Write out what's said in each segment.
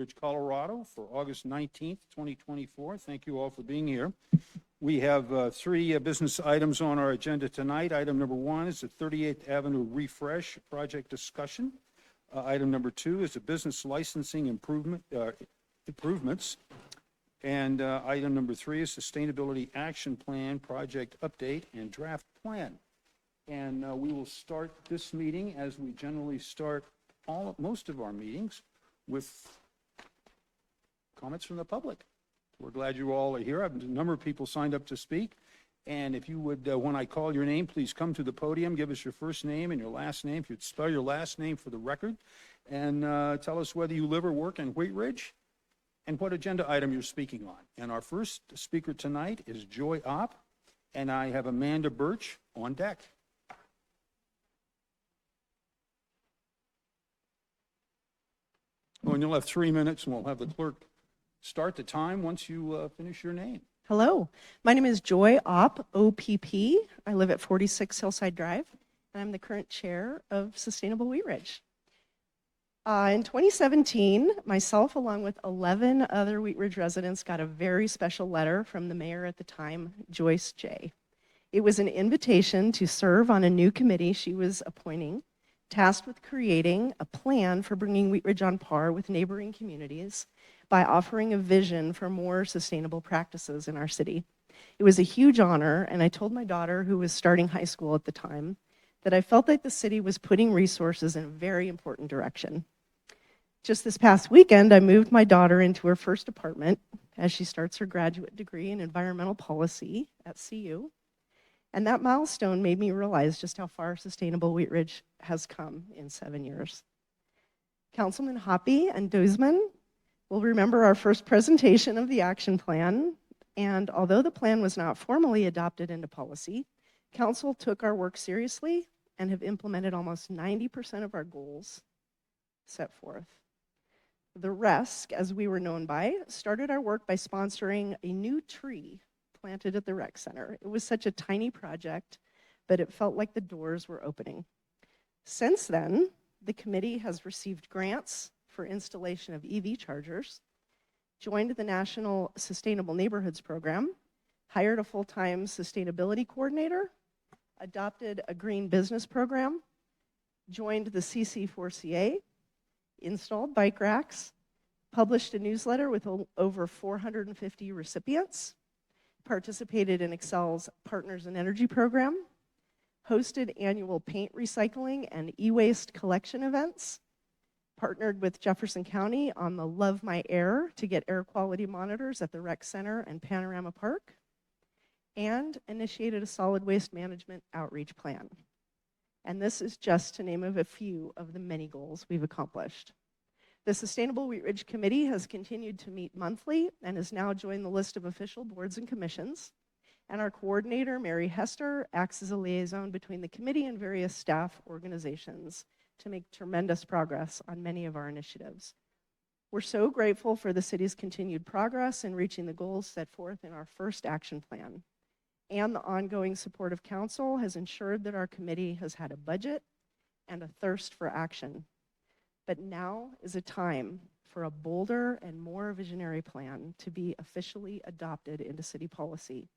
Ridge, Colorado for August 19th, 2024. Thank you all for being here. We have three business items on our agenda tonight. Item number one is the 38th Avenue Refresh Project discussion. Item number two is the business licensing improvements. And item number three is Sustainability Action Plan Project Update and Draft Plan. And we will start this meeting, as we generally start most of our meetings, with comments from the public. We're glad you all are here. A number of people signed up to speak. And if you would, when I call your name, please come to the podium, give us your first name and your last name. If you'd spell your last name for the record, and tell us whether you live or work in Wheat Ridge and what agenda item you're speaking on. And our first speaker tonight is Joy Opp, and I have Amanda Birch on deck. Oh, and you'll have 3 minutes, and we'll have the clerk start the time once you finish your name. Hello, my name is Joy Opp, OPP. I live at 46 Hillside Drive, and I'm the current chair of Sustainable Wheat Ridge. In 2017, myself, along with 11 other Wheat Ridge residents, got a very special letter from the mayor at the time, Joyce J. It was an invitation to serve on a new committee she was appointing, tasked with creating a plan for bringing Wheat Ridge on par with neighboring communities by offering a vision for more sustainable practices in our city. It was a huge honor, and I told my daughter, who was starting high school at the time, that I felt like the city was putting resources in a very important direction. Just this past weekend, I moved my daughter into her first apartment as she starts her graduate degree in environmental policy at CU. And that milestone made me realize just how far Sustainable Wheat Ridge has come in 7 years. Councilman Hoppe and Dozeman will remember our first presentation of the action plan, and although the plan was not formally adopted into policy, Council took our work seriously and have implemented almost 90% of our goals set forth. The RESC, as we were known by, started our work by sponsoring a new tree planted at the rec center. It was such a tiny project, but it felt like the doors were opening. Since then, the committee has received grants for installation of EV chargers, joined the National Sustainable Neighborhoods Program, hired a full-time sustainability coordinator, adopted a green business program, joined the CC4CA, installed bike racks, published a newsletter with over 450 recipients, participated in Excel's Partners in Energy program, hosted annual paint recycling and e-waste collection events, partnered with Jefferson County on the Love My Air to get air quality monitors at the rec center and Panorama Park, and initiated a solid waste management outreach plan. And this is just to name of a few of the many goals we've accomplished. The Sustainable Wheat Ridge Committee has continued to meet monthly and has now joined the list of official boards and commissions. And our coordinator, Mary Hester, acts as a liaison between the committee and various staff organizations to make tremendous progress on many of our initiatives. We're so grateful for the city's continued progress in reaching the goals set forth in our first action plan. And the ongoing support of council has ensured that our committee has had a budget and a thirst for action. But now is a time for a bolder and more visionary plan to be officially adopted into city policy.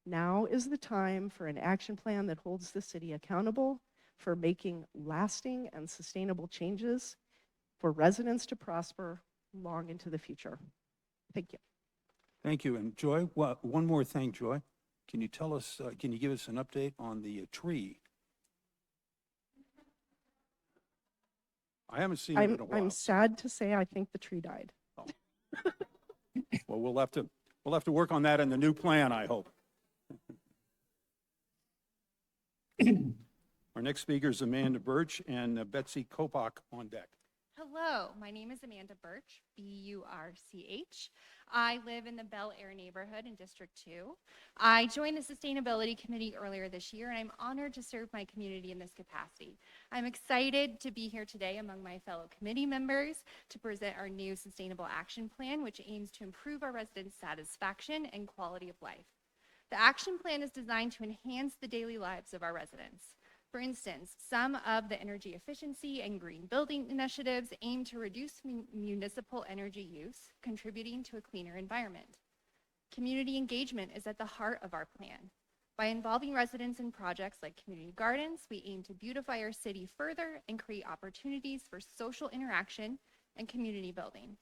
Now is the time for an action plan that holds the city accountable for making lasting and sustainable changes for residents to prosper long into the future. Thank you. Thank you. And Joy, one more thing, Joy. Can you tell us, can you give us an update on the tree? I haven't seen it in a while. I'm sad to say I think the tree died. Oh. Well, we'll have to work on that in the new plan, I hope. Our next speaker is Amanda Birch and Betsy Kopak on deck. Hello, my name is Amanda Birch, B-U-R-C-H. I live in the Bel Air neighborhood in District 2. I joined the Sustainability Committee earlier this year, and I'm honored to serve my community in this capacity. I'm excited to be here today among my fellow committee members to present our new Sustainable Action Plan, which aims to improve our residents' satisfaction and quality of life. The action plan is designed to enhance the daily lives of our residents. For instance, some of the energy efficiency and green building initiatives aim to reduce municipal energy use, contributing to a cleaner environment. Community engagement is at the heart of our plan. By involving residents in projects like community gardens, we aim to beautify our city further and create opportunities for social interaction and community building.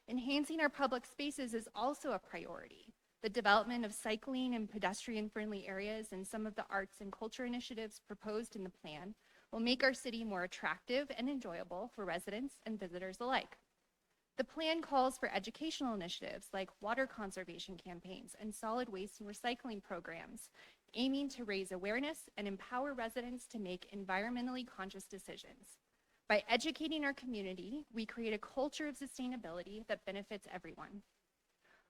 Enhancing our public spaces is also a priority. The development of cycling and pedestrian-friendly areas and some of the arts and culture initiatives proposed in the plan will make our city more attractive and enjoyable for residents and visitors alike. The plan calls for educational initiatives like water conservation campaigns and solid waste and recycling programs, aiming to raise awareness and empower residents to make environmentally conscious decisions. By educating our community, we create a culture of sustainability that benefits everyone.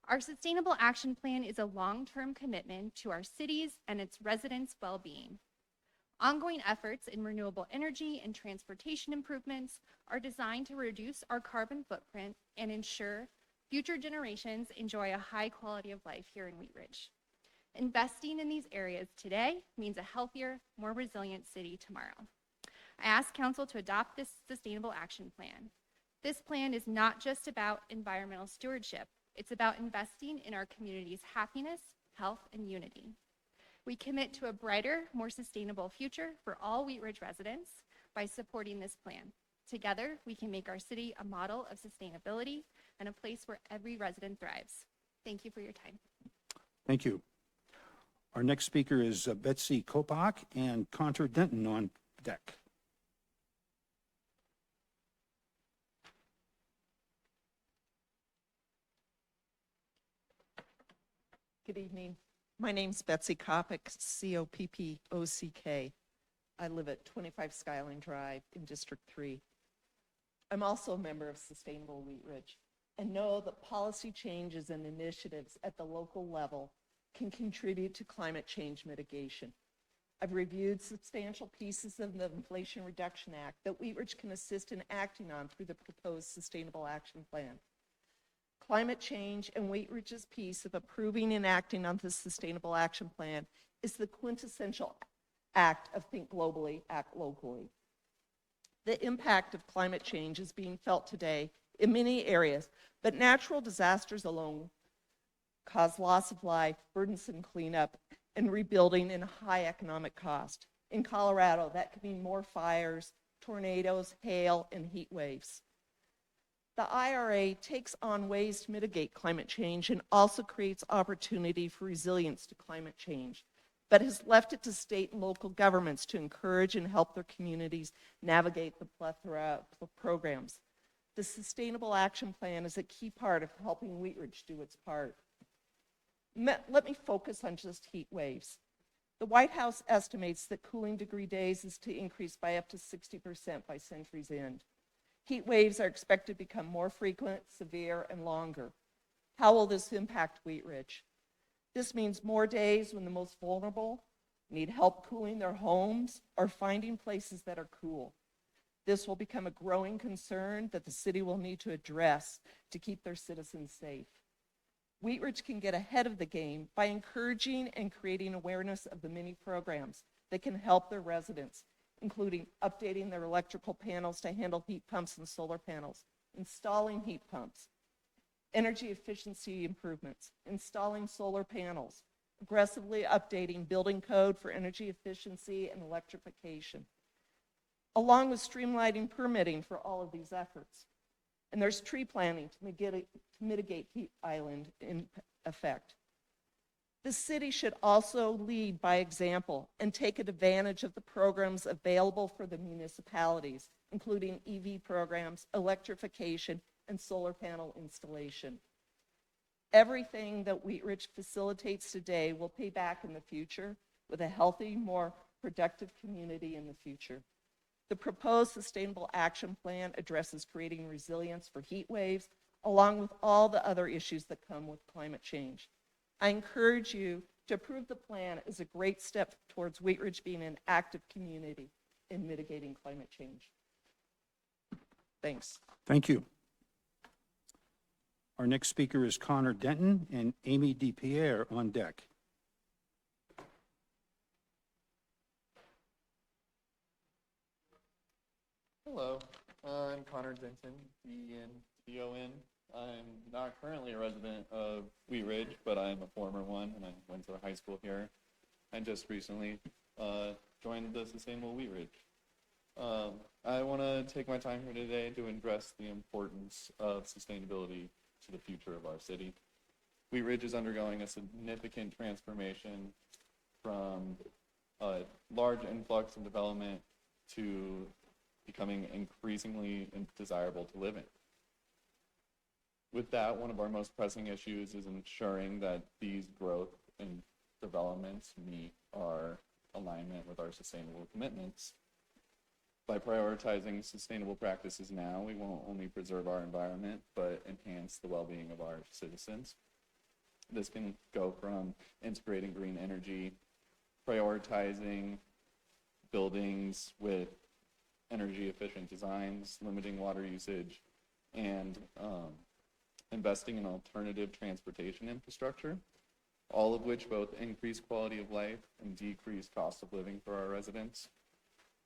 Our Sustainable Action Plan is a long-term commitment to our cities and its residents' well-being. Ongoing efforts in renewable energy and transportation improvements are designed to reduce our carbon footprint and ensure future generations enjoy a high quality of life here in Wheat Ridge. Investing in these areas today means a healthier, more resilient city tomorrow. I ask Council to adopt this Sustainable Action Plan. This plan is not just about environmental stewardship. It's about investing in our community's happiness, health, and unity. We commit to a brighter, more sustainable future for all Wheat Ridge residents by supporting this plan. Together, we can make our city a model of sustainability and a place where every resident thrives. Thank you for your time. Thank you. Our next speaker is Betsy Kopak and Connor Denton on deck. Good evening. My name's Betsy Kopak, C-O-P-P-O-C-K. I live at 25 Skyline Drive in District 3. I'm also a member of Sustainable Wheat Ridge and know that policy changes and initiatives at the local level can contribute to climate change mitigation. I've reviewed substantial pieces of the Inflation Reduction Act that Wheat Ridge can assist in acting on through the proposed Sustainable Action Plan. Climate change and Wheat Ridge's piece of approving and acting on the Sustainable Action Plan is the quintessential act of think globally, act locally. The impact of climate change is being felt today in many areas, but natural disasters alone cause loss of life, burdensome cleanup, and rebuilding and high economic cost. In Colorado, that could mean more fires, tornadoes, hail, and heat waves. The IRA takes on ways to mitigate climate change and also creates opportunity for resilience to climate change, but has left it to state and local governments to encourage and help their communities navigate the plethora of programs. The Sustainable Action Plan is a key part of helping Wheat Ridge do its part. Let me focus on just heat waves. The White House estimates that cooling degree days is to increase by up to 60% by century's end. Heat waves are expected to become more frequent, severe, and longer. How will this impact Wheat Ridge? This means more days when the most vulnerable need help cooling their homes or finding places that are cool. This will become a growing concern that the city will need to address to keep their citizens safe. Wheat Ridge can get ahead of the game by encouraging and creating awareness of the many programs that can help their residents, including updating their electrical panels to handle heat pumps and solar panels, installing heat pumps, energy efficiency improvements, installing solar panels, aggressively updating building code for energy efficiency and electrification, along with streamlining permitting for all of these efforts. And there's tree planting to mitigate heat island in effect. The city should also lead by example and take advantage of the programs available for the municipalities, including EV programs, electrification, and solar panel installation. Everything that Wheat Ridge facilitates today will pay back in the future with a healthy, more productive community in the future. The proposed Sustainable Action Plan addresses creating resilience for heat waves, along with all the other issues that come with climate change. I encourage you to approve the plan as a great step towards Wheat Ridge being an active community in mitigating climate change. Thanks. Thank you. Our next speaker is Connor Denton and Amy DiPierre on deck. Hello, I'm Connor Denton, D-E-N-T-O-N. I'm not currently a resident of Wheat Ridge, but I'm a former one, and I went to high school here. I just recently joined the Sustainable Wheat Ridge. I want to take my time here today to address the importance of sustainability to the future of our city. Wheat Ridge is undergoing a significant transformation from a large influx of development to becoming increasingly desirable to live in. With that, one of our most pressing issues is ensuring that these growth and developments meet our alignment with our sustainable commitments. By prioritizing sustainable practices now, we won't only preserve our environment, but enhance the well-being of our citizens. This can go from integrating green energy, prioritizing buildings with energy efficient designs, limiting water usage, and investing in alternative transportation infrastructure, all of which both increase quality of life and decrease cost of living for our residents.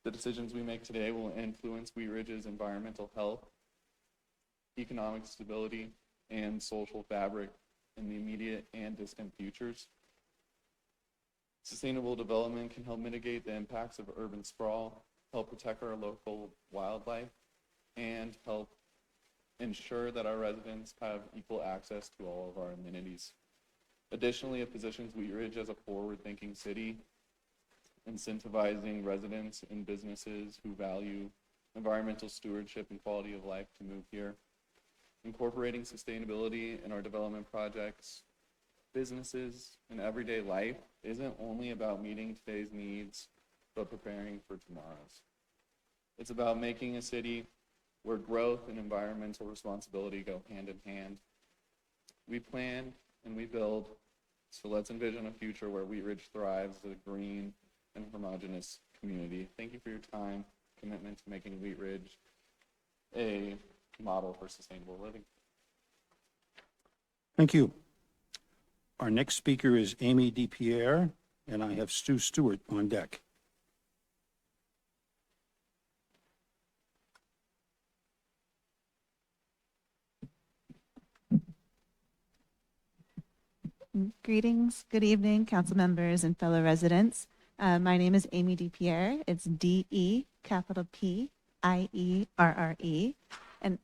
The decisions we make today will influence Wheat Ridge's environmental health, economic stability, and social fabric in the immediate and distant futures. Sustainable development can help mitigate the impacts of urban sprawl, help protect our local wildlife, and help ensure that our residents have equal access to all of our amenities. Additionally, it positions Wheat Ridge as a forward-thinking city, incentivizing residents and businesses who value environmental stewardship and quality of life to move here. Incorporating sustainability in our development projects, businesses, and everyday life isn't only about meeting today's needs, but preparing for tomorrow's. It's about making a city where growth and environmental responsibility go hand in hand. We plan and we build, so let's envision a future where Wheat Ridge thrives as a green and homogeneous community. Thank you for your time, commitment to making Wheat Ridge a model for sustainable living. Thank you. Our next speaker is Amy DiPierre, and I have Stu Stewart on deck. Greetings, good evening, council members and fellow residents. My name is Amy DiPierre. It's D-E, capital P-I-E-R-R-E. And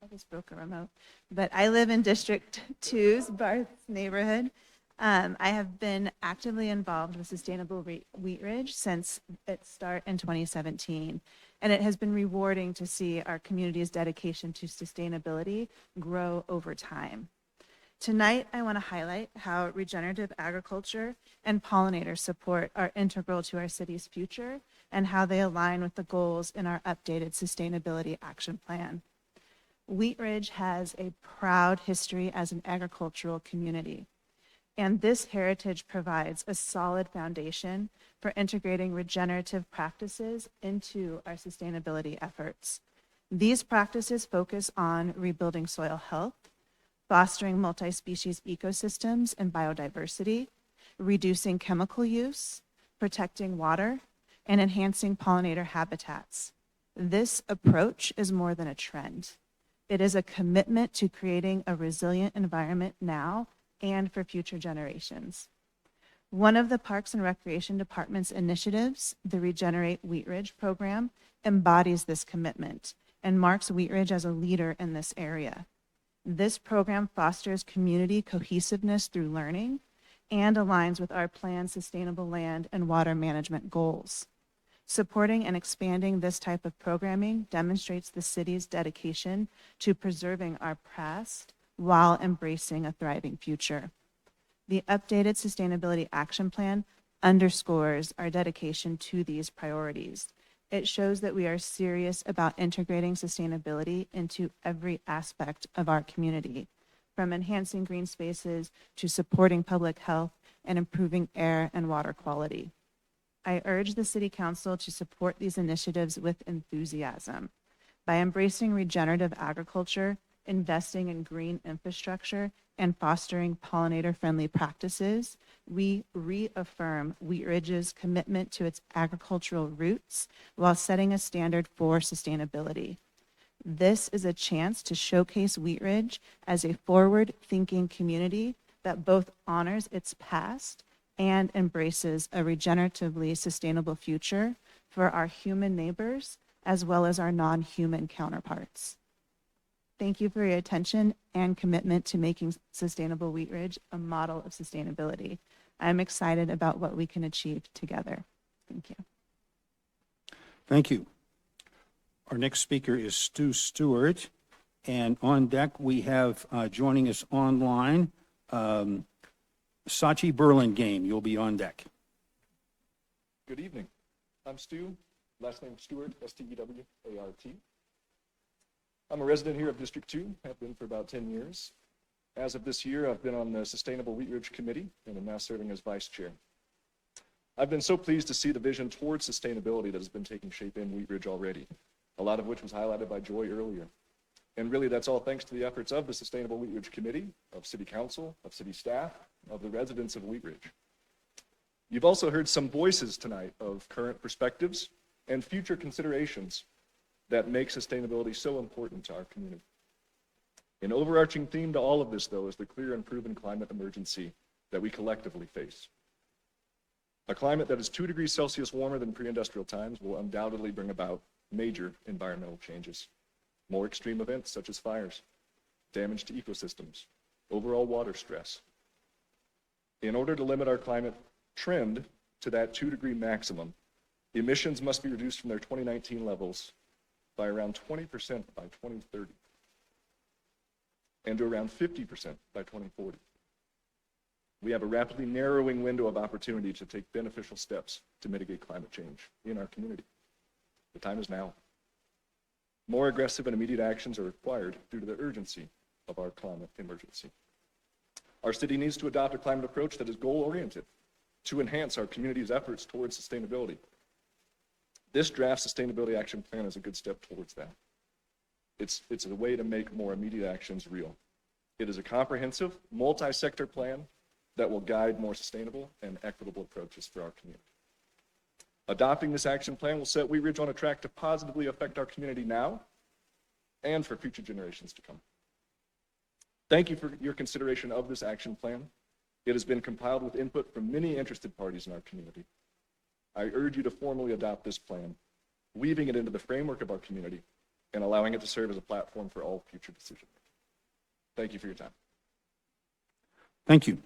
I just broke a remote. But I live in District 2's Barth neighborhood. I have been actively involved with Sustainable Wheat Ridge since its start in 2017. And it has been rewarding to see our community's dedication to sustainability grow over time. Tonight, I want to highlight how regenerative agriculture and pollinator support are integral to our city's future and how they align with the goals in our updated sustainability action plan. Wheat Ridge has a proud history as an agricultural community, and this heritage provides a solid foundation for integrating regenerative practices into our sustainability efforts. These practices focus on rebuilding soil health, fostering multi-species ecosystems and biodiversity, reducing chemical use, protecting water, and enhancing pollinator habitats. This approach is more than a trend. It is a commitment to creating a resilient environment now and for future generations. One of the Parks and Recreation Department's initiatives, the Regenerate Wheat Ridge program, embodies this commitment and marks Wheat Ridge as a leader in this area. This program fosters community cohesiveness through learning and aligns with our planned sustainable land and water management goals. Supporting and expanding this type of programming demonstrates the city's dedication to preserving our past while embracing a thriving future. The updated Sustainability Action Plan underscores our dedication to these priorities. It shows that we are serious about integrating sustainability into every aspect of our community, from enhancing green spaces to supporting public health and improving air and water quality. I urge the City Council to support these initiatives with enthusiasm. By embracing regenerative agriculture, investing in green infrastructure, and fostering pollinator-friendly practices, we reaffirm Wheat Ridge's commitment to its agricultural roots while setting a standard for sustainability. This is a chance to showcase Wheat Ridge as a forward-thinking community that both honors its past and embraces a regeneratively sustainable future for our human neighbors as well as our non-human counterparts. Thank you for your attention and commitment to making Sustainable Wheat Ridge a model of sustainability. I'm excited about what we can achieve together. Thank you. Thank you. Our next speaker is Stu Stewart, and on deck we have joining us online, Sachi Burlingame. You'll be on deck. Good evening. I'm Stu, last name Stewart, S-T-E-W-A-R-T. I'm a resident here of District 2, have been for about 10 years. As of this year, I've been on the Sustainable Wheat Ridge Committee and am now serving as vice chair. I've been so pleased to see the vision towards sustainability that has been taking shape in Wheat Ridge already, a lot of which was highlighted by Joy earlier. And really, that's all thanks to the efforts of the Sustainable Wheat Ridge Committee, of City Council, of City staff, of the residents of Wheat Ridge. You've also heard some voices tonight of current perspectives and future considerations that make sustainability so important to our community. An overarching theme to all of this, though, is the clear and proven climate emergency that we collectively face. A climate that is 2 degrees Celsius warmer than pre-industrial times will undoubtedly bring about major environmental changes. More extreme events such as fires, damage to ecosystems, overall water stress. In order to limit our climate trend to that 2-degree maximum, emissions must be reduced from their 2019 levels by around 20% by 2030 and to around 50% by 2040. We have a rapidly narrowing window of opportunity to take beneficial steps to mitigate climate change in our community. The time is now. More aggressive and immediate actions are required due to the urgency of our climate emergency. Our city needs to adopt a climate approach that is goal-oriented to enhance our community's efforts towards sustainability. This draft sustainability action plan is a good step towards that. It's a way to make more immediate actions real. It is a comprehensive, multi-sector plan that will guide more sustainable and equitable approaches for our community. Adopting this action plan will set Wheat Ridge on a track to positively affect our community now and for future generations to come. Thank you for your consideration of this action plan. It has been compiled with input from many interested parties in our community. I urge you to formally adopt this plan, weaving it into the framework of our community and allowing it to serve as a platform for all future decision making. Thank you for your time. Thank you.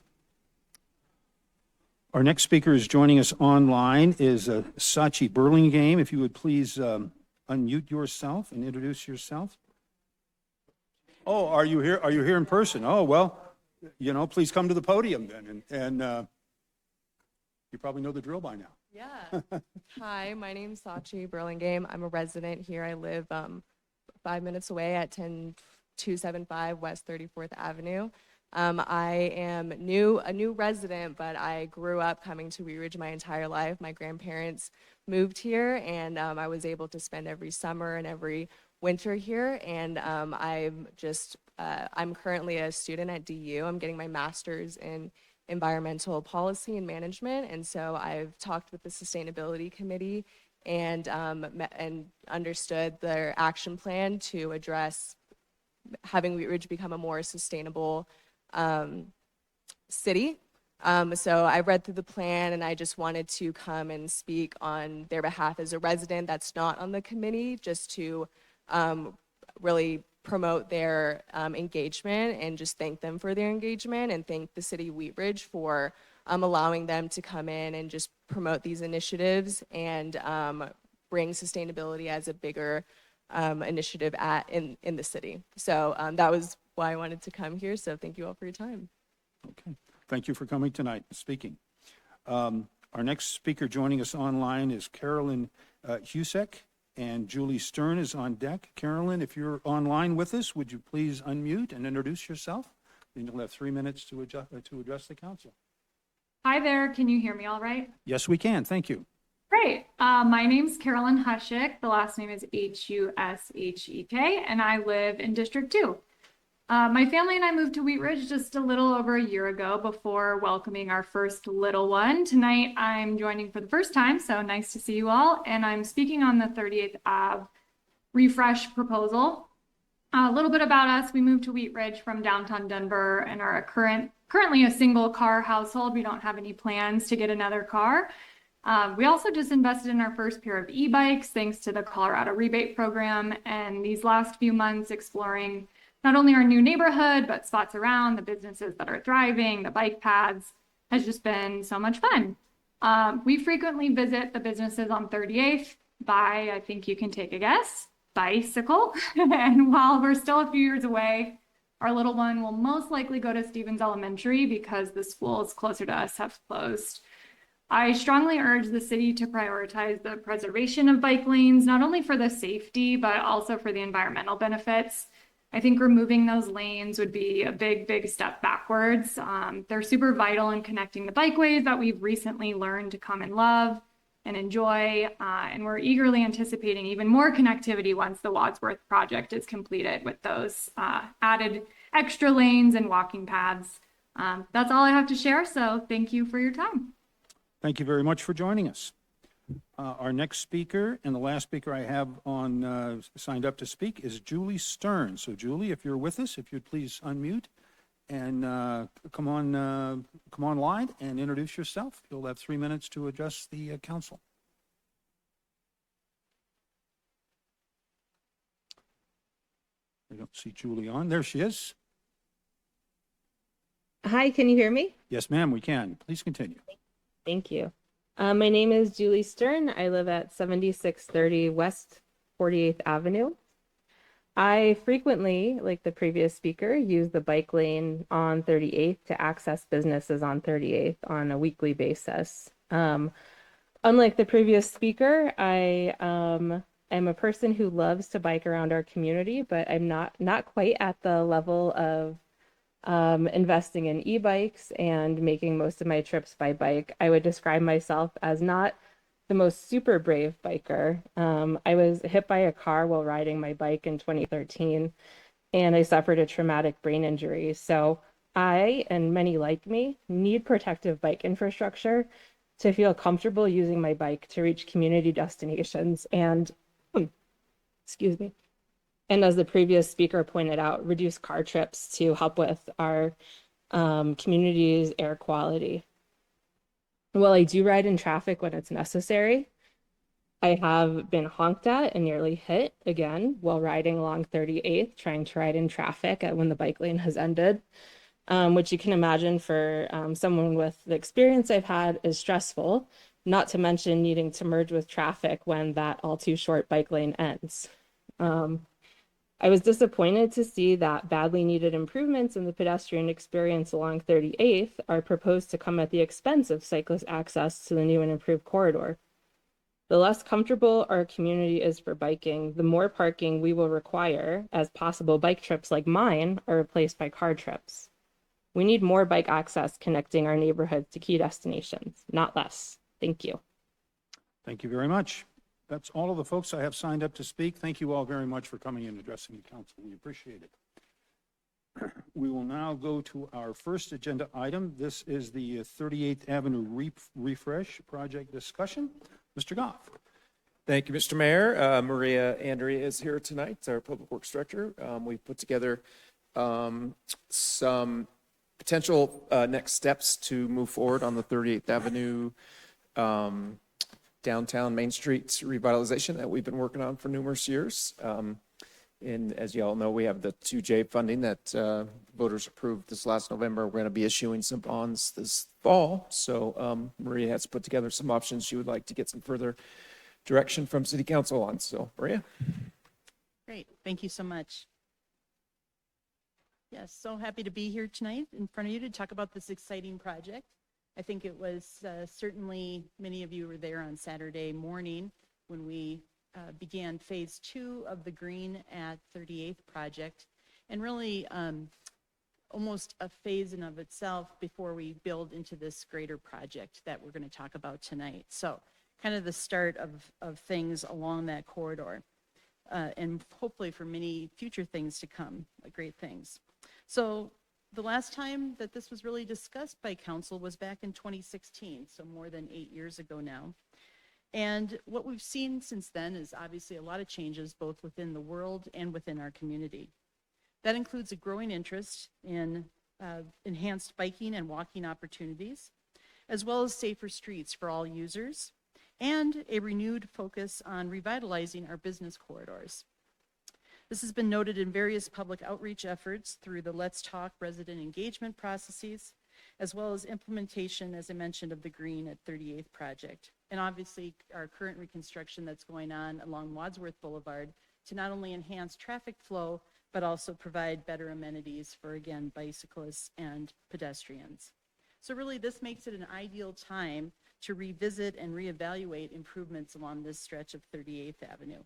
Our next speaker is joining us online is Sachi Burlingame. If you would please unmute yourself and introduce yourself. Oh, are you here? Are you here in person? Oh, well, you know, please come to the podium then. And you probably know the drill by now. Yeah. Hi, my name's Sachi Burlingame. I'm a resident here. I live 5 minutes away at 10275 West 34th Avenue. I am a new resident, but I grew up coming to Wheat Ridge my entire life. My grandparents moved here, and I was able to spend every summer and every winter here. And I'm currently a student at DU. I'm getting my master's in environmental policy and management, and so I've talked with the sustainability committee and understood their action plan to address having Wheat Ridge become a more sustainable city. So I read through the plan, and I just wanted to come and speak on their behalf as a resident that's not on the committee, just to really promote their engagement and just thank them for their engagement and thank the city of Wheat Ridge for allowing them to come in and just promote these initiatives and bring sustainability as a bigger initiative in the city. So that was why I wanted to come here. So thank you all for your time. Okay. Thank you for coming tonight and speaking. Our next speaker joining us online is Carolyn Husek, and Julie Stern is on deck. Carolyn, if you're online with us, would you please unmute and introduce yourself? And you'll have 3 minutes to address the council. Hi there. Can you hear me all right? Yes, we can. Thank you. Great. My name's Carolyn Hushek. The last name is Hushek, and I live in District 2. My family and I moved to Wheat Ridge just a little over a year ago before welcoming our first little one. Tonight, I'm joining for the first time, so nice to see you all. And I'm speaking on the 38th Ave refresh proposal. A little bit about us. We moved to Wheat Ridge from downtown Denver and are currently a single car household. We don't have any plans to get another car. We also just invested in our first pair of e-bikes thanks to the Colorado rebate program. And these last few months exploring not only our new neighborhood, but spots around, the businesses that are thriving, the bike paths, has just been so much fun. We frequently visit the businesses on 38th by, I think you can take a guess, bicycle. And while we're still a few years away, our little one will most likely go to Stevens Elementary because the schools closer to us have closed. I strongly urge the city to prioritize the preservation of bike lanes, not only for the safety, but also for the environmental benefits. I think removing those lanes would be a big step backwards. They're super vital in connecting the bikeways that we've recently learned to come and love and enjoy. And we're eagerly anticipating even more connectivity once the Wadsworth project is completed with those added extra lanes and walking paths. That's all I have to share. So thank you for your time. Thank you very much for joining us. Our next speaker and the last speaker I have on signed up to speak is Julie Stern. So Julie, if you're with us, if you'd please unmute and come online and introduce yourself. You'll have 3 minutes to address the council. I don't see Julie on. There she is. Hi, can you hear me? Yes, ma'am, we can. Please continue. Thank you. My name is Julie Stern. I live at 7630 West 48th Avenue. I frequently, like the previous speaker, use the bike lane on 38th to access businesses on 38th on a weekly basis. Unlike the previous speaker, I am a person who loves to bike around our community, but I'm not quite at the level of investing in e-bikes and making most of my trips by bike. I would describe myself as not the most super brave biker. I was hit by a car while riding my bike in 2013, and I suffered a traumatic brain injury. So I, and many like me, need protective bike infrastructure to feel comfortable using my bike to reach community destinations and, excuse me, and as the previous speaker pointed out, reduce car trips to help with our community's air quality. While I do ride in traffic when it's necessary, I have been honked at and nearly hit again while riding along 38th, trying to ride in traffic when the bike lane has ended, which you can imagine for someone with the experience I've had is stressful, not to mention needing to merge with traffic when that all too short bike lane ends. I was disappointed to see that badly needed improvements in the pedestrian experience along 38th are proposed to come at the expense of cyclist access to the new and improved corridor. The less comfortable our community is for biking, the more parking we will require as possible bike trips like mine are replaced by car trips. We need more bike access connecting our neighborhoods to key destinations, not less. Thank you. Thank you very much. That's all of the folks I have signed up to speak. Thank you all very much for coming and addressing the council. We appreciate it. We will now go to our first agenda item. This is the 38th Avenue refresh project discussion. Mr. Goff. Thank you, Mr. Mayor. Maria Andrea is here tonight, our Public Works Director. We've put together some potential next steps to move forward on the 38th Avenue downtown Main Street revitalization that we've been working on for numerous years. And as you all know, we have the 2J funding that voters approved this last November. We're going to be issuing some bonds this fall. So Maria has put together some options she would like to get some further direction from City Council on. So Maria. Great. Thank you so much. Yes, so happy to be here tonight in front of you to talk about this exciting project. I think it was certainly many of you were there on Saturday morning when we began phase 2 of the Green at 38th project, and really almost a phase in of itself before we build into this greater project that we're going to talk about tonight. So kind of the start of things along that corridor, and hopefully for many future things to come, great things. So the last time that this was really discussed by council was back in 2016, so more than 8 years ago now. And what we've seen since then is obviously a lot of changes both within the world and within our community. That includes a growing interest in enhanced biking and walking opportunities, as well as safer streets for all users, and a renewed focus on revitalizing our business corridors. This has been noted in various public outreach efforts through the Let's Talk resident engagement processes, as well as implementation, as I mentioned, of the Green at 38th project. And obviously our current reconstruction that's going on along Wadsworth Boulevard to not only enhance traffic flow, but also provide better amenities for, again, bicyclists and pedestrians. So really this makes it an ideal time to revisit and reevaluate improvements along this stretch of 38th Avenue.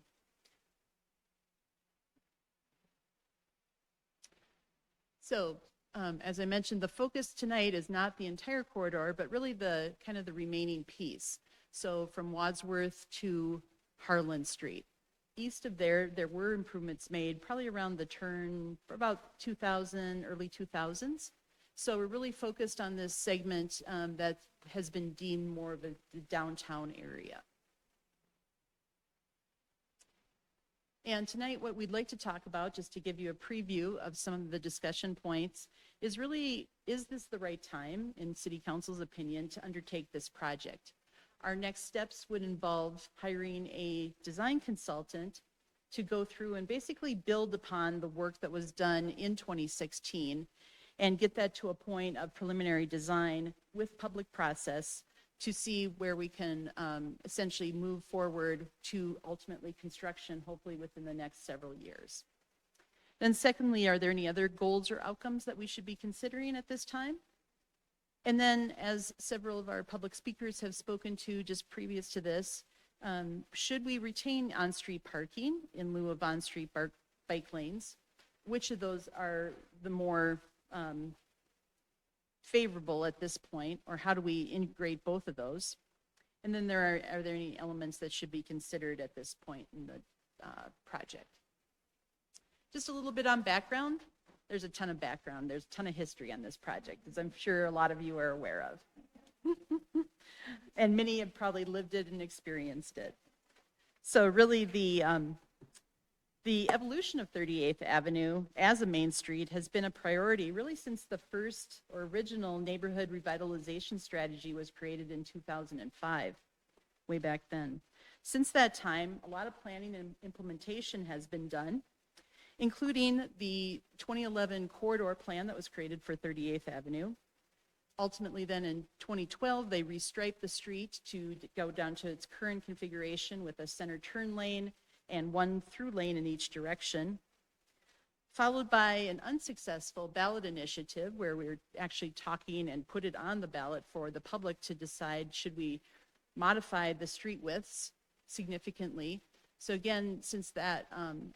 So, as I mentioned, the focus tonight is not the entire corridor, but really the kind of the remaining piece. So from Wadsworth to Harlan Street. East of there were improvements made probably around the turn for about 2000, early 2000s. So we're really focused on this segment that has been deemed more of a downtown area. And tonight, what we'd like to talk about, just to give you a preview of some of the discussion points, is really, is this the right time, in City Council's opinion, to undertake this project? Our next steps would involve hiring a design consultant to go through and basically build upon the work that was done in 2016 and get that to a point of preliminary design with public process to see where we can essentially move forward to ultimately construction, hopefully within the next several years. Then secondly, are there any other goals or outcomes that we should be considering at this time? And then, as several of our public speakers have spoken to just previous to this, should we retain on-street parking in lieu of on-street bike lanes? Which of those are the more favorable at this point, or how do we integrate both of those? And then are there any elements that should be considered at this point in the project? Just a little bit on background. There's a ton of background. There's a ton of history on this project, as I'm sure a lot of you are aware of. And many have probably lived it and experienced it. So really the evolution of 38th Avenue as a main street has been a priority really since the first or original neighborhood revitalization strategy was created in 2005, way back then. Since that time, a lot of planning and implementation has been done, including the 2011 corridor plan that was created for 38th Avenue. Ultimately then in 2012, they restriped the street to go down to its current configuration with a center turn lane and one through lane in each direction, followed by an unsuccessful ballot initiative where we're actually talking and put it on the ballot for the public to decide should we modify the street widths significantly. So again, since that,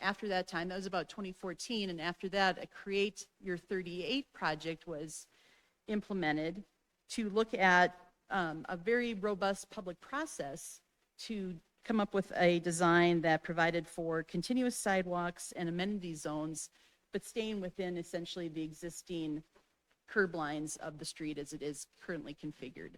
after that time, that was about 2014, and after that, a Create Your 38 project was implemented to look at a very robust public process to come up with a design that provided for continuous sidewalks and amenity zones, but staying within essentially the existing curb lines of the street as it is currently configured.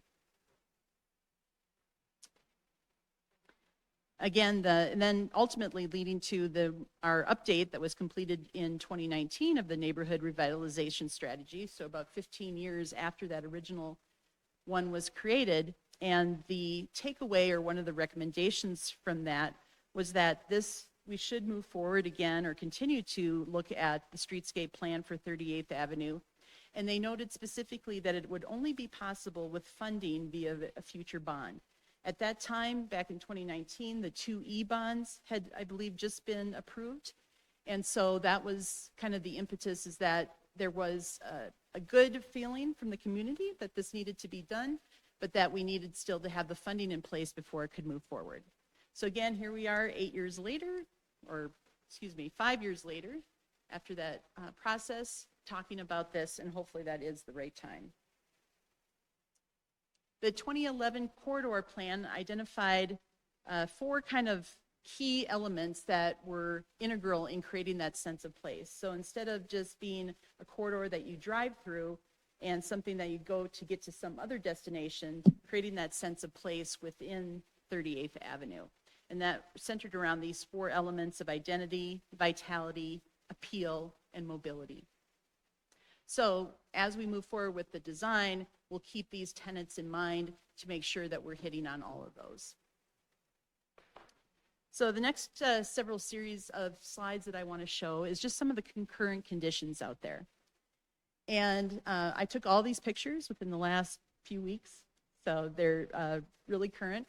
Again, and then ultimately leading to our update that was completed in 2019 of the neighborhood revitalization strategy. So about 15 years after that original one was created. And the takeaway, or one of the recommendations from that, was that we should move forward again or continue to look at the streetscape plan for 38th Avenue. And they noted specifically that it would only be possible with funding via a future bond. At that time, back in 2019, the 2E bonds had, I believe, just been approved. And so that was kind of the impetus, is that there was a good feeling from the community that this needed to be done, but that we needed still to have the funding in place before it could move forward. So again, here we are 8 years later, or excuse me, 5 years later, after that process, talking about this, and hopefully that is the right time. The 2011 corridor plan identified 4 kind of key elements that were integral in creating that sense of place. So instead of just being a corridor that you drive through and something that you go to get to some other destination, creating that sense of place within 38th Avenue. And that centered around these 4 elements of identity, vitality, appeal, and mobility. So as we move forward with the design, we'll keep these tenets in mind to make sure that we're hitting on all of those. So the next several series of slides that I want to show is just some of the concurrent conditions out there. And I took all these pictures within the last few weeks, so they're really current.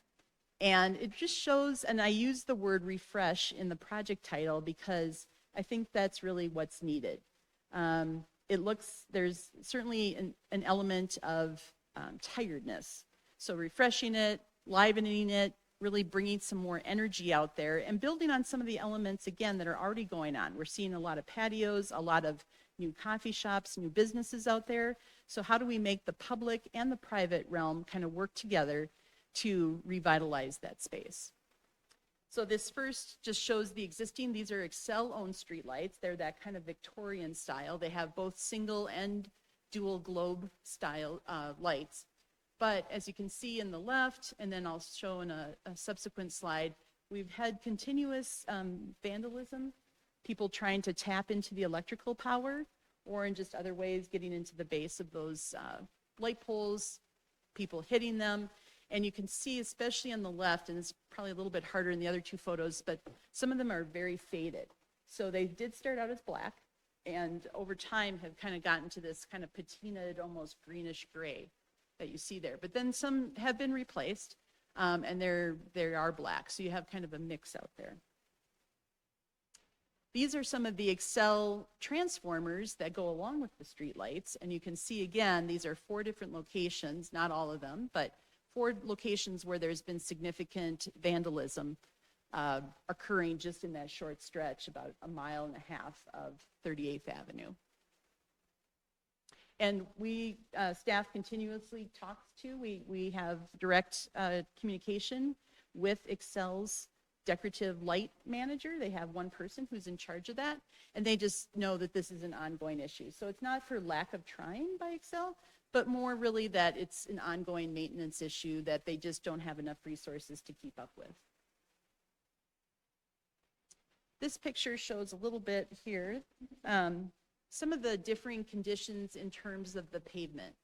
And it just shows, and I use the word refresh in the project title because I think that's really what's needed. There's certainly an element of tiredness. So refreshing it, livening it, really bringing some more energy out there and building on some of the elements, again, that are already going on. We're seeing a lot of patios, a lot of new coffee shops, new businesses out there. So how do we make the public and the private realm kind of work together to revitalize that space? So this first just shows the existing, these are Xcel-owned streetlights. They're that kind of Victorian style. They have both single and dual globe style lights. But as you can see in the left, and then I'll show in a subsequent slide, we've had continuous vandalism, people trying to tap into the electrical power, or in just other ways getting into the base of those light poles, people hitting them. And you can see, especially on the left, and it's probably a little bit harder in the other 2 photos, but some of them are very faded. So they did start out as black, and over time have kind of gotten to this kind of patinaed, almost greenish gray that you see there. But then some have been replaced, and they are black. So you have kind of a mix out there. These are some of the Xcel transformers that go along with the street lights. And you can see, again, these are 4 different locations, not all of them, but 4 locations where there's been significant vandalism occurring just in that short stretch, about 1.5 miles of 38th Avenue. And we, staff continuously talks to, we have direct communication with Xcel's decorative light manager. They have one person who's in charge of that, and they just know that this is an ongoing issue. So it's not for lack of trying by Xcel, but more really that it's an ongoing maintenance issue that they just don't have enough resources to keep up with. This picture shows a little bit here, some of the differing conditions in terms of the pavement.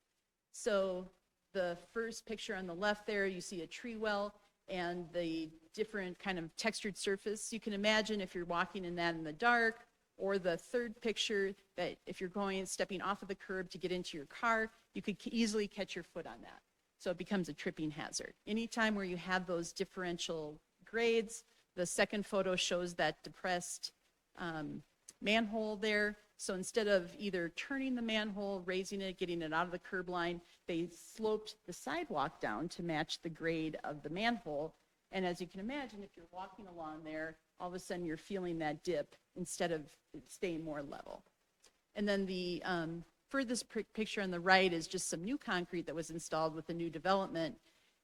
So the first picture on the left there, you see a tree well and the different kind of textured surface. You can imagine if you're walking in that in the dark, or the third picture that if you're stepping off of the curb to get into your car, you could easily catch your foot on that. So it becomes a tripping hazard. Anytime where you have those differential grades, the second photo shows that depressed manhole there. So instead of either turning the manhole, raising it, getting it out of the curb line, they sloped the sidewalk down to match the grade of the manhole. And as you can imagine, if you're walking along there, all of a sudden you're feeling that dip instead of staying more level. And then the furthest picture on the right is just some new concrete that was installed with the new development.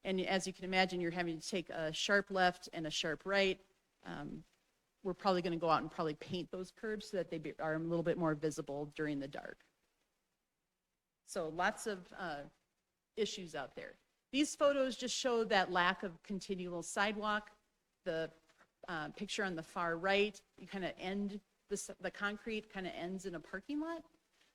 And as you can imagine, you're having to take a sharp left and a sharp right. We're probably going to go out and probably paint those curbs so that they are a little bit more visible during the dark. So lots of issues out there. These photos just show that lack of continual sidewalk. The picture on the far right, you kind of end, the concrete kind of ends in a parking lot.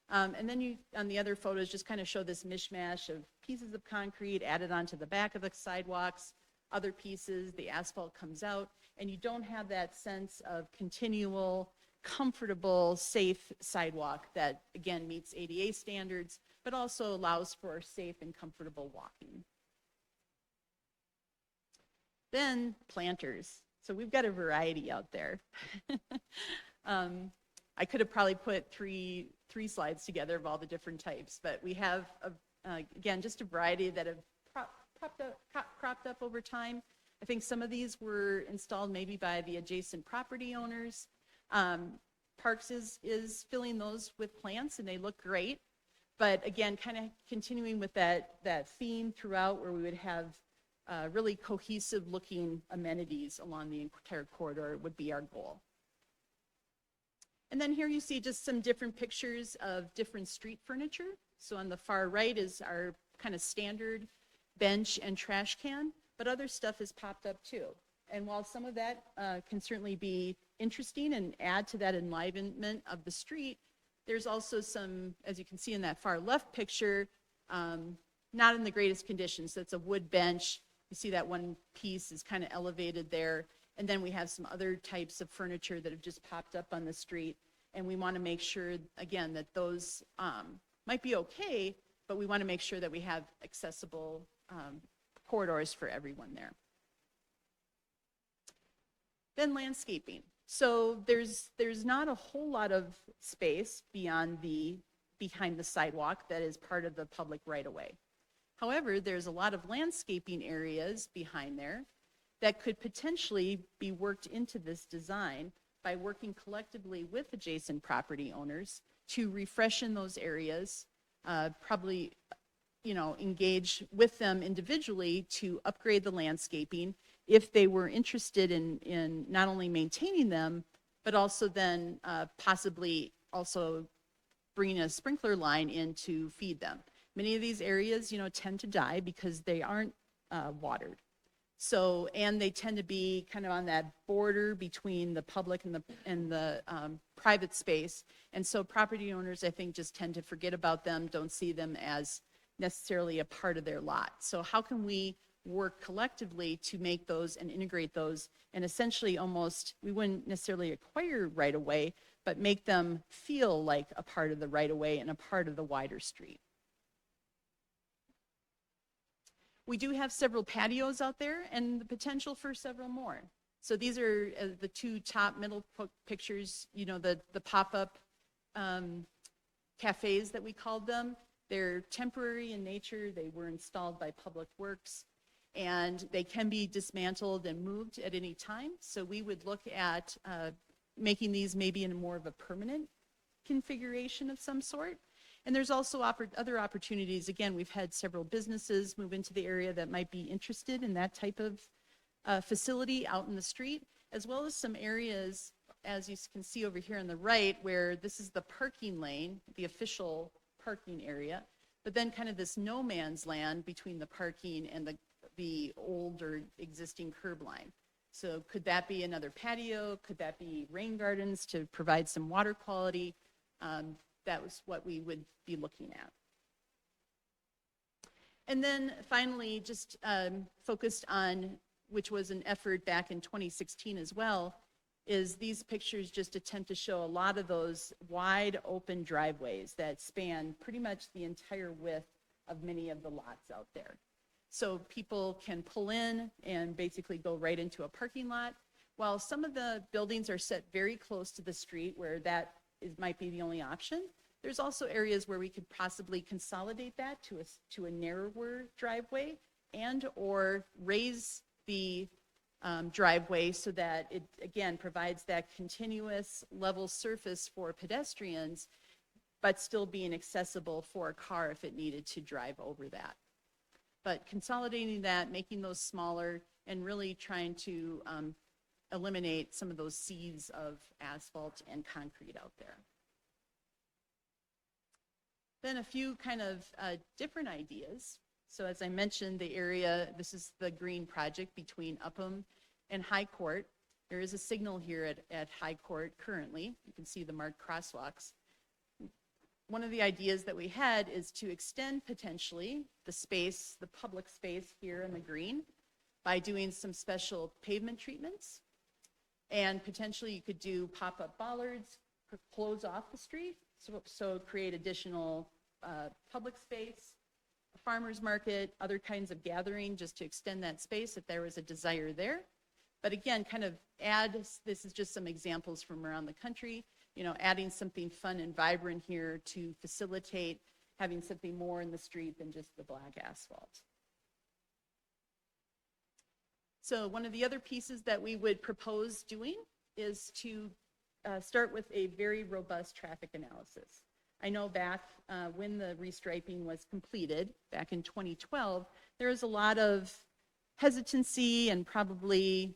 And then you, on the other photos, just kind of show this mishmash of pieces of concrete added onto the back of the sidewalks, other pieces, the asphalt comes out, and you don't have that sense of continual, comfortable, safe sidewalk that, again, meets ADA standards, but also allows for safe and comfortable walking. Then planters. So we've got a variety out there. I could have probably put three slides together of all the different types, but we have, again, just a variety that have cropped up over time. I think some of these were installed maybe by the adjacent property owners. Parks is filling those with plants, and they look great. But again, kind of continuing with that theme throughout, where we would have really cohesive looking amenities along the entire corridor would be our goal. And then here you see just some different pictures of different street furniture. So on the far right is our kind of standard bench and trash can, but other stuff has popped up too. And while some of that can certainly be interesting and add to that enlivenment of the street, there's also some, as you can see in that far left picture, not in the greatest conditions. So it's a wood bench. You see that one piece is kind of elevated there. And then we have some other types of furniture that have just popped up on the street. And we want to make sure, again, that those might be okay, but we want to make sure that we have accessible corridors for everyone there. Then landscaping. So there's not a whole lot of space behind the sidewalk that is part of the public right-of-way. However, there's a lot of landscaping areas behind there that could potentially be worked into this design by working collectively with adjacent property owners to refreshen those areas, probably, engage with them individually to upgrade the landscaping if they were interested in not only maintaining them, but also then possibly also bringing a sprinkler line in to feed them. Many of these areas, tend to die because they aren't watered. So, and they tend to be kind of on that border between the public and the private space. And so property owners, I think, just tend to forget about them, don't see them as necessarily a part of their lot. So how can we work collectively to make those and integrate those and essentially almost, we wouldn't necessarily acquire right away, but make them feel like a part of the right of way and a part of the wider street. We do have several patios out there and the potential for several more. So these are the two top middle pictures, the pop-up cafes that we called them. They're temporary in nature. They were installed by Public Works and they can be dismantled and moved at any time. So we would look at making these maybe in more of a permanent configuration of some sort. And there's also other opportunities. Again, we've had several businesses move into the area that might be interested in that type of facility out in the street, as well as some areas, as you can see over here on the right, where this is the parking lane, the official parking area, but then kind of this no man's land between the parking and the old or existing curb line. So could that be another patio? Could that be rain gardens to provide some water quality? That was what we would be looking at. And then finally, just focused on, which was an effort back in 2016 as well, is these pictures just attempt to show a lot of those wide open driveways that span pretty much the entire width of many of the lots out there. So people can pull in and basically go right into a parking lot, while some of the buildings are set very close to the street where that might be the only option. There's also areas where we could possibly consolidate that to a narrower driveway and or raise the driveway so that it, again, provides that continuous level surface for pedestrians, but still being accessible for a car if it needed to drive over that. But consolidating that, making those smaller, and really trying to eliminate some of those seeds of asphalt and concrete out there. Then a few kind of different ideas. So as I mentioned, the area, this is the green project between Upham and High Court. There is a signal here at High Court currently. You can see the marked crosswalks. One of the ideas that we had is to extend potentially the space, the public space here in the green, by doing some special pavement treatments. And potentially you could do pop-up bollards, close off the street, so create additional public space, a farmer's market, other kinds of gathering, just to extend that space if there was a desire there. But again, kind of this is just some examples from around the country, adding something fun and vibrant here to facilitate having something more in the street than just the black asphalt. So one of the other pieces that we would propose doing is to start with a very robust traffic analysis. I know back when the restriping was completed, back in 2012, there was a lot of hesitancy and probably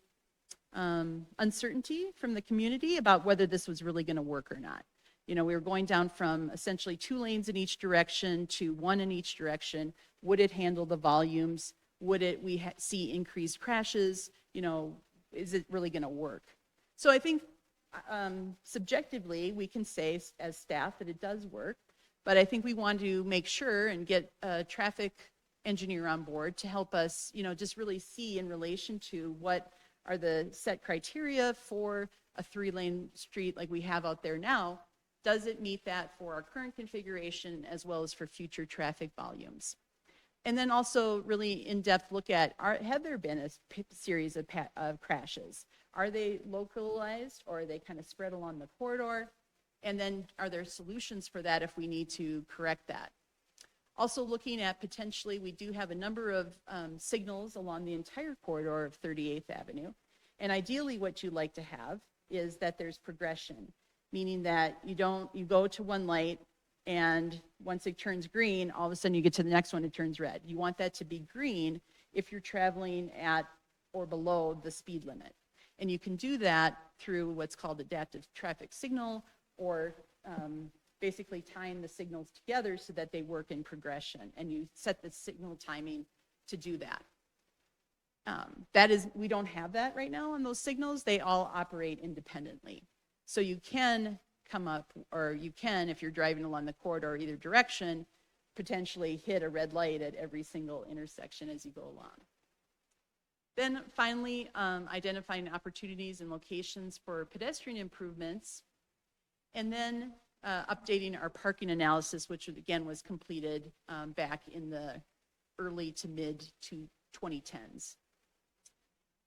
uncertainty from the community about whether this was really going to work or not. You know, we were going down from essentially 2 lanes in each direction to 1 in each direction. Would it handle the volumes? Would we see increased crashes? You know, is it really going to work? So I think subjectively, we can say as staff that it does work, but I think we want to make sure and get a traffic engineer on board to help us, you know, just really see in relation to what are the set criteria for a 3-lane street like we have out there now. Does it meet that for our current configuration as well as for future traffic volumes? And then also really in-depth look at, have there been a series of crashes? Are they localized or are they kind of spread along the corridor? And then are there solutions for that if we need to correct that? Also looking at potentially, we do have a number of signals along the entire corridor of 38th Avenue. And ideally what you'd like to have is that there's progression, meaning that you go to one light and once it turns green, all of a sudden you get to the next one, it turns red. You want that to be green if you're traveling at or below the speed limit. And you can do that through what's called adaptive traffic signal, or basically tying the signals together so that they work in progression, and you set the signal timing to do that. We don't have that right now on those signals. They all operate independently. So you can come up, or you can, if you're driving along the corridor either direction, potentially hit a red light at every single intersection as you go along. Then finally, identifying opportunities and locations for pedestrian improvements, and then updating our parking analysis, which again was completed back in the early to mid 2010s.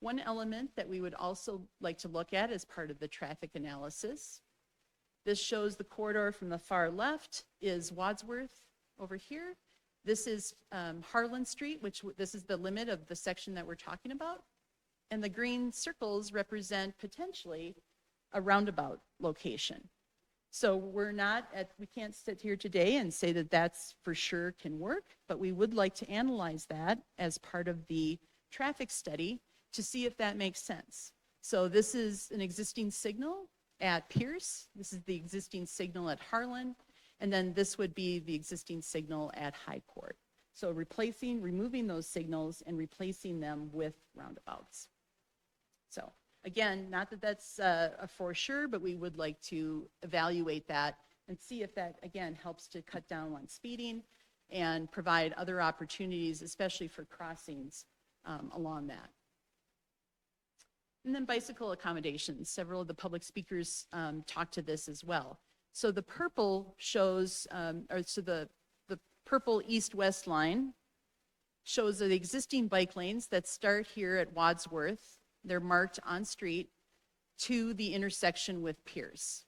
One element that we would also like to look at as part of the traffic analysis, this shows the corridor from the far left is Wadsworth over here. This is Harlan Street, which this is the limit of the section that we're talking about. And the green circles represent potentially a roundabout location. So we can't sit here today and say that that's for sure can work, but we would like to analyze that as part of the traffic study to see if that makes sense. So this is an existing signal at Pierce. This is the existing signal at Harlan. And then this would be the existing signal at High Court. So removing those signals and replacing them with roundabouts. So again, not that that's a for sure, but we would like to evaluate that and see if that, again, helps to cut down on speeding and provide other opportunities, especially for crossings along that. And then bicycle accommodations. Several of the public speakers talked to this as well. So the purple shows, the purple east-west line shows the existing bike lanes that start here at Wadsworth. They're marked on street to the intersection with Pierce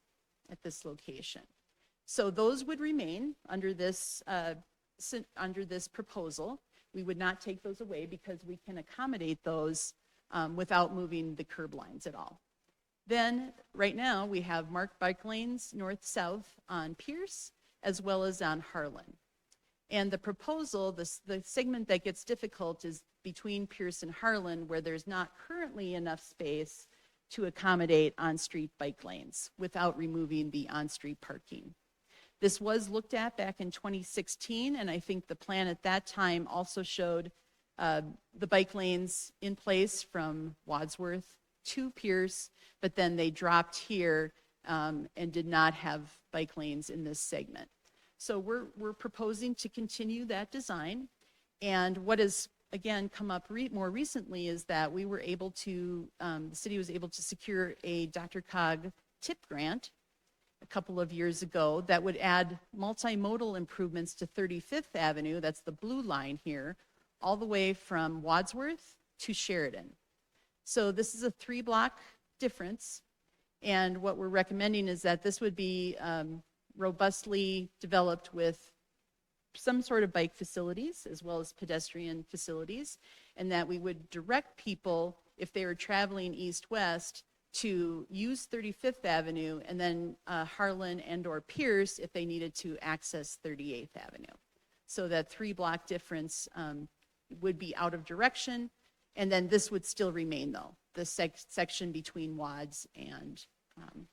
at this location. So those would remain under this proposal. We would not take those away because we can accommodate those without moving the curb lines at all. Then, right now, we have marked bike lanes north-south on Pierce, as well as on Harlan. And the proposal, the segment that gets difficult is between Pierce and Harlan, where there's not currently enough space to accommodate on-street bike lanes without removing the on-street parking. This was looked at back in 2016, and I think the plan at that time also showed the bike lanes in place from Wadsworth to Pierce, but then they dropped here and did not have bike lanes in this segment. So we're proposing to continue that design. And what has, again, come up more recently is that we were able to, the city was able to secure a DRCOG TIP grant a couple of years ago that would add multimodal improvements to 35th Avenue, that's the blue line here, all the way from Wadsworth to Sheridan. So this is a 3-block difference, and what we're recommending is that this would be robustly developed with some sort of bike facilities as well as pedestrian facilities, and that we would direct people, if they were traveling east-west, to use 35th Avenue and then Harlan and or Pierce if they needed to access 38th Avenue. So that 3-block difference would be out of direction, And then this would still remain though, the section between Wads and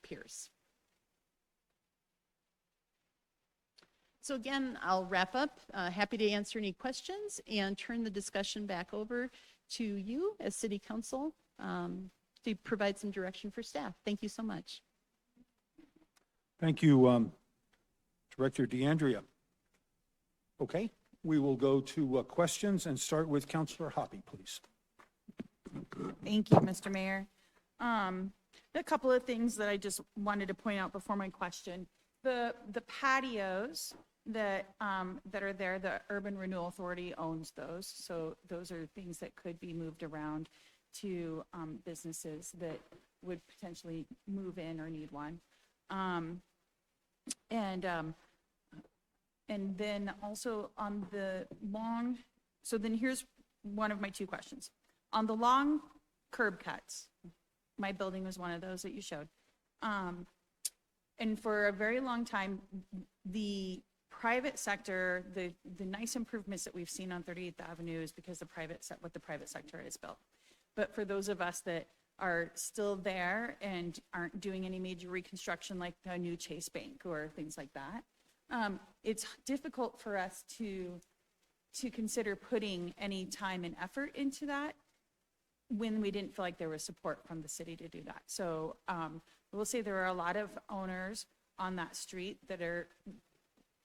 Pierce. So again, I'll wrap up. Happy to answer any questions and turn the discussion back over to you as City Council to provide some direction for staff. Thank you so much. Thank you, Director DeAndrea. Okay, we will go to questions and start with Councilor Hoppy, please. Thank you, Mr. Mayor. A couple of things that I just wanted to point out before my question. The patios that are there, the Urban Renewal Authority owns those. So those are things that could be moved around to businesses that would potentially move in or need one. And then also on the long, so then here's one of my two questions. On the long curb cuts, my building was one of those that you showed. And for a very long time, the private sector, the nice improvements that we've seen on 38th Avenue is because what the private sector has built. But for those of us that are still there and aren't doing any major reconstruction like a new Chase Bank or things like that, it's difficult for us to consider putting any time and effort into that when we didn't feel like there was support from the city to do that. So we'll say there are a lot of owners on that street that are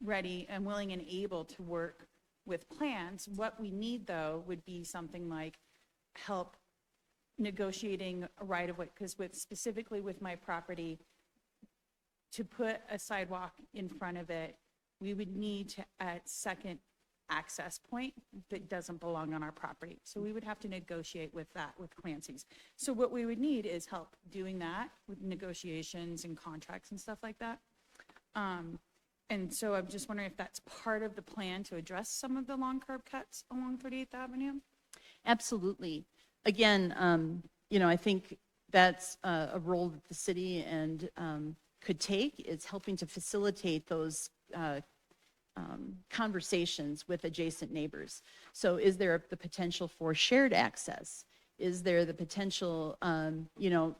ready and willing and able to work with plans. What we need though would be something like help negotiating a right of way, because specifically with my property, to put a sidewalk in front of it, we would need a second access point that doesn't belong on our property. So we would have to negotiate with that with Clancy's. So what we would need is help doing that with negotiations and contracts and stuff like that. And so I'm just wondering if that's part of the plan to address some of the long curb cuts along 38th Avenue? Absolutely. Again, I think that's a role that the city and could take, is helping to facilitate those conversations with adjacent neighbors. So is there the potential for shared access? Is there the potential, to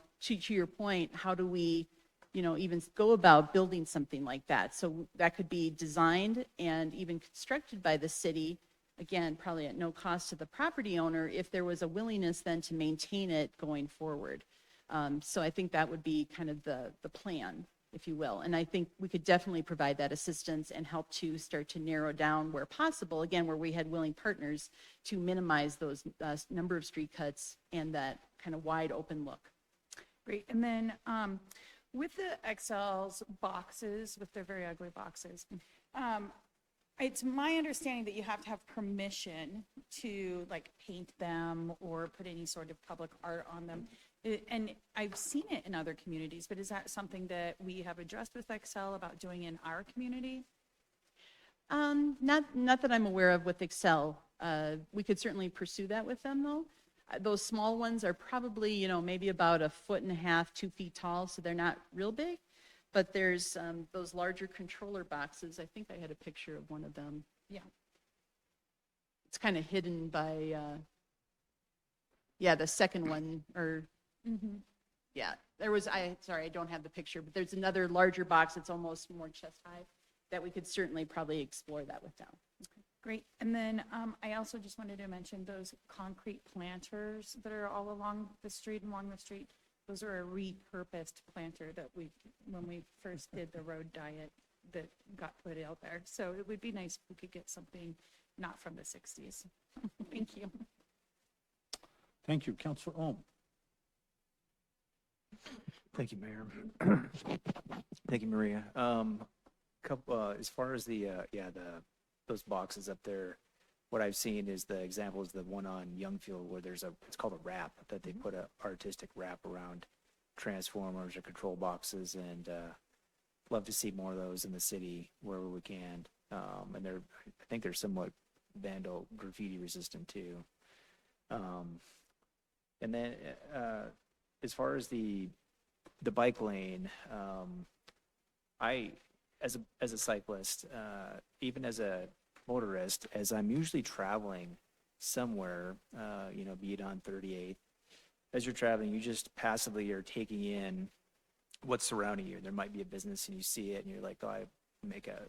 your point, how do we, even go about building something like that? So that could be designed and even constructed by the city, again, probably at no cost to the property owner, if there was a willingness then to maintain it going forward. So I think that would be kind of the plan, if you will. And I think we could definitely provide that assistance and help to start to narrow down where possible, again, where we had willing partners to minimize those number of street cuts and that kind of wide open look. Great. And then with the XL's boxes, with their very ugly boxes, it's my understanding that you have to have permission to paint them or put any sort of public art on them. And I've seen it in other communities, but is that something that we have addressed with XL about doing in our community? Not that I'm aware of with Excel. We could certainly pursue that with them though. Those small ones are probably, maybe about 1.5 feet, 2 feet tall, so they're not real big. But there's those larger controller boxes. I think I had a picture of one of them. Yeah. It's kind of hidden by, the second one, or, yeah, sorry, I don't have the picture, but there's another larger box that's almost more chest high that we could certainly probably explore that with them. Okay. Great. And then I also just wanted to mention those concrete planters that are all along the street and along the street. Those are a repurposed planter that when we first did the road diet, that got put out there. So it would be nice if we could get something not from the 60s. Thank you. Thank you. Councilor Ohm. Thank you, Mayor. Thank you, Maria. As far as those boxes up there, what I've seen is the example is the one on Youngfield where it's called a wrap, that they put an artistic wrap around transformers or control boxes, and love to see more of those in the city wherever we can. And I think they're somewhat vandal graffiti resistant too. And then as far as the bike lane, as a cyclist, even as a motorist, as I'm usually traveling somewhere, be it on 38th. As you're traveling, you just passively are taking in what's surrounding you. There might be a business and you see it and you're like, oh, I make a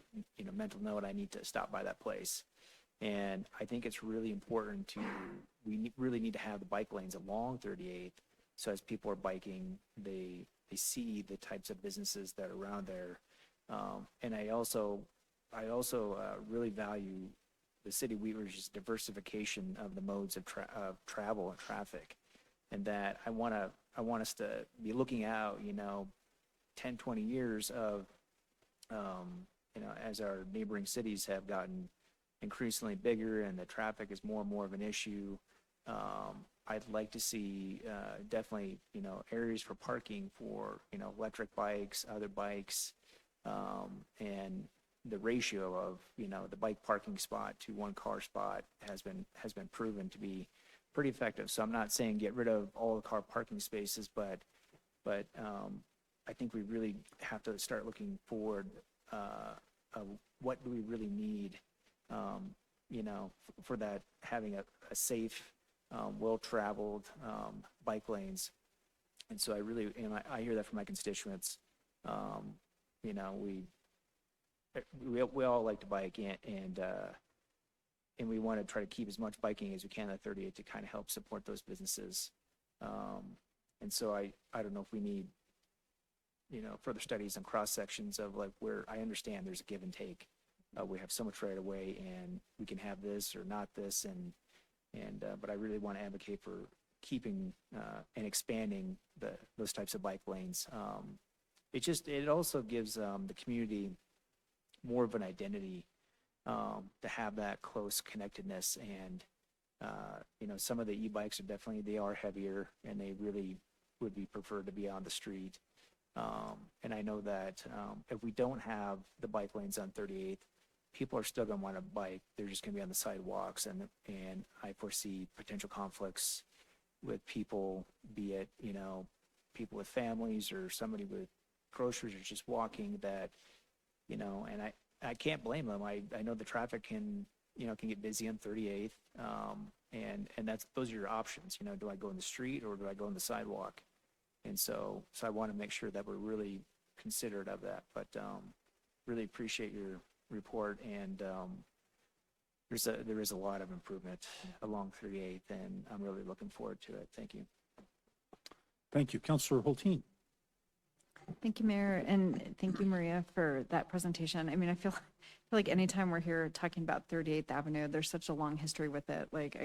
mental note, I need to stop by that place. And I think it's really important really need to have the bike lanes along 38th, so as people are biking, they see the types of businesses that are around there. And I also really value the city of Wheat Ridge's diversification of the modes of travel and traffic, and that I want us to be looking out, 10, 20 years of, as our neighboring cities have gotten increasingly bigger and the traffic is more and more of an issue. I'd like to see definitely, areas for parking for, electric bikes, other bikes, and the ratio of, the bike parking spot to one car spot has been proven to be pretty effective. So I'm not saying get rid of all the car parking spaces, but I think we really have to start looking forward. What do we really need, for that, having a safe, well-traveled bike lanes. And so I hear that from my constituents. We all like to bike, and we want to try to keep as much biking as we can on 38 to kind of help support those businesses. And so I don't know if we need, further studies on cross sections of like where I understand there's a give and take. We have so much right away, and we can have this or not this, but I really want to advocate for keeping and expanding those types of bike lanes. It also gives the community more of an identity to have that close connectedness, and some of the e-bikes they are heavier, and they really would be preferred to be on the street. And I know that if we don't have the bike lanes on 38th, people are still going to want to bike. They're just going to be on the sidewalks, and I foresee potential conflicts with people, be it, people with families or somebody with groceries or just walking that, and I can't blame them. I know the traffic can get busy on 38th, and those are your options. Do I go in the street or do I go on the sidewalk? And so I want to make sure that we're really considerate of that. But really appreciate your report, and there is a lot of improvement along 38th, and I'm really looking forward to it. Thank you. Thank you. Councilor Hulteen. Thank you, Mayor, and thank you, Maria, for that presentation. I mean, I feel like anytime we're here talking about 38th Avenue, there's such a long history with it. Like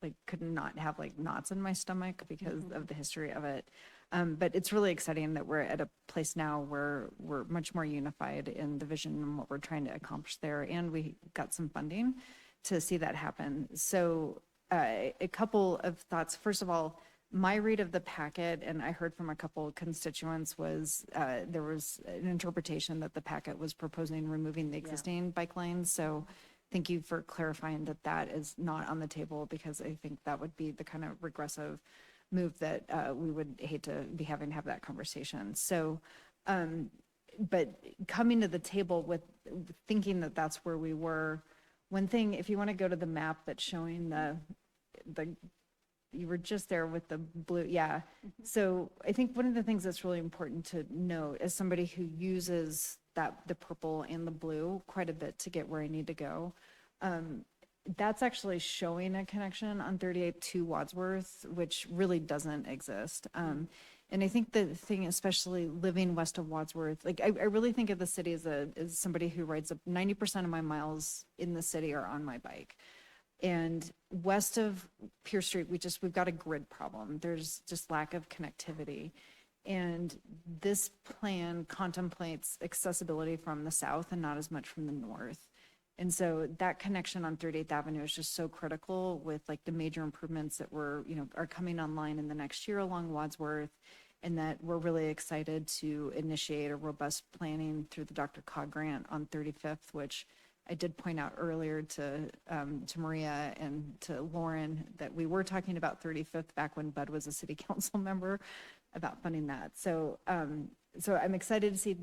I could not have knots in my stomach because of the history of it. But it's really exciting that we're at a place now where we're much more unified in the vision and what we're trying to accomplish there, and we got some funding to see that happen. So a couple of thoughts. First of all, my read of the packet, and I heard from a couple of constituents, was there was an interpretation that the packet was proposing removing the existing bike lanes. So thank you for clarifying that that is not on the table, because I think that would be the kind of regressive move that we would hate to be having to have that conversation. So, but coming to the table with thinking that that's where we were, one thing, if you want to go to the map that's showing you were just there with the blue. Yeah. So I think one of the things that's really important to note as somebody who uses the purple and the blue quite a bit to get where I need to go, that's actually showing a connection on 38 to Wadsworth, which really doesn't exist. And I think the thing, especially living west of Wadsworth, like I really think of the city as somebody who rides up 90% of my miles in the city are on my bike. And west of Pierce Street, we've got a grid problem. There's just lack of connectivity. And this plan contemplates accessibility from the south and not as much from the north. And so that connection on 38th Avenue is just so critical with the major improvements that are coming online in the next year along Wadsworth, and that we're really excited to initiate a robust planning through the Dr. Cog grant on 35th, which I did point out earlier to Maria and to Lauren that we were talking about 35th back when Bud was a city council member about funding that. So I'm excited to see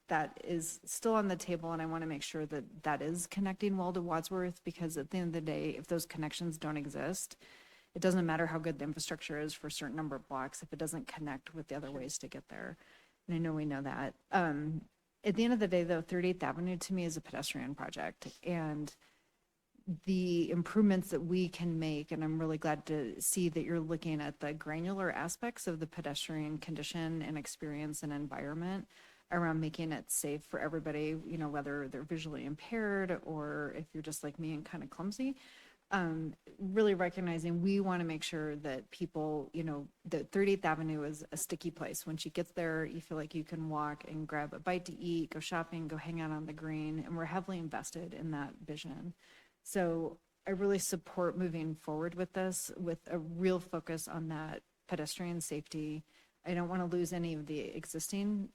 that is still on the table, and I want to make sure that that is connecting well to Wadsworth, because at the end of the day, if those connections don't exist, it doesn't matter how good the infrastructure is for a certain number of blocks if it doesn't connect with the other ways to get there. And I know we know that. At the end of the day, though, 38th Avenue to me is a pedestrian project, and the improvements that we can make, and I'm really glad to see that you're looking at the granular aspects of the pedestrian condition and experience and environment around making it safe for everybody, you know, whether they're visually impaired or if you're just like me and kind of clumsy. Really recognizing we want to make sure that people, you know, that 38th Avenue is a sticky place. Once you get there, you feel like you can walk and grab a bite to eat, go shopping, go hang out on the green, and we're heavily invested in that vision. So I really support moving forward with this with a real focus on that pedestrian safety. I don't want to lose any of the existing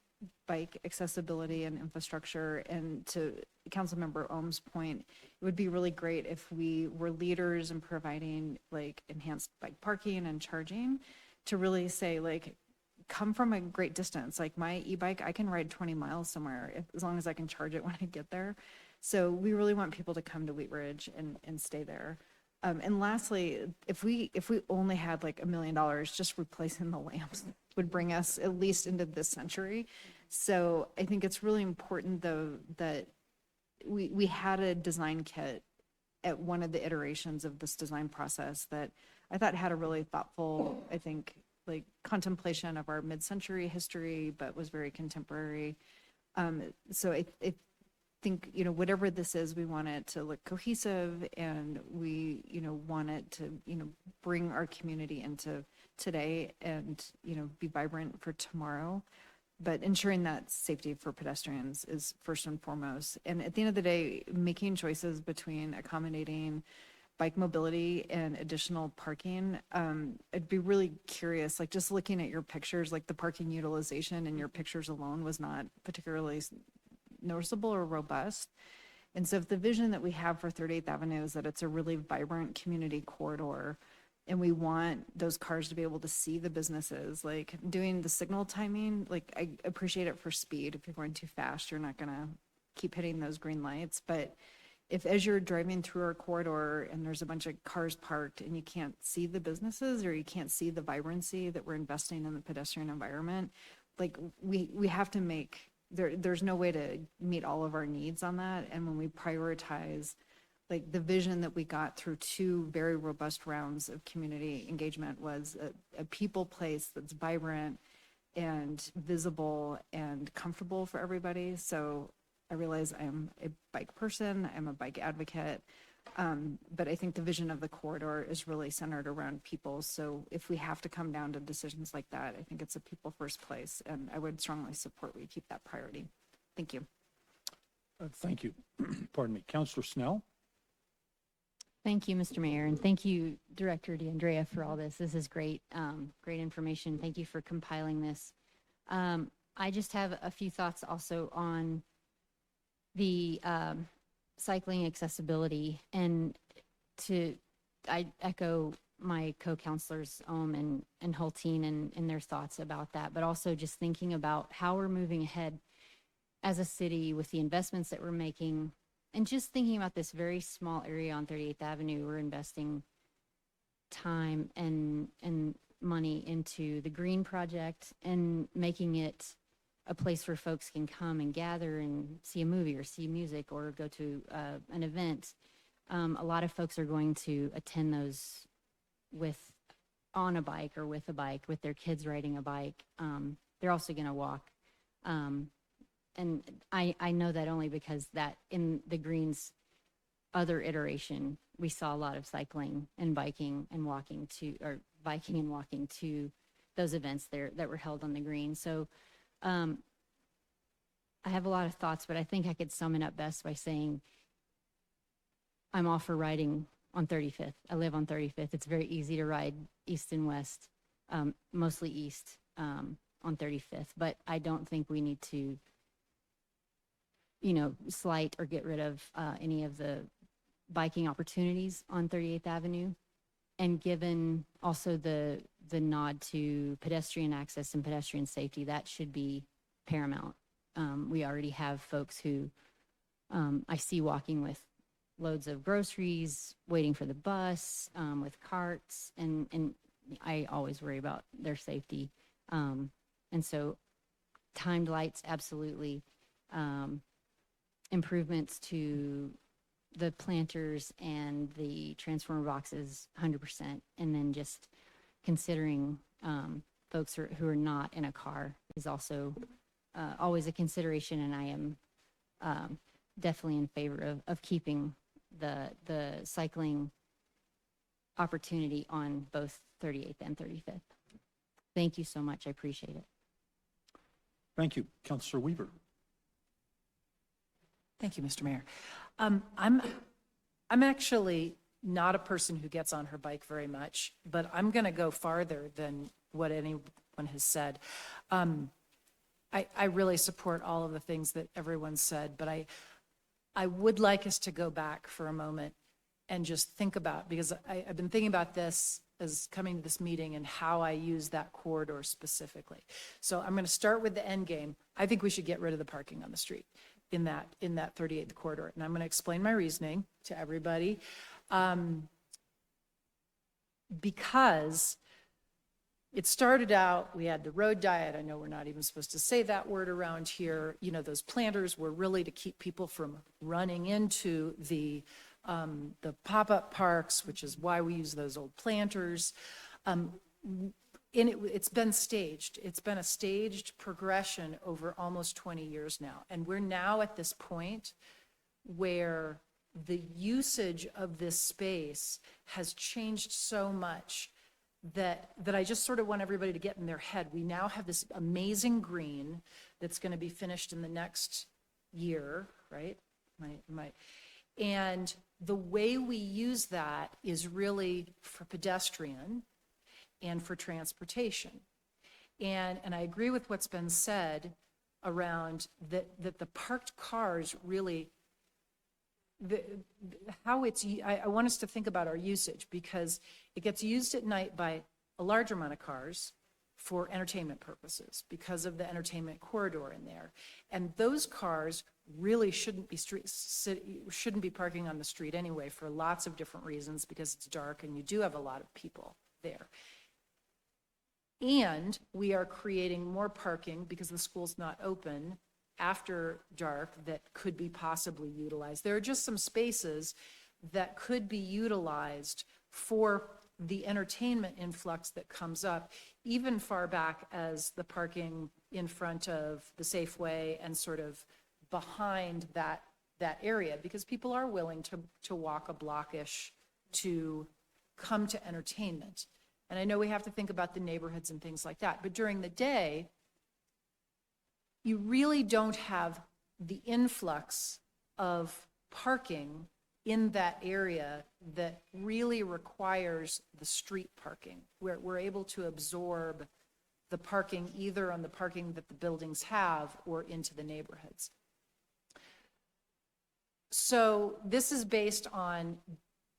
bike accessibility and infrastructure. And to Councilmember Ohm's point, it would be really great if we were leaders in providing like enhanced bike parking and charging to really say like, come from a great distance. Like my e-bike, I can ride 20 miles somewhere as long as I can charge it when I get there. So we really want people to come to Wheat Ridge and stay there. And lastly, if we only had like $1 million, just replacing the lamps would bring us at least into this century. So I think it's really important though that we had a design kit at one of the iterations of this design process that I thought had a really thoughtful, I think, like contemplation of our mid-century history, but was very contemporary. So I think, you know, whatever this is, we want it to look cohesive, and we, you know, want it to, you know, bring our community into today and, you know, be vibrant for tomorrow. But ensuring that safety for pedestrians is first and foremost. And at the end of the day, making choices between accommodating bike mobility and additional parking, I'd be really curious, like just looking at your pictures, like the parking utilization in your pictures alone was not particularly noticeable or robust. And so if the vision that we have for 38th Avenue is that it's a really vibrant community corridor, and we want those cars to be able to see the businesses, like doing the signal timing, like I appreciate it for speed. If you're going too fast, you're not gonna keep hitting those green lights. But if as you're driving through our corridor and there's a bunch of cars parked and you can't see the businesses or you can't see the vibrancy that we're investing in the pedestrian environment, like we have to make, there's no way to meet all of our needs on that. And when we prioritize like the vision that we got through 2 very robust rounds of community engagement was a people place that's vibrant and visible and comfortable for everybody. So I realize I'm a bike person, I'm a bike advocate, but I think the vision of the corridor is really centered around people. So if we have to come down to decisions like that, I think it's a people first place, and I would strongly support we keep that priority. Thank you. Thank you. Pardon me. Councilor Snell? Thank you, Mr. Mayor, and thank you, Director DeAndrea, for all this. This is great, great information. Thank you for compiling this. I just have a few thoughts also on the cycling accessibility, and I echo my co-counselors and Hulteen and their thoughts about that, but also just thinking about how we're moving ahead as a city with the investments that we're making. And just thinking about this very small area on 38th Avenue, we're investing time and money into the Green Project and making it a place where folks can come and gather and see a movie or see music or go to an event. A lot of folks are going to attend those on a bike or with a bike, with their kids riding a bike. They're also going to walk. And I know that only because that in the Greens other iteration, we saw a lot of cycling and biking and walking to those events there that were held on the Green. So I have a lot of thoughts, but I think I could sum it up best by saying I'm all for riding on 35th. I live on 35th. It's very easy to ride east and west, mostly east on 35th, but I don't think we need to slight or get rid of any of the biking opportunities on 38th Avenue. And given also the nod to pedestrian access and pedestrian safety, that should be paramount We already have folks who I see walking with loads of groceries, waiting for the bus, with carts, and I always worry about their safety. And so timed lights, absolutely. Improvements to the planters and the transformer boxes, 100%. And then just considering folks who are not in a car is also always a consideration. And I am definitely in favor of keeping the cycling opportunity on both 38th and 35th. Thank you so much. I appreciate it. Thank you. Councilor Weaver. Thank you, Mr. Mayor. I'm actually not a person who gets on her bike very much, but I'm going to go farther than what anyone has said. I really support all of the things that everyone said, but I would like us to go back for a moment and just think about, because I've been thinking about this as coming to this meeting and how I use that corridor specifically. So I'm going to start with the end game. I think we should get rid of the parking on the street in that 38th corridor. And I'm going to explain my reasoning to everybody. Because it started out, we had the road diet. I know we're not even supposed to say that word around here. You know, those planters were really to keep people from running into the pop-up parks, which is why we use those old planters. It's been staged. It's been a staged progression over almost 20 years now. And we're now at this point where the usage of this space has changed so much that I just sort of want everybody to get in their head. We now have this amazing green that's going to be finished in the next year, right? And the way we use that is really for pedestrian and for transportation. And I agree with what's been said around that the parked cars really, I want us to think about our usage, because it gets used at night by a large amount of cars for entertainment purposes because of the entertainment corridor in there. And those cars really shouldn't be parking on the street anyway, for lots of different reasons, because it's dark and you do have a lot of people there. And we are creating more parking because the school's not open after dark that could be possibly utilized. There are just some spaces that could be utilized for the entertainment influx that comes up, even far back as the parking in front of the Safeway and sort of behind that area, because people are willing to walk a block-ish to come to entertainment. And I know we have to think about the neighborhoods and things like that, but during the day, you really don't have the influx of parking in that area that really requires the street parking, where we're able to absorb the parking either on the parking that the buildings have or into the neighborhoods. So this is based on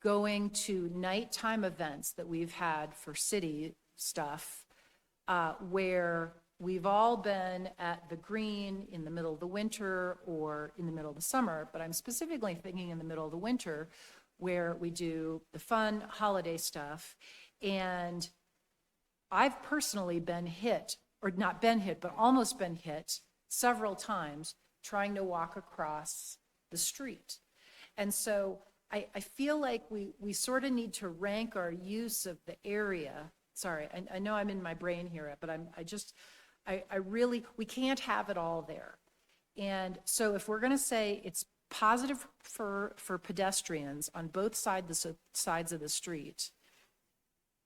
going to nighttime events that we've had for city stuff, where we've all been at the green in the middle of the winter or in the middle of the summer, but I'm specifically thinking in the middle of the winter, where we do the fun holiday stuff. And I've personally been hit, or not been hit, but almost been hit several times trying to walk across the street. And so I feel like we sort of need to rank our use of the area. Sorry, I know I'm in my brain here, but I really, we can't have it all there. And so if we're going to say it's positive for pedestrians on both sides of the street,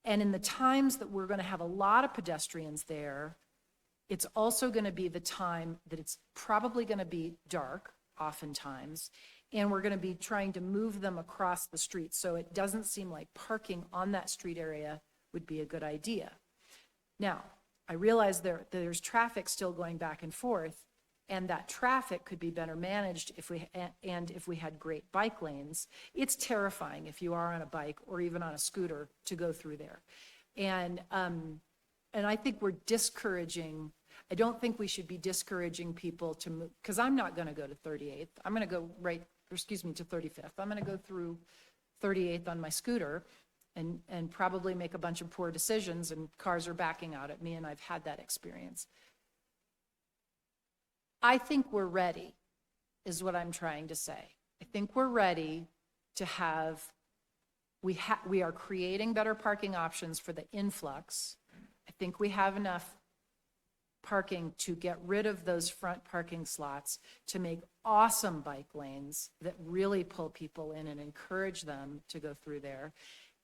and in the times that we're going to have a lot of pedestrians there, it's also going to be the time that it's probably going to be dark oftentimes, and we're going to be trying to move them across the street. So it doesn't seem like parking on that street area would be a good idea. Now, I realize there's traffic still going back and forth, and that traffic could be better managed if we had great bike lanes. It's terrifying if you are on a bike or even on a scooter to go through there. And I think we're discouraging. I don't think we should be discouraging people to move, because I'm not going to go to 38th. I'm going to go to 35th. I'm going to go through 38th on my scooter and probably make a bunch of poor decisions, and cars are backing out at me, and I've had that experience. I think we're ready, is what I'm trying to say. I think we're ready to have, we are creating better parking options for the influx. I think we have enough parking to get rid of those front parking slots, to make awesome bike lanes that really pull people in and encourage them to go through there,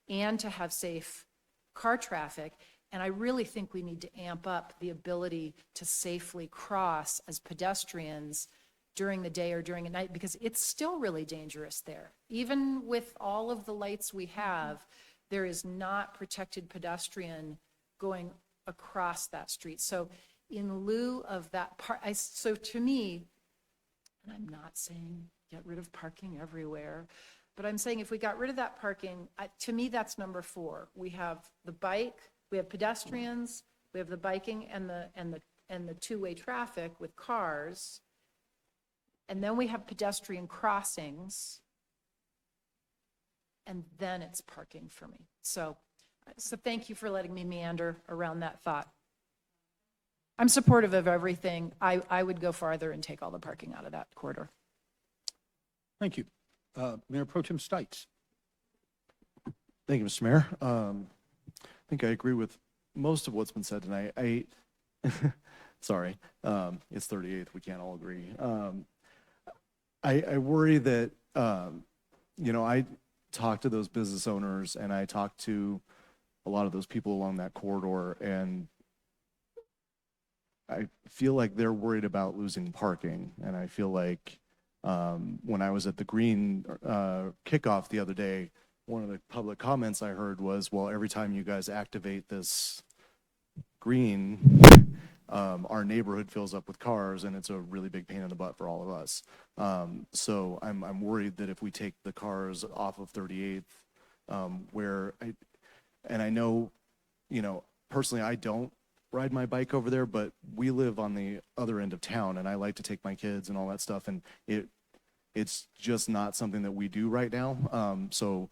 and to have safe car traffic. And I really think we need to amp up the ability to safely cross as pedestrians during the day or during a night, because it's still really dangerous there. Even with all of the lights we have, there is not protected pedestrian going across that street. So in lieu of that part, so to me, and I'm not saying get rid of parking everywhere, but I'm saying if we got rid of that parking, to me, that's number 4. We have the bike, we have pedestrians, we have the biking and the two-way traffic with cars, and then we have pedestrian crossings, and then it's parking for me. So thank you for letting me meander around that thought. I'm supportive of everything. I would go farther and take all the parking out of that corridor. Thank you. Mayor Pro Tem Stites. Thank you, Mr. Mayor. I think I agree with most of what's been said tonight. Sorry, it's 38th. We can't all agree. I worry that, I talk to those business owners and I talk to a lot of those people along that corridor, and I feel like they're worried about losing parking. And I feel like when I was at the Green kickoff the other day, one of the public comments I heard was, well, every time you guys activate this green, our neighborhood fills up with cars, and it's a really big pain in the butt for all of us. So I'm worried that if we take the cars off of 38th, I know, personally, I don't ride my bike over there, but we live on the other end of town, and I like to take my kids and all that stuff, and it's just not something that we do right now. So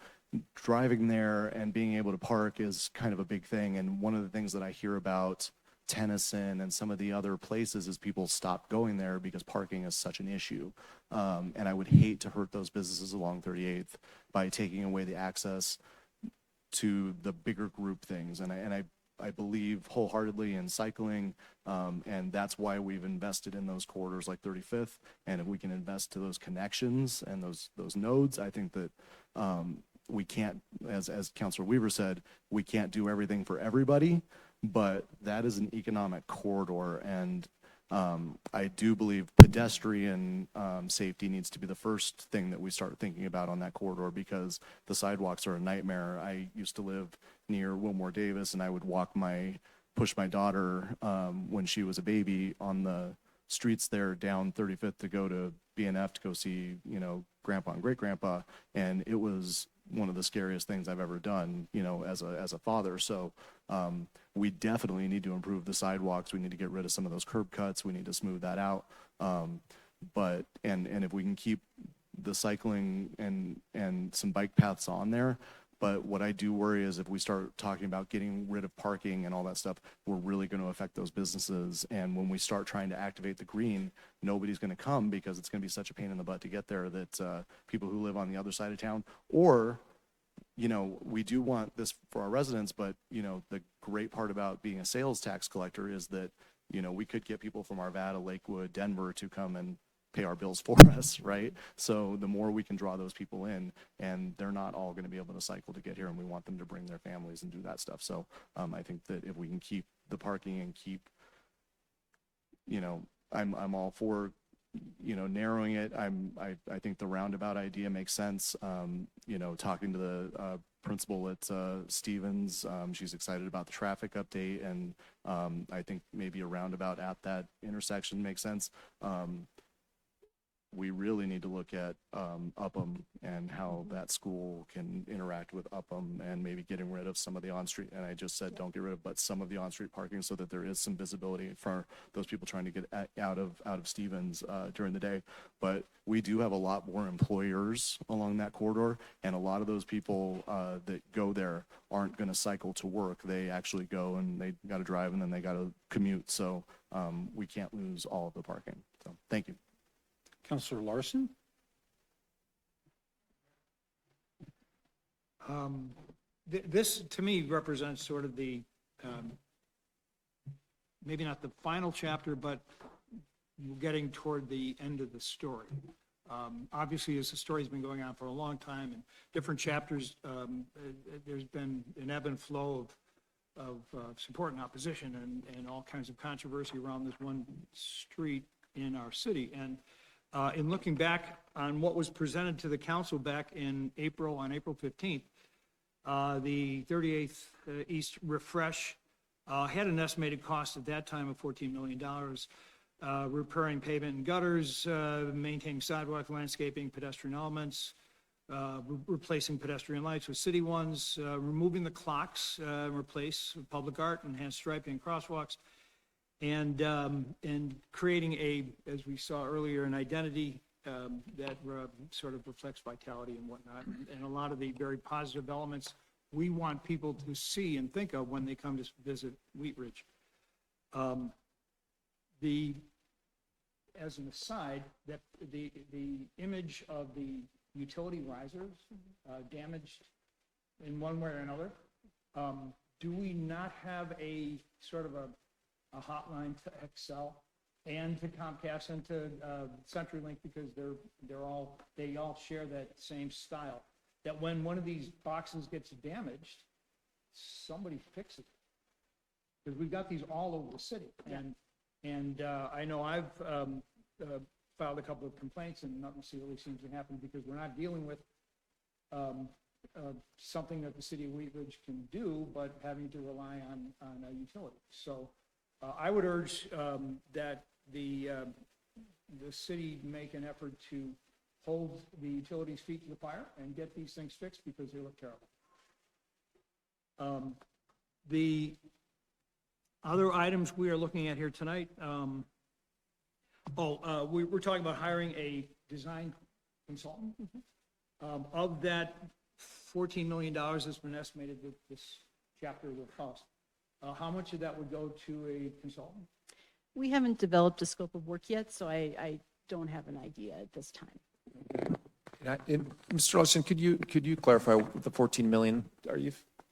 driving there and being able to park is kind of a big thing. And one of the things that I hear about Tennyson and some of the other places is people stop going there because parking is such an issue. And I would hate to hurt those businesses along 38th by taking away the access to the bigger group things. And I believe wholeheartedly in cycling, and that's why we've invested in those corridors like 35th. And if we can invest to those connections and those nodes, I think that we can't, as Councilor Weaver said, we can't do everything for everybody, but that is an economic corridor. And I do believe pedestrian safety needs to be the first thing that we start thinking about on that corridor, because the sidewalks are a nightmare. I used to live near Wilmore Davis, and I would push my daughter when she was a baby on the streets there down 35th to go to BNF to go see, grandpa and great grandpa. And it was one of the scariest things I've ever done, as a father. So we definitely need to improve the sidewalks. We need to get rid of some of those curb cuts. We need to smooth that out. But if we can keep the cycling and some bike paths on there. But what I do worry is if we start talking about getting rid of parking and all that stuff, we're really going to affect those businesses. And when we start trying to activate the green, nobody's going to come because it's going to be such a pain in the butt to get there that people who live on the other side of town, or, we do want this for our residents, but, the great part about being a sales tax collector is that, we could get people from Arvada, Lakewood, Denver to come and pay our bills for us, right? So the more we can draw those people in, and they're not all going to be able to cycle to get here, and we want them to bring their families and do that stuff. So I think that if we can keep the parking and keep, I'm all for, narrowing it. I think the roundabout idea makes sense. Talking to the principal at Stevens, she's excited about the traffic update, and I think maybe a roundabout at that intersection makes sense. we really need to look at Upham and how that school can interact with Upham and maybe getting rid of some of the on-street, and I just said don't get rid of, but some of the on-street parking so that there is some visibility for those people trying to get out of Stevens during the day. But we do have a lot more employers along that corridor, and a lot of those people that go there aren't going to cycle to work. They actually go and they got to drive and then they got to commute. So we can't lose all of the parking. So thank you. Councilor Larson? This, to me, represents sort of the, maybe not the final chapter, but we're getting toward the end of the story. Obviously, as the story's been going on for a long time, and different chapters, there's been an ebb and flow of support and opposition and all kinds of controversy around this one street in our city. And in looking back on what was presented to the council back in April, on April 15th, the 38th East Refresh had an estimated cost at that time of $14 million, repairing pavement and gutters, maintaining sidewalk, landscaping, pedestrian elements, replacing pedestrian lights with city ones, removing the clocks, replace public art, enhance striping and crosswalks, and creating as we saw earlier, an identity that sort of reflects vitality and whatnot, and a lot of the very positive elements we want people to see and think of when they come to visit Wheat Ridge. As an aside, that the image of the utility risers damaged in one way or another, do we not have a sort of a hotline to Excel and to Comcast and to CenturyLink, because they all share that same style, that when one of these boxes gets damaged, somebody fixes it, because we've got these all over the city. And I know I've filed a couple of complaints and nothing really seems to happen, because we're not dealing with something that the city of Wheat Ridge can do, but having to rely on a utility. So I would urge that the city make an effort to hold the utilities' feet to the fire and get these things fixed, because they look terrible. The other items we are looking at here tonight, we're talking about hiring a design consultant. Of that $14 million that's been estimated that this chapter will cost, how much of that would go to a consultant? We haven't developed a scope of work yet, so I don't have an idea at this time. Mr. Larson, could you clarify the 14 million?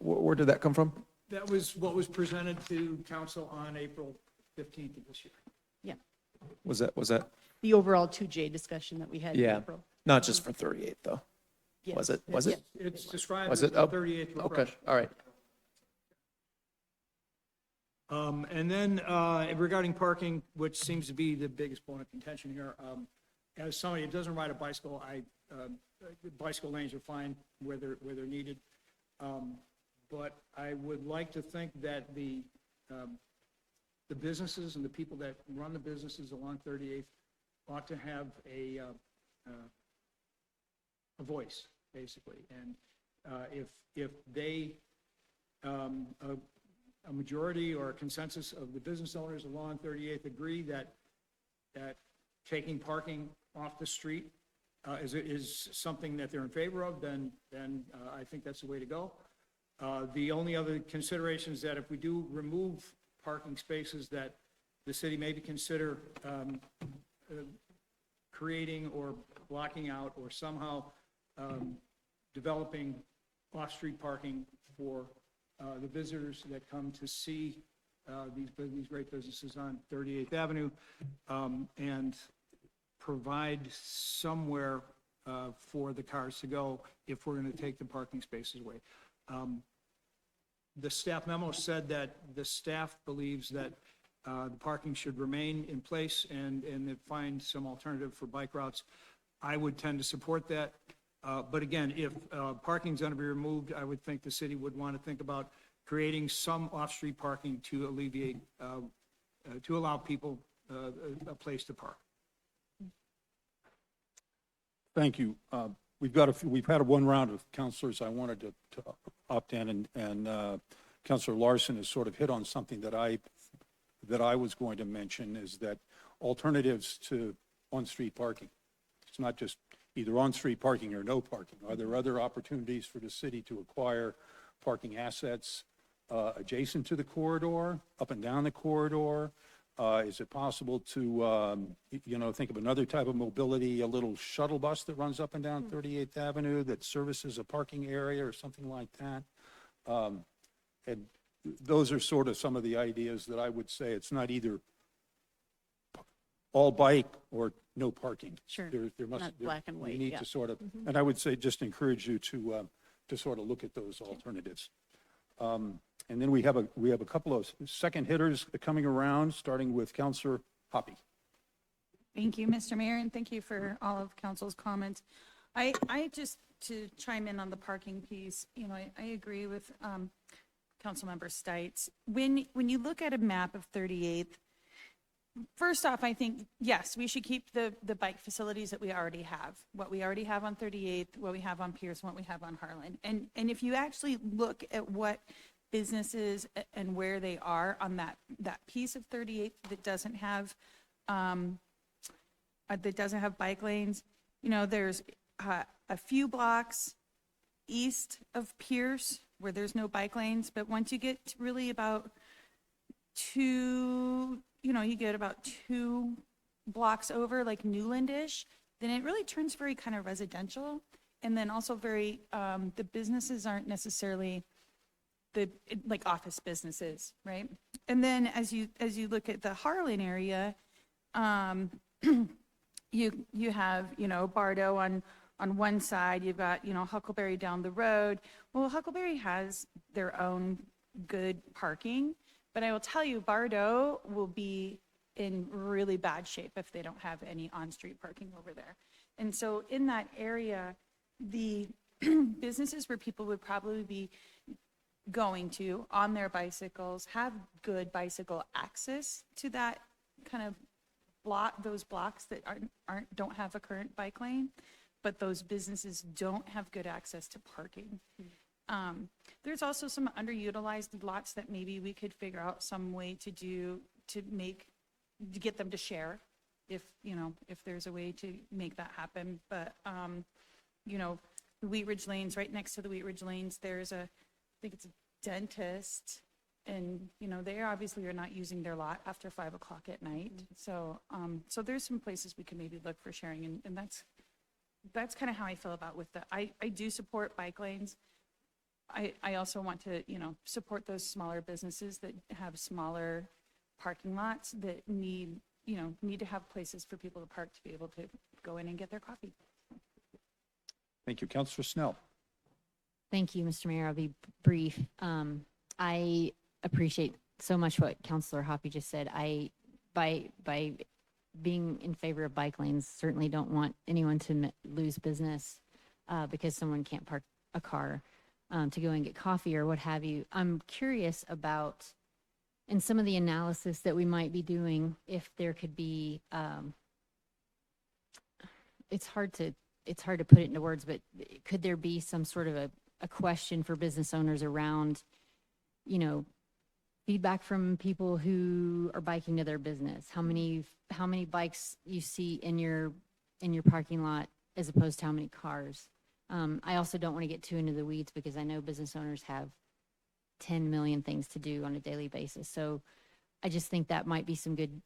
Where did that come from? That was what was presented to council on April 15th of this year. Yeah. Was that? The overall 2J discussion that we had in Yeah, April. not just for 38 though. Yes. Was it? It's described Was as it? the Oh, 38th refresh. okay, all right. And then regarding parking, which seems to be the biggest point of contention here, as somebody who doesn't ride a bicycle, bicycle lanes are fine where they're needed. But I would like to think that the businesses and the people that run the businesses along 38th ought to have a voice, basically. And if they, a majority or a consensus of the business owners along 38th agree that taking parking off the street is something that they're in favor of, then I think that's the way to go. The only other consideration is that if we do remove parking spaces, that the city maybe consider creating or blocking out or somehow developing off-street parking for the visitors that come to see these great businesses on 38th Avenue, and provide somewhere for the cars to go if we're going to take the parking spaces away. The staff memo said that the staff believes that the parking should remain in place and find some alternative for bike routes. I would tend to support that. But again, if parking's going to be removed, I would think the city would want to think about creating some off-street parking to alleviate, to allow people a place to park. Thank you. We've had one round of counselors I wanted to opt in, and Counselor Larson has sort of hit on something that I was going to mention, is that alternatives to on-street parking. It's not just either on-street parking or no parking. Are there other opportunities for the city to acquire parking assets adjacent to the corridor, up and down the corridor? Is it possible to, think of another type of mobility, a little shuttle bus that runs up and down 38th Avenue that services a parking area or something like that? And those are sort of some of the ideas that I would say. It's not either all bike or no parking. Sure. There must, Not black and white, we need yeah. to sort of, and I would say just encourage you to sort of look at those alternatives. And then we have a couple of second hitters coming around, starting with Counselor Hoppy. Thank you, Mr. Mayor, and thank you for all of council's comments. I just, to chime in on the parking piece, I agree with Councilmember Stites. When you look at a map of 38th, first off, I think, yes, we should keep the bike facilities that we already have, what we already have on 38th, what we have on Pierce, what we have on Harlan. And if you actually look at what businesses and where they are on that piece of 38th that doesn't have bike lanes, there's a few blocks east of Pierce where there's no bike lanes, but once you get to really about you get about 2 blocks over, like Newlandish, then it really turns very kind of residential, and then also very the businesses aren't necessarily like office businesses, right? And then as you look at the Harlan area, you have Bardo on one side, you've got Huckleberry down the road. Well, Huckleberry has their own good parking, but I will tell you, Bardo will be in really bad shape if they don't have any on-street parking over there. And so in that area, the businesses where people would probably be going to on their bicycles have good bicycle access to that kind of those blocks that don't have a current bike lane, but those businesses don't have good access to parking. There's also some underutilized lots that maybe we could figure out some way to get them to share, if there's a way to make that happen. But the Wheat Ridge lanes, right next to the Wheat Ridge lanes, there's I think it's a dentist, and they obviously are not using their lot after 5 o'clock at night. So there's some places we can maybe look for sharing, and that's kind of how I feel about with I do support bike lanes. I also want to support those smaller businesses that have smaller parking lots that need to have places for people to park to be able to go in and get their coffee. Thank you. Counselor Snell. Thank you, Mr. Mayor. I'll be brief. I appreciate so much what Councilor Hoppy just said. By being in favor of bike lanes, certainly don't want anyone to lose business because someone can't park a car to go and get coffee or what have you. I'm curious about, in some of the analysis that we might be doing, if there could be, it's hard to put it into words, but could there be some sort of a question for business owners around, feedback from people who are biking to their business? How many bikes you see in your parking lot as opposed to how many cars? I also don't want to get too into the weeds because I know business owners have 10 million things to do on a daily basis. So I just think that might be some good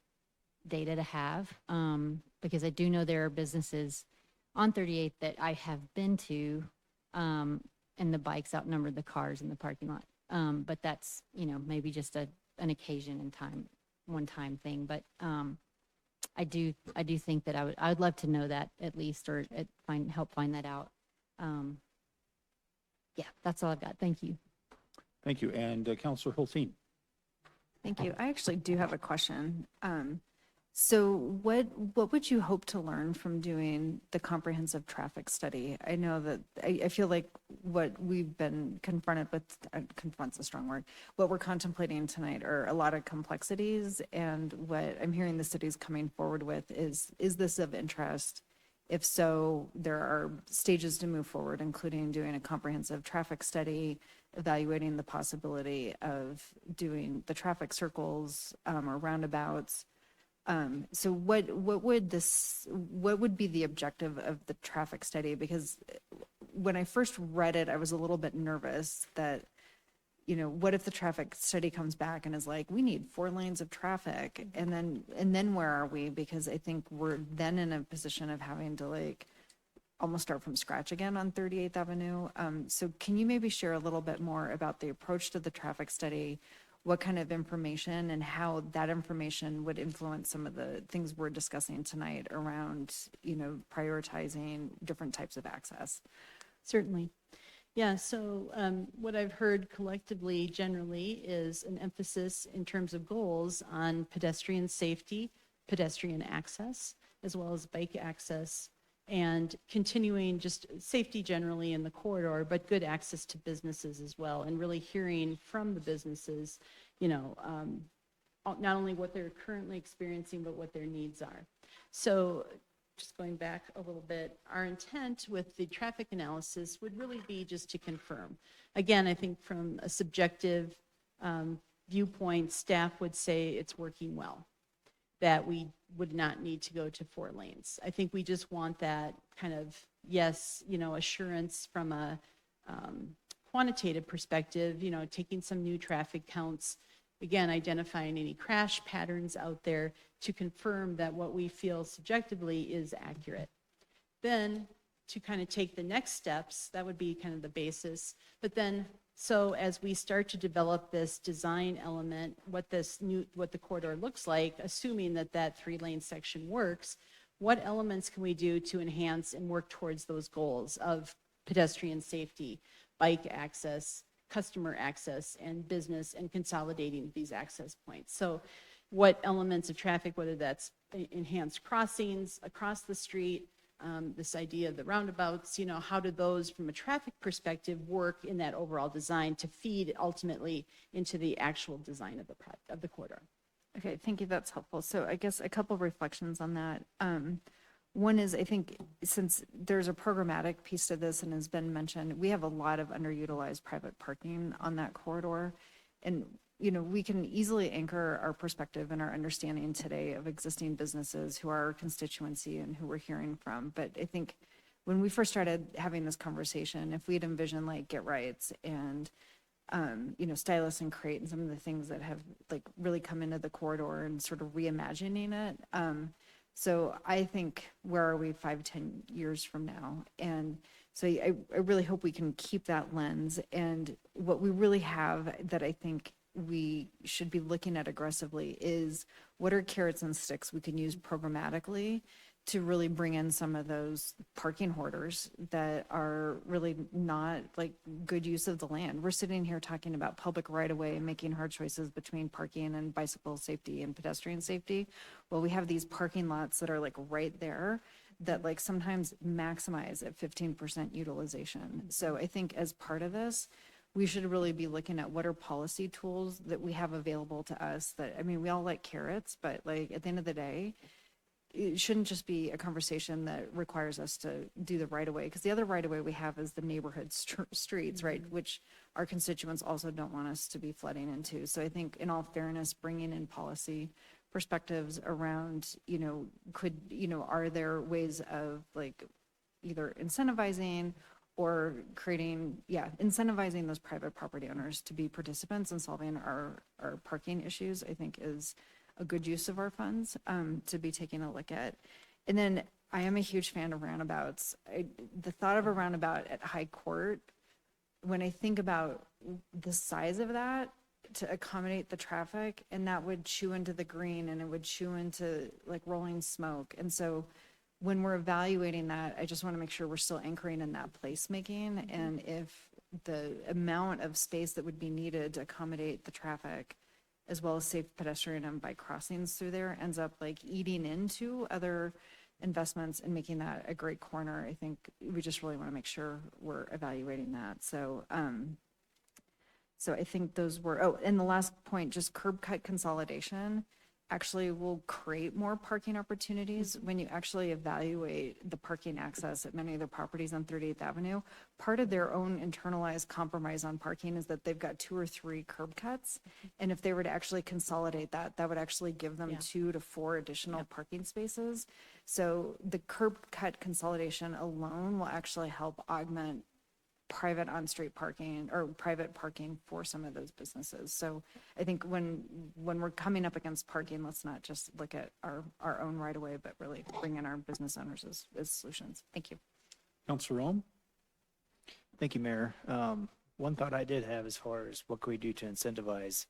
data to have, because I do know there are businesses on 38 that I have been to, and the bikes outnumber the cars in the parking lot. But that's, maybe just an occasion in time, one-time thing. But I do think that I would love to know that at least, or help find that out. Yeah, that's all I've got. Thank you. Thank you. And Counselor Hulteen. Thank you. I actually do have a question. So what would you hope to learn from doing the comprehensive traffic study? I know that I feel like what we've been confronted with, confront's a strong word, what we're contemplating tonight are a lot of complexities, and what I'm hearing the city's coming forward with is this of interest? If so, there are stages to move forward, including doing a comprehensive traffic study, evaluating the possibility of doing the traffic circles or roundabouts. So what would be the objective of the traffic study? Because when I first read it, I was a little bit nervous that, what if the traffic study comes back and is like, we need 4 lanes of traffic, and then where are we? Because I think we're then in a position of having to like almost start from scratch again on 38th Avenue. So can you maybe share a little bit more about the approach to the traffic study, what kind of information and how that information would influence some of the things we're discussing tonight around, prioritizing different types of access? Certainly. Yeah, so what I've heard collectively generally is an emphasis in terms of goals on pedestrian safety, pedestrian access, as well as bike access, and continuing just safety generally in the corridor, but good access to businesses as well, and really hearing from the businesses, not only what they're currently experiencing, but what their needs are. So just going back a little bit, our intent with the traffic analysis would really be just to confirm. Again, I think from a subjective viewpoint, staff would say it's working well, that we would not need to go to 4 lanes. I think we just want that kind of, yes, assurance from a quantitative perspective, taking some new traffic counts, again, identifying any crash patterns out there to confirm that what we feel subjectively is accurate. Then to kind of take the next steps, that would be kind of the basis. But then, so as we start to develop this design element, what the corridor looks like, assuming that that 3-lane section works, what elements can we do to enhance and work towards those goals of pedestrian safety, bike access, customer access, and business, and consolidating these access points? So what elements of traffic, whether that's enhanced crossings across the street, this idea of the roundabouts, how do those from a traffic perspective work in that overall design to feed ultimately into the actual design of the corridor? Okay, thank you. That's helpful. So I guess a couple of reflections on that. One is, I think, since there's a programmatic piece to this and has been mentioned, we have a lot of underutilized private parking on that corridor. And, we can easily anchor our perspective and our understanding today of existing businesses who are our constituency and who we're hearing from. But I think when we first started having this conversation, if we'd envisioned like Get Rights and Stylus and Crate and some of the things that have like really come into the corridor and sort of reimagining it. So I think, where are we 5-10 years from now? And so I really hope we can keep that lens. And what we really have that I think we should be looking at aggressively is what are carrots and sticks we can use programmatically to really bring in some of those parking hoarders that are really not like good use of the land. We're sitting here talking about public right of way and making hard choices between parking and bicycle safety and pedestrian safety. Well, we have these parking lots that are like right there that like sometimes maximize at 15% utilization. So I think as part of this, we should really be looking at what are policy tools that we have available to us that, I mean, we all like carrots, but like at the end of the day, it shouldn't just be a conversation that requires us to do the right of way, because the other right of way we have is the neighborhood streets, right? Which our constituents also don't want us to be flooding into. So I think in all fairness, bringing in policy perspectives around, are there ways of like either incentivizing or creating, incentivizing those private property owners to be participants in solving our parking issues, I think is a good use of our funds to be taking a look at. And then I am a huge fan of roundabouts. The thought of a roundabout at High Court, when I think about the size of that to accommodate the traffic, and that would chew into the green and it would chew into like rolling smoke. And so when we're evaluating that, I just want to make sure we're still anchoring in that placemaking. And if the amount of space that would be needed to accommodate the traffic as well as safe pedestrian and bike crossings through there ends up like eating into other investments and making that a great corner, I think we just really want to make sure we're evaluating that. So, so I think those were, and the last point, just curb cut consolidation. actually will create more parking opportunities. When you actually evaluate the parking access at many of their properties on 38th Avenue, part of their own internalized compromise on parking is that they've got 2 or 3 curb cuts. And if they were to actually consolidate that, that would actually give them 2 to 4 additional parking spaces. So the curb cut consolidation alone will actually help augment private on-street parking or private parking for some of those businesses. So I think when we're coming up against parking, let's not just look at our own right of way, but really bring in our business owners as solutions. Thank you. Councilor Ohm? Thank you, Mayor. One thought I did have as far as what can we do to incentivize.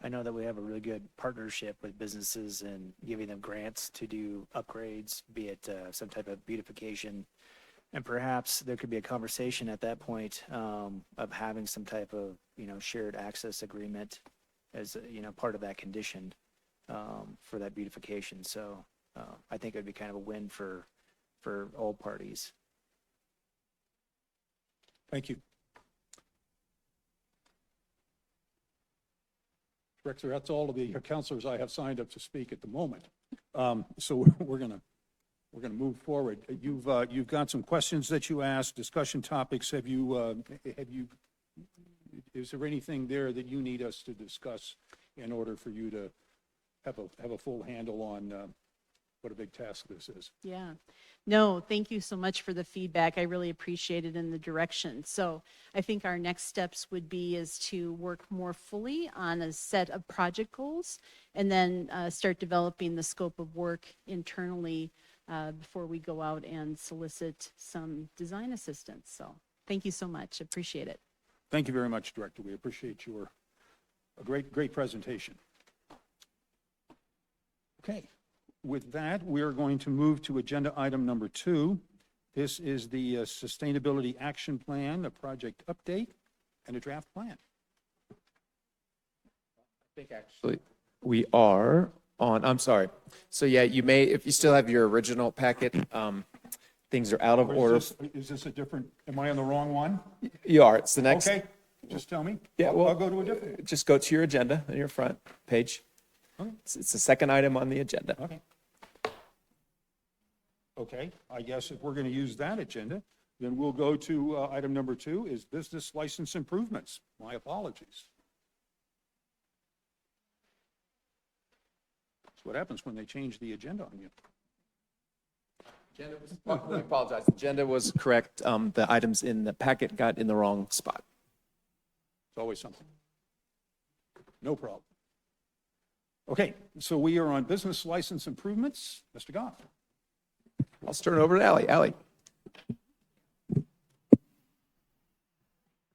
I know that we have a really good partnership with businesses and giving them grants to do upgrades, be it some type of beautification. And perhaps there could be a conversation at that point of having some type of, shared access agreement as, part of that condition for that beautification. So I think it would be kind of a win for all parties. Thank you. Director, that's all of the counselors I have signed up to speak at the moment. So we're going to move forward. You've got some questions that you asked, discussion topics. Is there anything there that you need us to discuss in order for you to have a full handle on what a big task this is? Yeah. No, thank you so much for the feedback. I really appreciate it in the direction. So I think our next steps would be is to work more fully on a set of project goals and then start developing the scope of work internally before we go out and solicit some design assistance. So thank you so much. Appreciate it. Thank you very much, Director. We appreciate a great presentation. Okay. With that, we are going to move to agenda item number 2. This is the Sustainability Action Plan, a project update, and a draft plan. I think actually we are on, I'm sorry. So yeah, you may, if you still have your original packet, things are out of order. Is this a different, am I on the wrong one? You are, it's the next. Okay, just tell me. Yeah, well, I'll go to a different. Just go to your agenda on your front page. Okay. It's the second item on the agenda. Okay. Okay, I guess if we're going to use that agenda, then we'll go to item number 2 is business license improvements. My apologies. That's what happens when they change the agenda on you. I apologize. The agenda was correct. The items in the packet got in the wrong spot. It's always something. No problem. Okay, so we are on business license improvements. Mr. Goff. I'll turn it over to Allie. Allie.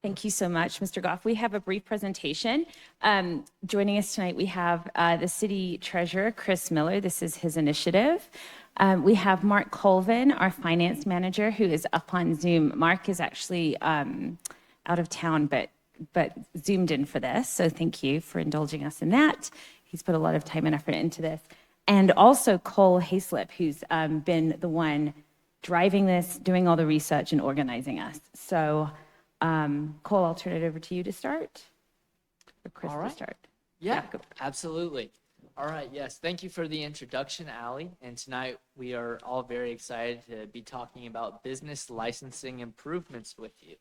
Thank you so much, Mr. Goff. We have a brief presentation. Joining us tonight, we have the City Treasurer, Chris Miller. This is his initiative. We have Mark Colvin, our Finance Manager, who is up on Zoom. Mark is actually out of town, but Zoomed in for this, so thank you for indulging us in that. He's put a lot of time and effort into this. And also Cole Hayslip, who's been the one driving this, doing all the research and organizing us. So Cole, I'll turn it over to you to start, or Chris to start. Yeah, absolutely. All right, yes, thank you for the introduction, Allie. And tonight we are all very excited to be talking about business licensing improvements with you.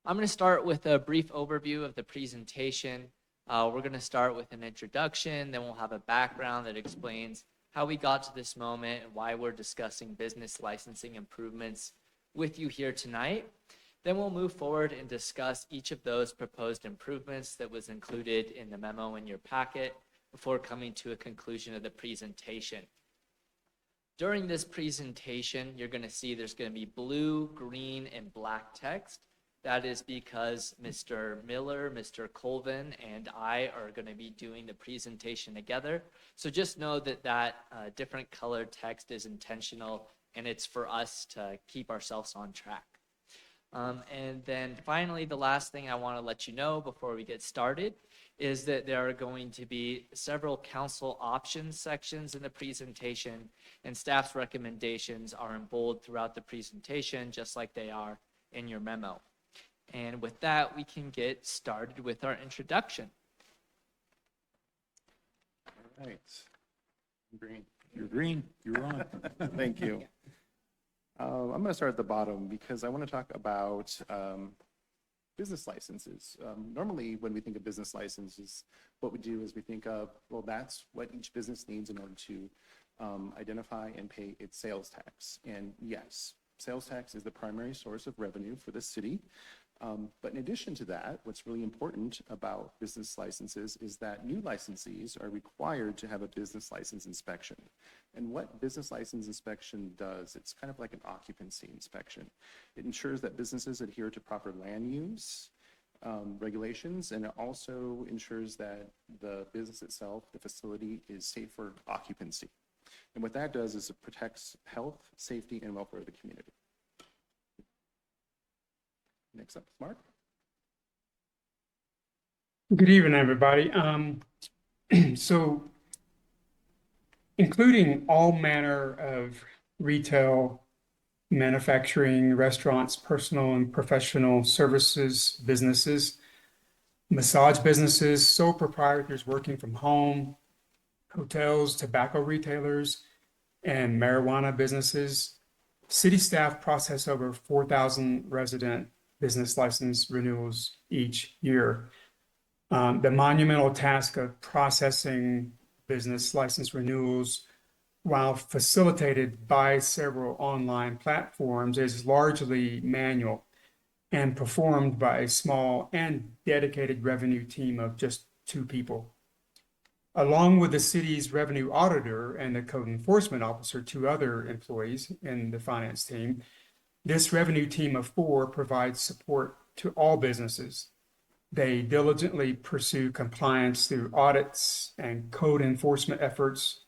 I'm going to start with a brief overview of the presentation. We're going to start with an introduction, then we'll have a background that explains how we got to this moment and why we're discussing business licensing improvements with you here tonight. Then we'll move forward and discuss each of those proposed improvements that was included in the memo in your packet before coming to a conclusion of the presentation. During this presentation, you're going to see there's going to be blue, green, and black text. That is because Mr. Miller, Mr. Colvin, and I are going to be doing the presentation together. So just know that different colored text is intentional, and it's for us to keep ourselves on track. And then finally, the last thing I want to let you know before we get started is that there are going to be several council options sections in the presentation, and staff's recommendations are in bold throughout the presentation, just like they are in your memo. And with that, we can get started with our introduction. Right. Green. You're green. You're on. Thank you. I'm going to start at the bottom because I want to talk about business licenses. Normally, when we think of business licenses, what we do is we think of, well, that's what each business needs in order to identify and pay its sales tax. And yes, sales tax is the primary source of revenue for the city. But in addition to that, what's really important about business licenses is that new licensees are required to have a business license inspection. And what business license inspection does, it's kind of like an occupancy inspection. It ensures that businesses adhere to proper land use regulations, and it also ensures that the business itself, the facility, is safe for occupancy. And what that does is it protects health, safety, and welfare of the community. Next up, Mark. Good evening, everybody. So including all manner of retail, manufacturing, restaurants, personal and professional services, businesses, massage businesses, sole proprietors working from home, hotels, tobacco retailers, and marijuana businesses. City staff process over 4,000 resident business license renewals each year. The monumental task of processing business license renewals, while facilitated by several online platforms, is largely manual and performed by a small and dedicated revenue team of just 2 people. Along with the city's revenue auditor and the code enforcement officer, 2 other employees in the finance team, this revenue team of 4 provides support to all businesses. They diligently pursue compliance through audits and code enforcement efforts,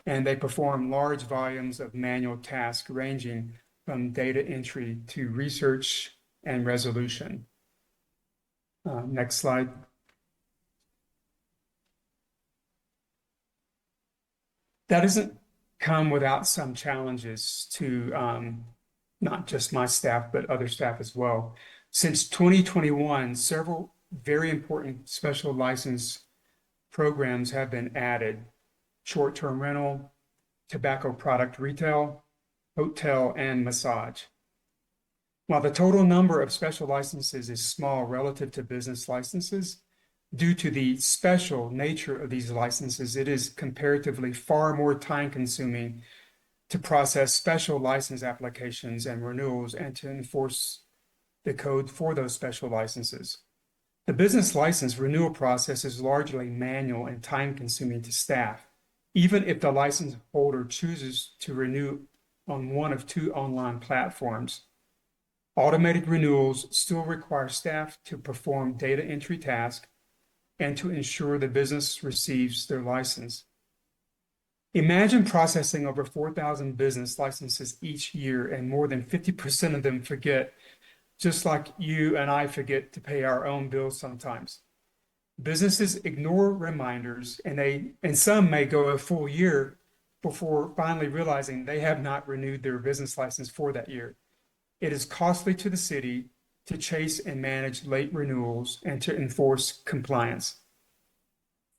and they perform large volumes of manual tasks ranging from data entry to research and resolution. Next slide. That doesn't come without some challenges to not just my staff, but other staff as well. Since 2021, several very important special license programs have been added: short-term rental, tobacco product retail, hotel, and massage. While the total number of special licenses is small relative to business licenses, due to the special nature of these licenses, it is comparatively far more time-consuming to process special license applications and renewals and to enforce the code for those special licenses. The business license renewal process is largely manual and time-consuming to staff, even if the license holder chooses to renew on one of 2 online platforms. Automated renewals still require staff to perform data entry tasks and to ensure the business receives their license. Imagine processing over 4,000 business licenses each year, and more than 50% of them forget, just like you and I forget to pay our own bills sometimes. Businesses ignore reminders, and some may go a full year before finally realizing they have not renewed their business license for that year. It is costly to the city to chase and manage late renewals and to enforce compliance.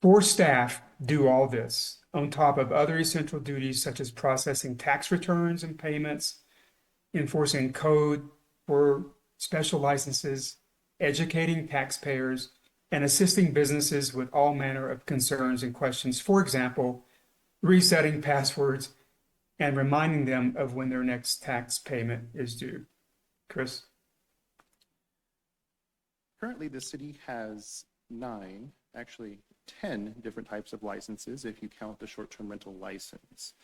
4 staff do all this on top of other essential duties such as processing tax returns and payments, enforcing code for special licenses, educating taxpayers, and assisting businesses with all manner of concerns and questions. For example, resetting passwords and reminding them of when their next tax payment is due. Chris? Currently, the city has 9, actually 10 different types of licenses if you count the short-term rental license.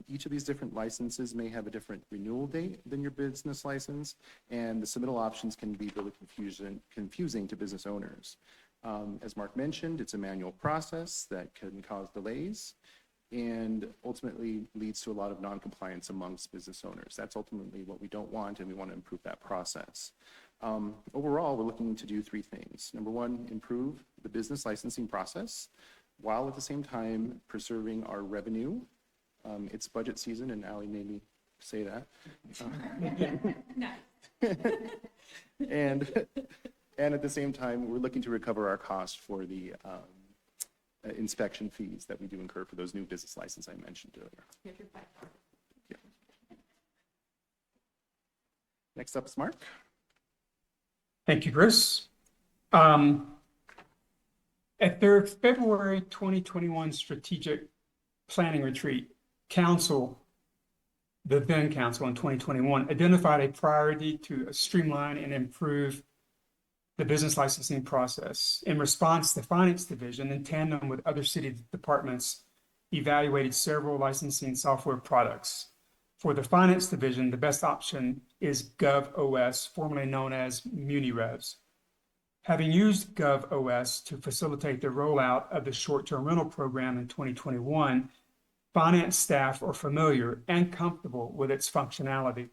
Each of these different licenses may have a different renewal date than your business license, and the submittal options can be really confusing to business owners. As Mark mentioned, it's a manual process that can cause delays and ultimately leads to a lot of non-compliance amongst business owners. That's ultimately what we don't want, and we want to improve that process. Overall, we're looking to do 3 things. Number 1, improve the business licensing process, while at the same time preserving our revenue. It's budget season, and Allie made me say that. And at the same time, we're looking to recover our cost for the inspection fees that we do incur for those new business license I mentioned earlier. Yeah. Next up is Mark. Thank you, Chris. At their February 2021 strategic planning retreat, the then council in 2021 identified a priority to streamline and improve the business licensing process. In response, the finance division, in tandem with other city departments, evaluated several licensing software products. For the finance division, the best option is GovOS, formerly known as MuniRevs. Having used GovOS to facilitate the rollout of the short-term rental program in 2021, finance staff are familiar and comfortable with its functionality.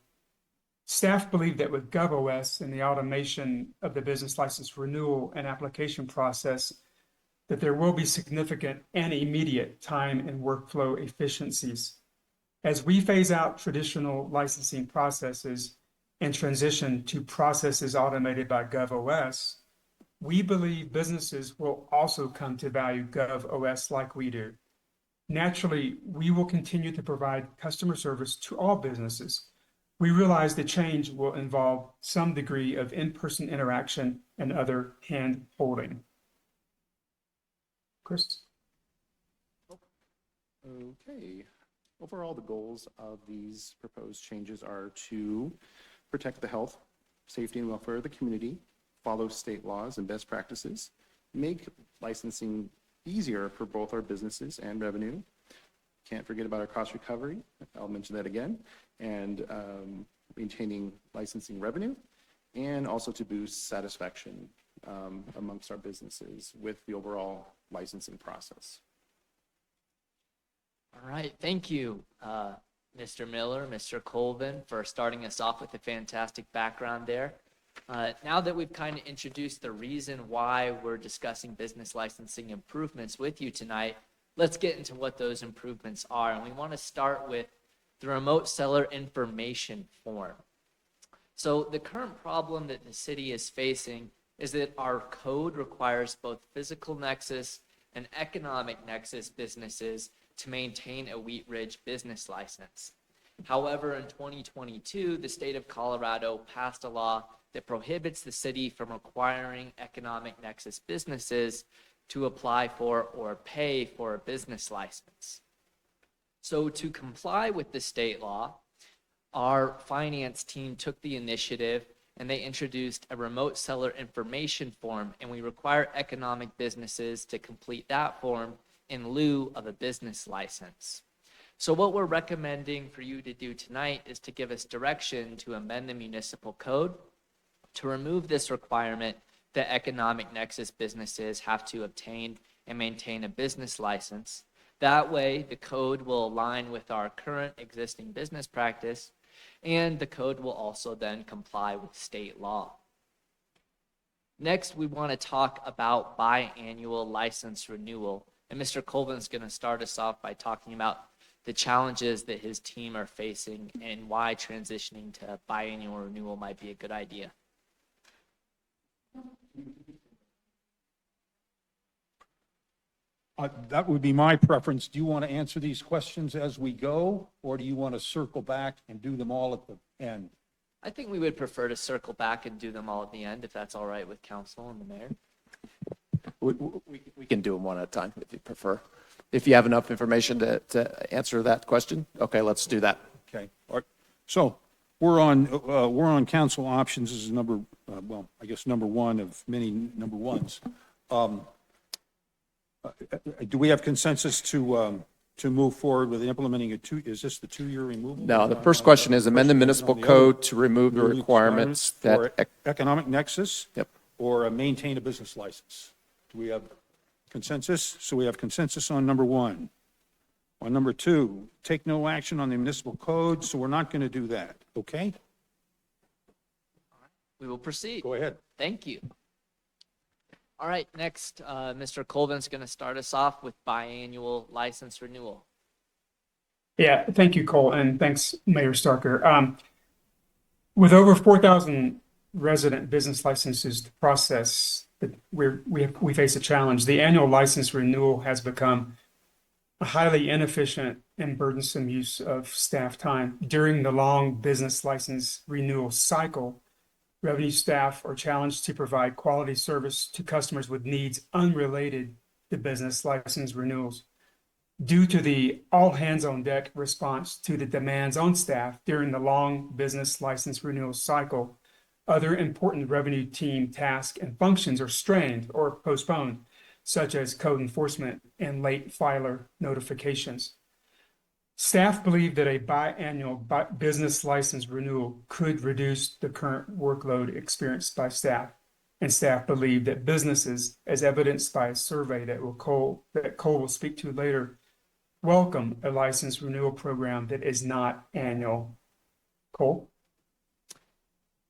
Staff believe that with GovOS and the automation of the business license renewal and application process, that there will be significant and immediate time and workflow efficiencies. As we phase out traditional licensing processes and transition to processes automated by GovOS, we believe businesses will also come to value GovOS like we do. Naturally, we will continue to provide customer service to all businesses. We realize the change will involve some degree of in-person interaction and other hand-holding. Chris? Okay. Overall, the goals of these proposed changes are to protect the health, safety, and welfare of the community, follow state laws and best practices, make licensing easier for both our businesses and revenue. Can't forget about our cost recovery. I'll mention that again. And maintaining licensing revenue, and also to boost satisfaction amongst our businesses with the overall licensing process. All right, thank you, Mr. Miller, Mr. Colvin, for starting us off with a fantastic background there. Now that we've kind of introduced the reason why we're discussing business licensing improvements with you tonight, let's get into what those improvements are. And we want to start with the remote seller information form. So the current problem that the city is facing is that our code requires both physical nexus and economic nexus businesses to maintain a Wheat Ridge business license. However, in 2022, the state of Colorado passed a law that prohibits the city from requiring economic nexus businesses to apply for or pay for a business license. So to comply with the state law, our finance team took the initiative and they introduced a remote seller information form, and we require economic businesses to complete that form in lieu of a business license. So what we're recommending for you to do tonight is to give us direction to amend the municipal code to remove this requirement that economic nexus businesses have to obtain and maintain a business license. That way, the code will align with our current existing business practice, and the code will also then comply with state law. Next, we want to talk about biannual license renewal. And Mr. Colvin's going to start us off by talking about the challenges that his team are facing and why transitioning to biannual renewal might be a good idea. That would be my preference. Do you want to answer these questions as we go, or do you want to circle back and do them all at the end? I think we would prefer to circle back and do them all at the end, if that's all right with council and the mayor. We can do them one at a time if you prefer. If you have enough information to answer that question, okay, let's do that. Okay. All right. So we're on council options. This is number one of many number ones. Do we have consensus to move forward with implementing is this the 2-year removal? No, the first question is amend the municipal code to remove the requirements for that economic nexus. Yep. Or maintain a business license. Do we have consensus? So we have consensus on number one. On number two, take no action on the municipal code, so we're not going to do that. Okay? We will proceed. Go ahead. Thank you. All right, next, Mr. Colvin's going to start us off with biannual license renewal. Yeah, thank you, Cole, and thanks, Mayor Starker. With over 4,000 resident business licenses to process, that we face a challenge. The annual license renewal has become a highly inefficient and burdensome use of staff time. During the long business license renewal cycle, revenue staff are challenged to provide quality service to customers with needs unrelated to business license renewals. Due to the all-hands-on-deck response to the demands on staff during the long business license renewal cycle, other important revenue team tasks and functions are strained or postponed, such as code enforcement and late filer notifications. Staff believe that a biannual business license renewal could reduce the current workload experienced by staff. And staff believe that businesses, as evidenced by a survey that Cole will speak to later, welcome a license renewal program that is not annual. Cole?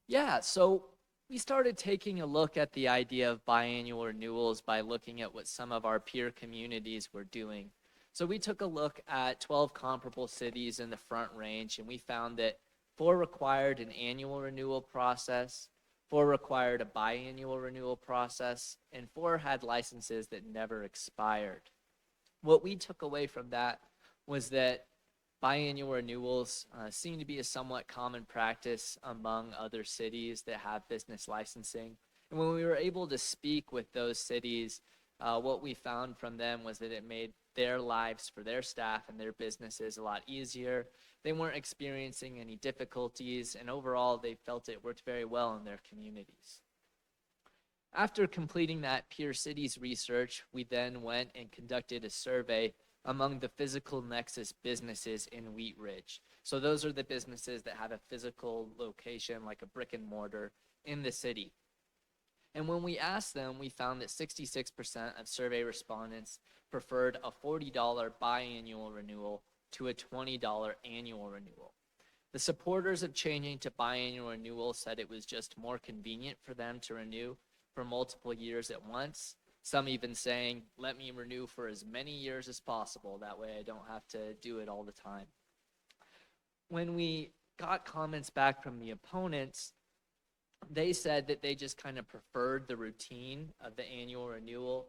Yeah, so we started taking a look at the idea of biannual renewals by looking at what some of our peer communities were doing. So we took a look at 12 comparable cities in the Front Range, and we found that 4 required an annual renewal process, 4 required a biannual renewal process, and 4 had licenses that never expired. What we took away from that was that biannual renewals seem to be a somewhat common practice among other cities that have business licensing. And when we were able to speak with those cities, what we found from them was that it made their lives for their staff and their businesses a lot easier. They weren't experiencing any difficulties, and overall, they felt it worked very well in their communities. After completing that peer cities research, we then went and conducted a survey among the physical nexus businesses in Wheat Ridge. So those are the businesses that have a physical location, like a brick and mortar, in the city. And when we asked them, we found that 66% of survey respondents preferred a $40 biannual renewal to a $20 annual renewal. The supporters of changing to biannual renewal said it was just more convenient for them to renew for multiple years at once. Some even saying, let me renew for as many years as possible. That way I don't have to do it all the time. When we got comments back from the opponents, they said that they just kind of preferred the routine of the annual renewal.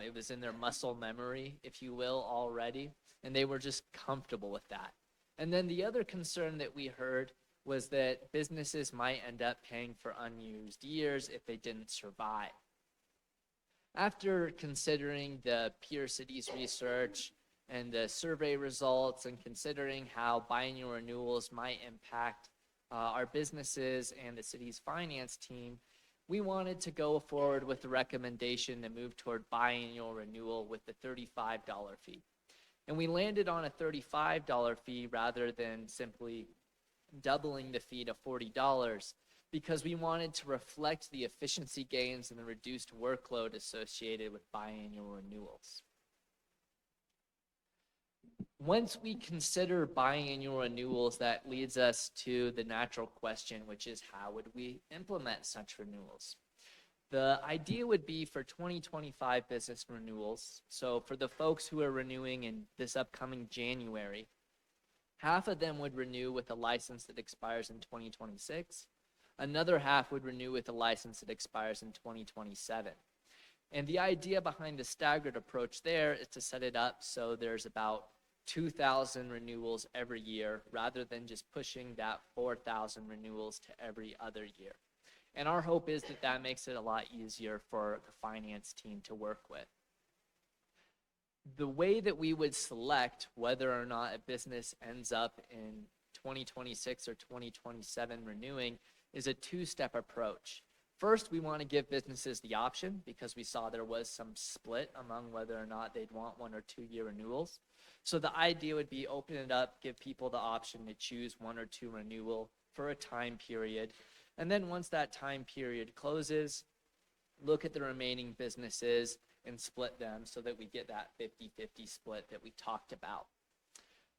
It was in their muscle memory, if you will, already, and they were just comfortable with that. And then the other concern that we heard was that businesses might end up paying for unused years if they didn't survive. After considering the peer cities research and the survey results and considering how biannual renewals might impact our businesses and the city's finance team, we wanted to go forward with the recommendation to move toward biannual renewal with the $35 fee. And we landed on a $35 fee rather than simply doubling the fee to $40 because we wanted to reflect the efficiency gains and the reduced workload associated with biannual renewals. Once we consider biannual renewals, that leads us to the natural question, which is how would we implement such renewals? The idea would be for 2025 business renewals, so for the folks who are renewing in this upcoming January, half of them would renew with a license that expires in 2026. Another half would renew with a license that expires in 2027. And the idea behind the staggered approach there is to set it up so there's about 2,000 renewals every year rather than just pushing that 4,000 renewals to every other year. And our hope is that that makes it a lot easier for the finance team to work with. The way that we would select whether or not a business ends up in 2026 or 2027 renewing is a two-step approach. First, we want to give businesses the option because we saw there was some split among whether or not they'd want 1 or 2 year renewals. So the idea would be open it up, give people the option to choose 1 or 2 renewal for a time period. And then once that time period closes, look at the remaining businesses and split them so that we get that 50-50 split that we talked about.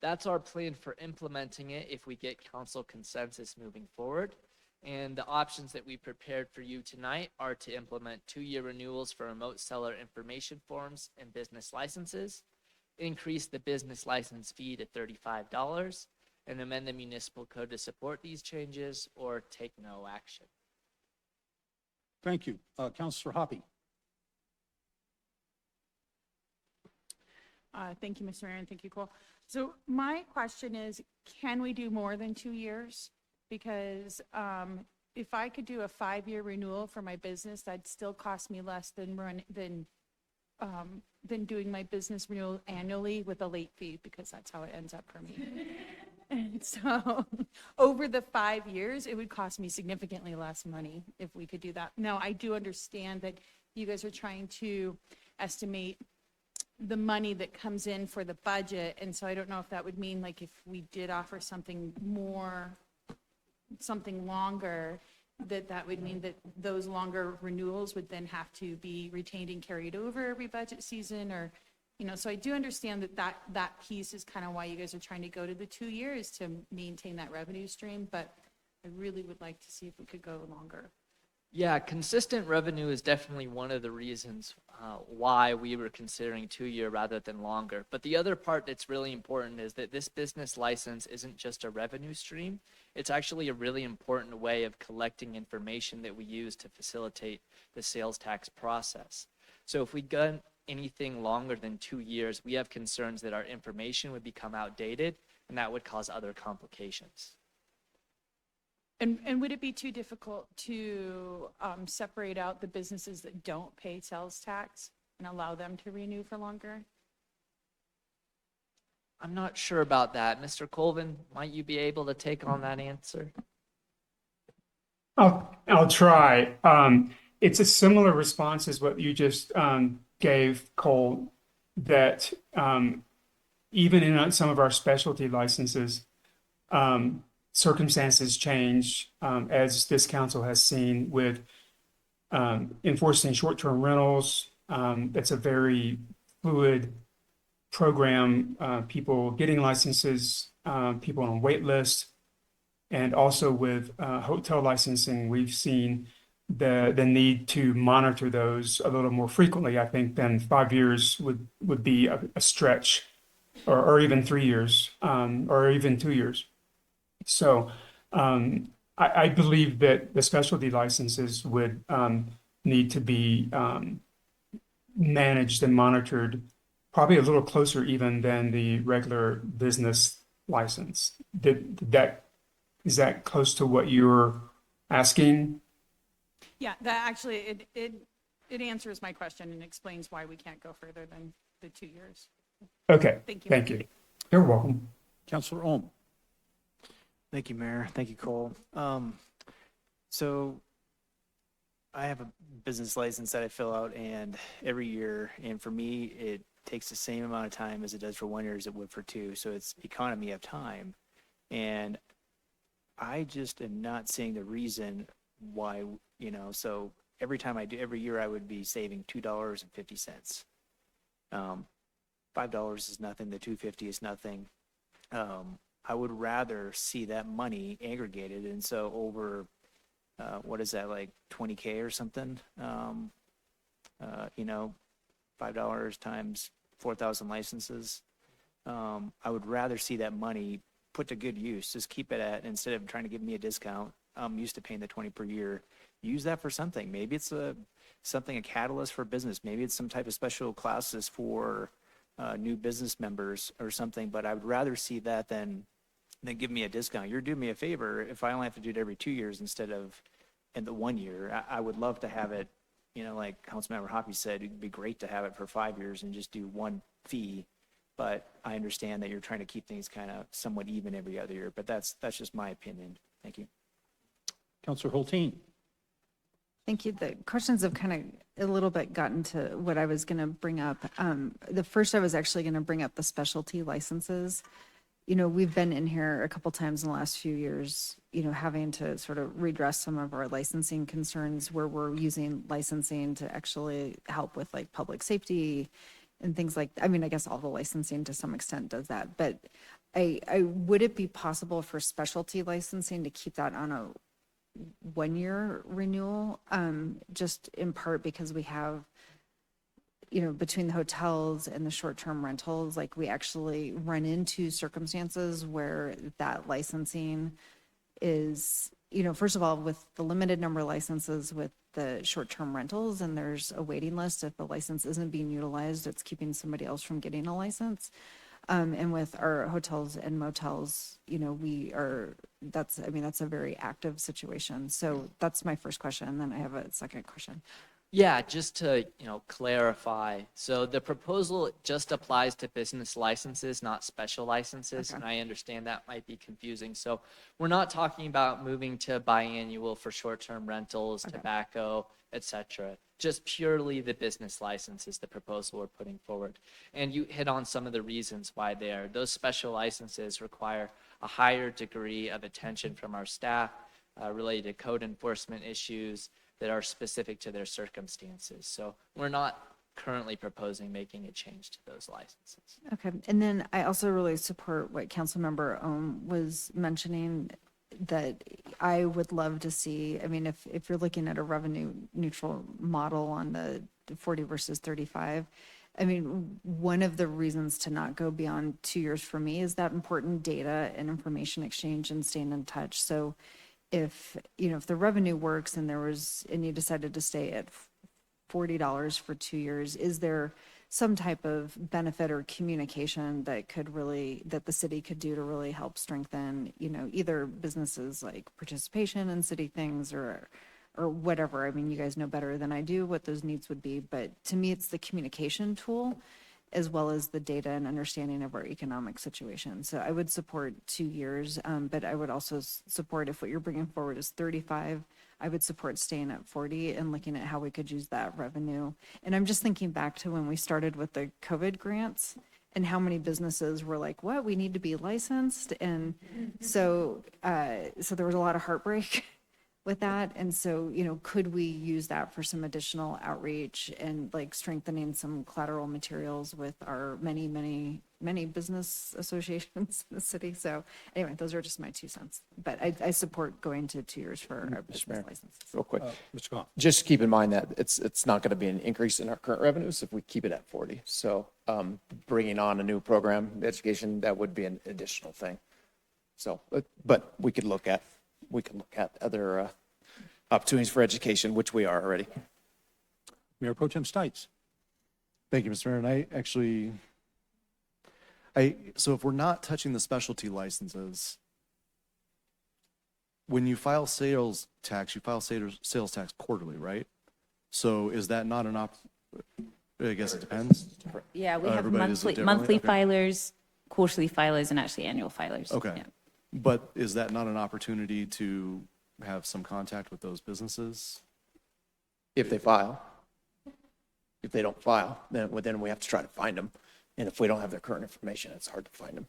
That's our plan for implementing it if we get council consensus moving forward. And the options that we prepared for you tonight are to implement 2-year renewals for remote seller information forms and business licenses, increase the business license fee to $35, and amend the municipal code to support these changes or take no action. Thank you. Counselor Hoppy. Thank you, Mr. Mayor, and thank you, Cole. So my question is, can we do more than 2 years? Because if I could do a 5-year renewal for my business, that'd still cost me less than doing my business renewal annually with a late fee, because that's how it ends up for me. And so over the 5 years, it would cost me significantly less money if we could do that. Now, I do understand that you guys are trying to estimate the money that comes in for the budget. And so I don't know if that would mean, like, if we did offer something more, something longer, that would mean that those longer renewals would then have to be retained and carried over every budget season, or, you know, so I do understand that piece is kind of why you guys are trying to go to the 2 years to maintain that revenue stream, but I really would like to see if we could go longer. Yeah, consistent revenue is definitely one of the reasons why we were considering 2-year rather than longer. But the other part that's really important is that this business license isn't just a revenue stream. It's actually a really important way of collecting information that we use to facilitate the sales tax process. So if we done anything longer than 2 years, we have concerns that our information would become outdated, and that would cause other complications. And would it be too difficult to separate out the businesses that don't pay sales tax and allow them to renew for longer? I'm not sure about that. Mr. Colvin, might you be able to take on that answer? I'll try. It's a similar response as what you just gave, Cole, that even in some of our specialty licenses, circumstances change, as this council has seen with enforcing short-term rentals. It's a very fluid program, people getting licenses, people on wait lists. And also with hotel licensing, we've seen the need to monitor those a little more frequently, I think, than 5 years would be a stretch, or even 3 years, or even 2 years. So I believe that the specialty licenses would need to be managed and monitored probably a little closer even than the regular business license. Is that close to what you're asking? Yeah, that actually, it answers my question and explains why we can't go further than the 2 years. Okay, Thank you. thank you. You're welcome. Counselor Ohm. Thank you, Mayor. Thank you, Cole. So I have a business license that I fill out and every year, and for me, it takes the same amount of time as it does for 1 year as it would for 2. So it's economy of time. And I just am not seeing the reason why, so every time I do, every year I would be saving $2.50. $5 is nothing. The $2.50 is nothing. I would rather see that money aggregated. And so over, what is that, like 20K or something? $5 times 4,000 licenses. I would rather see that money put to good use. Just keep it at, instead of trying to give me a discount, I'm used to paying the 20 per year. Use that for something. Maybe it's a catalyst for business. Maybe it's some type of special classes for new business members or something. But I would rather see that than give me a discount. You're doing me a favor if I only have to do it every 2 years instead of in the 1 year. I would love to have it, like Councilmember Hoppy said, it'd be great to have it for 5 years and just do one fee. But I understand that you're trying to keep things kind of somewhat even every other year. But that's just my opinion. Thank you. Counselor Hulteen. Thank you. The questions have kind of a little bit gotten to what I was going to bring up. The first, I was actually going to bring up the specialty licenses. We've been in here a couple times in the last few years, having to sort of redress some of our licensing concerns where we're using licensing to actually help with like public safety and things like, I guess all the licensing to some extent does that. But would it be possible for specialty licensing to keep that on a 1 year renewal? Just in part because we have, between the hotels and the short-term rentals, like we actually run into circumstances where that licensing is first of all, with the limited number of licenses with the short-term rentals, and there's a waiting list. If the license isn't being utilized, it's keeping somebody else from getting a license. And with our hotels and motels, that's a very active situation. So that's my first question. And then I have a second question. Yeah, just to, clarify. So the proposal just applies to business licenses, not special licenses. And I understand that might be confusing. So we're not talking about moving to biannual for short-term rentals, tobacco, etc. Just purely the business license is the proposal we're putting forward. And you hit on some of the reasons why those special licenses require a higher degree of attention from our staff related to code enforcement issues that are specific to their circumstances. So we're not currently proposing making a change to those licenses. Okay. And then I also really support what Councilmember Ohm was mentioning, that I would love to see, if you're looking at a revenue neutral model on the 40 versus 35, one of the reasons to not go beyond 2 years for me is that important data and information exchange and staying in touch. So if the revenue works and you decided to stay at $40 for 2 years, is there some type of benefit or communication that the city could do to really help strengthen, either businesses like participation in city things or whatever? You guys know better than I do what those needs would be, but to me, it's the communication tool as well as the data and understanding of our economic situation. So I would support 2 years, but I would also support, if what you're bringing forward is 35, I would support staying at 40 and looking at how we could use that revenue. And I'm just thinking back to when we started with the COVID grants and how many businesses were like, what, we need to be licensed? And so there was a lot of heartbreak with that. And so, could we use that for some additional outreach and like strengthening some collateral materials with our many, many, many business associations in the city? So anyway, those are just my 2 cents. But I support going to 2 years for our business licenses. Real quick. Mr. Goff. Just keep in mind that it's not going to be an increase in our current revenues if we keep it at 40. So bringing on a new program, education, that would be an additional thing. So, but we could look at other opportunities for education, which we are already. Mayor Pro Tem Stites. Thank you, Mr. Mayor. And so if we're not touching the specialty licenses, when you file sales tax, you file sales tax quarterly, right? So is that not I guess it depends. Yeah, we have Everybody does it monthly differently? Okay. filers, quarterly filers, and actually annual filers. Okay. Yeah. But is that not an opportunity to have some contact with those businesses? If they file. If they don't file, then we have to try to find them. And if we don't have their current information, it's hard to find them.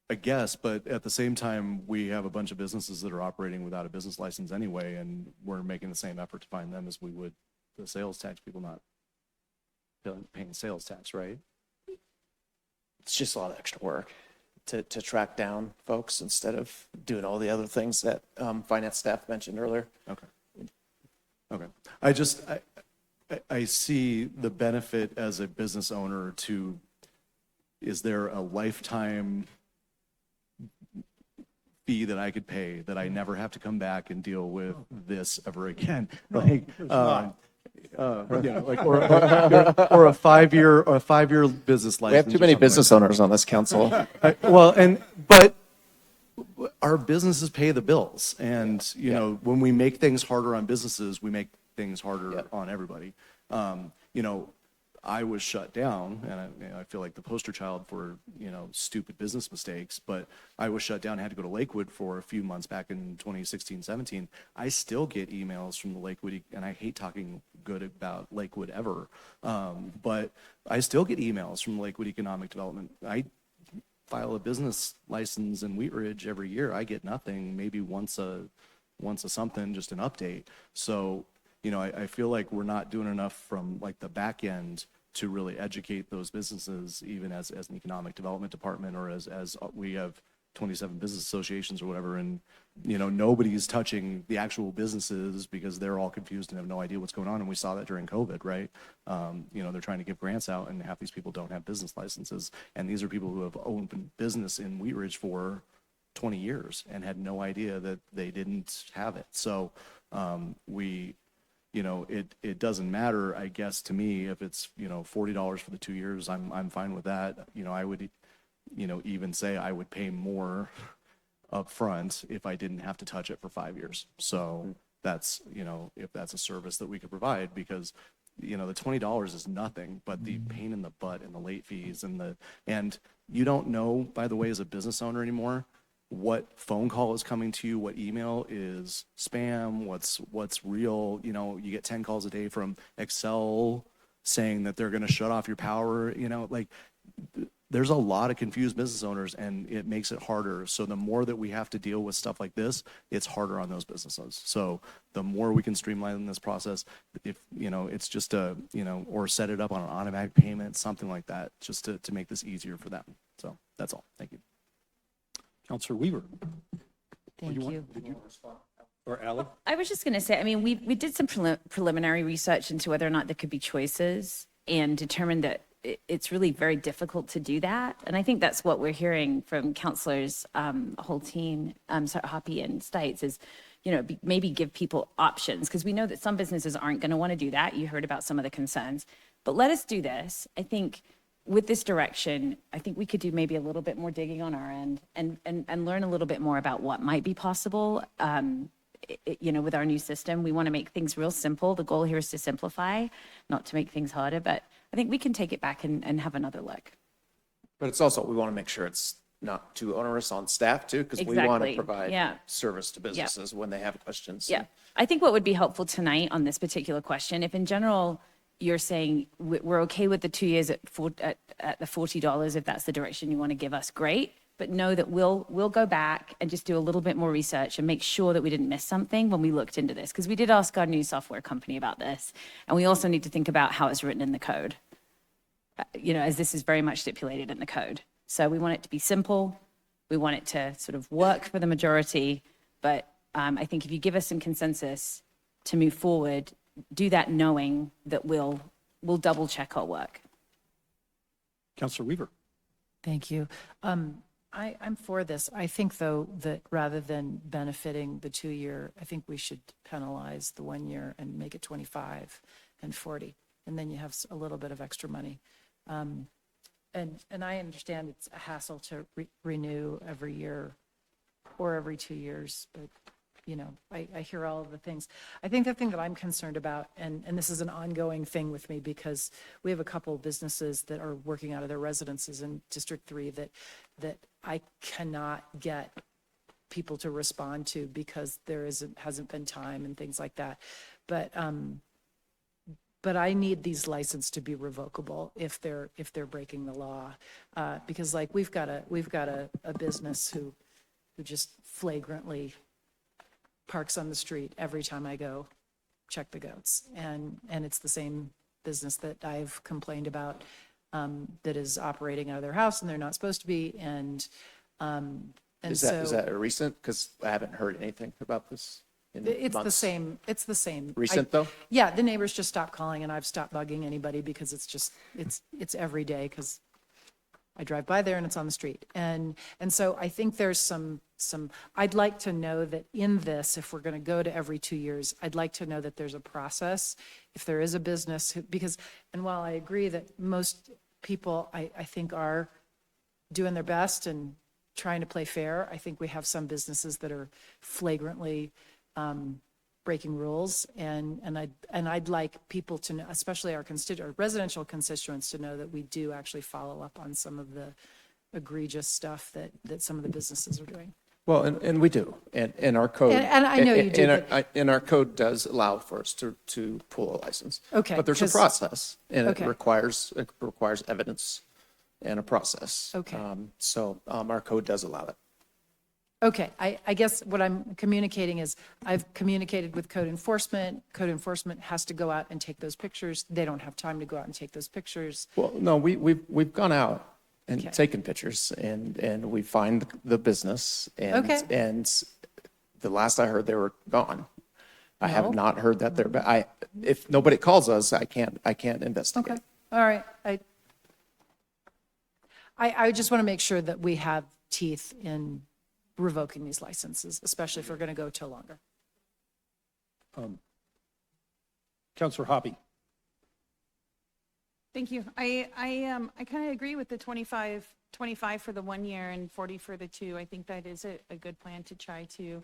I guess, but at the same time, we have a bunch of businesses that are operating without a business license anyway, and we're making the same effort to find them as we would the sales tax people not paying sales tax, right? It's just a lot of extra work to track down folks instead of doing all the other things that finance staff mentioned earlier. Okay. I see the benefit as a business owner to, is there a lifetime fee that I could pay that I never have to come back and deal with this ever again? Or a 5-year business license. We have too many business owners on this council. But our businesses pay the bills, and when we make things harder on businesses, we make things harder on everybody. I was shut down, and I feel like the poster child for stupid business mistakes, but I was shut down, had to go to Lakewood for a few months back in 2016, 17. I still get emails from the Lakewood, and I hate talking good about Lakewood ever, but I still get emails from Lakewood Economic Development. I file a business license in Wheat Ridge every year. I get nothing, maybe once a something, just an update. So I feel like we're not doing enough from like the back end to really educate those businesses, even as an economic development department, or as we have 27 business associations or whatever, and nobody's touching the actual businesses because they're all confused and have no idea what's going on. And we saw that during COVID, right? They're trying to give grants out, and half these people don't have business licenses, and these are people who have owned business in Wheat Ridge for 20 years and had no idea that they didn't have it. So it doesn't matter, I guess, to me, if it's, $40 for the 2 years, I'm fine with that. I would, even say I would pay more upfront if I didn't have to touch it for 5 years. So that's, if that's a service that we could provide, because, the $20 is nothing, but the pain in the butt and the late fees and you don't know, by the way, as a business owner anymore, what phone call is coming to you, what email is spam, what's real. You get 10 calls a day from Excel saying that they're going to shut off your power. There's a lot of confused business owners, and it makes it harder. So the more that we have to deal with stuff like this, it's harder on those businesses. So the more we can streamline this process, if, it's just or set it up on an automatic payment, something like that, just to make this easier for them. So that's all. Thank you. Counselor Weaver. Thank you. Did you respond? Or Ally? I was just going to say, I mean, we did some preliminary research into whether or not there could be choices and determined that it's really very difficult to do that. And I think that's what we're hearing from counselors, whole team, Hoppy and Stites, is, maybe give people options, because we know that some businesses aren't going to want to do that. You heard about some of the concerns, but let us do this. I think with this direction, I think we could do maybe a little bit more digging on our end and learn a little bit more about what might be possible. With our new system, we want to make things real simple. The goal here is to simplify, not to make things harder, but I think we can take it back and have another look. But it's also, we want to make sure it's not too onerous on staff too, because we want to Exactly. provide Yeah. service to businesses when they have questions. Yeah, I think what would be helpful tonight on this particular question, if in general you're saying we're okay with the 2 years at the $40, if that's the direction you want to give us, great. But know that we'll go back and just do a little bit more research and make sure that we didn't miss something when we looked into this, because we did ask our new software company about this, and we also need to think about how it's written in the code. As this is very much stipulated in the code. So we want it to be simple. We want it to sort of work for the majority. But I think if you give us some consensus to move forward, do that knowing that we'll double check our work. Counselor Weaver. Thank you. I'm for this. I think, though, that rather than benefiting the 2 year, I think we should penalize the 1 year and make it 25 and 40. And then you have a little bit of extra money. And I understand it's a hassle to renew every year or every 2 years, but, I hear all of the things. I think the thing that I'm concerned about, and this is an ongoing thing with me, because we have a couple of businesses that are working out of their residences in District 3 that I cannot get people to respond to because there hasn't been time and things like that. But I need these licenses to be revocable if they're breaking the law, because like we've got a business who just flagrantly parks on the street every time I go check the goats, and it's the same business that I've complained about, that is operating out of their house and they're not supposed to be, and Is that a recent? Because I haven't heard anything about this. It's the same. It's the same. Recent, though? Yeah, the neighbors just stopped calling, and I've stopped bugging anybody because it's every day, because I drive by there and it's on the street. And so I think there's some, I'd like to know that in this, if we're going to go to every 2 years, I'd like to know that there's a process. If there is a business, and while I agree that most people, I think, are doing their best and trying to play fair, I think we have some businesses that are flagrantly breaking rules, and I'd like people to know, especially our residential constituents, to know that we do actually follow up on some of the egregious stuff that some of the businesses are doing. Well, and we do, and our code. And I know you do, And our code does allow for us to pull a license. Okay, But there's a process, and okay. it requires evidence and a process. Okay. So our code does allow it. Okay, I guess what I'm communicating is I've communicated with code enforcement. Code enforcement has to go out and take those pictures. They don't have time to go out and take those pictures. Well, no, we've gone out and Okay. taken pictures, and we find the business, and Okay. and the last I heard, they were gone. I No? have not heard that they're back. If nobody calls us, I can't investigate. Okay, all right. I just want to make sure that we have teeth in revoking these licenses, especially if we're going to go till longer. Counselor Hoppy. Thank you. I kind of agree with the 25 for the 1 year and 40 for the 2. I think that is a good plan to try to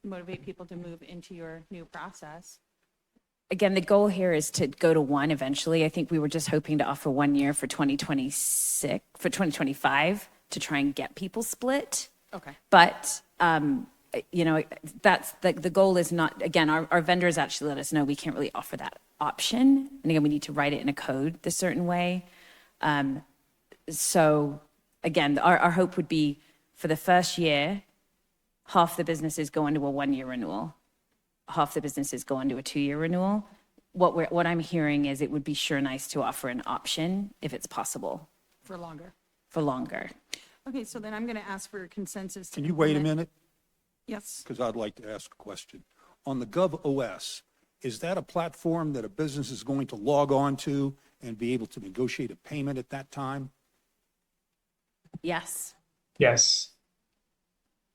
motivate people to move into your new process. Again, the goal here is to go to 1 eventually. I think we were just hoping to offer 1 year for 2025 to try and get people split. Okay. But, that's the goal is not, again, our vendors actually let us know we can't really offer that option. And again, we need to write it in a code the certain way. So again, our hope would be for the first year, half the businesses go into a 1 year renewal, half the businesses go into a 2 year renewal. What I'm hearing is it would be sure nice to offer an option if it's possible For longer. for longer. Okay, so then I'm going to ask for consensus. to Can you wait a implement- minute? Yes. Because I'd like to ask a question. On the GovOS, is that a platform that a business is going to log on to and be able to negotiate a payment at that time? Yes. Yes.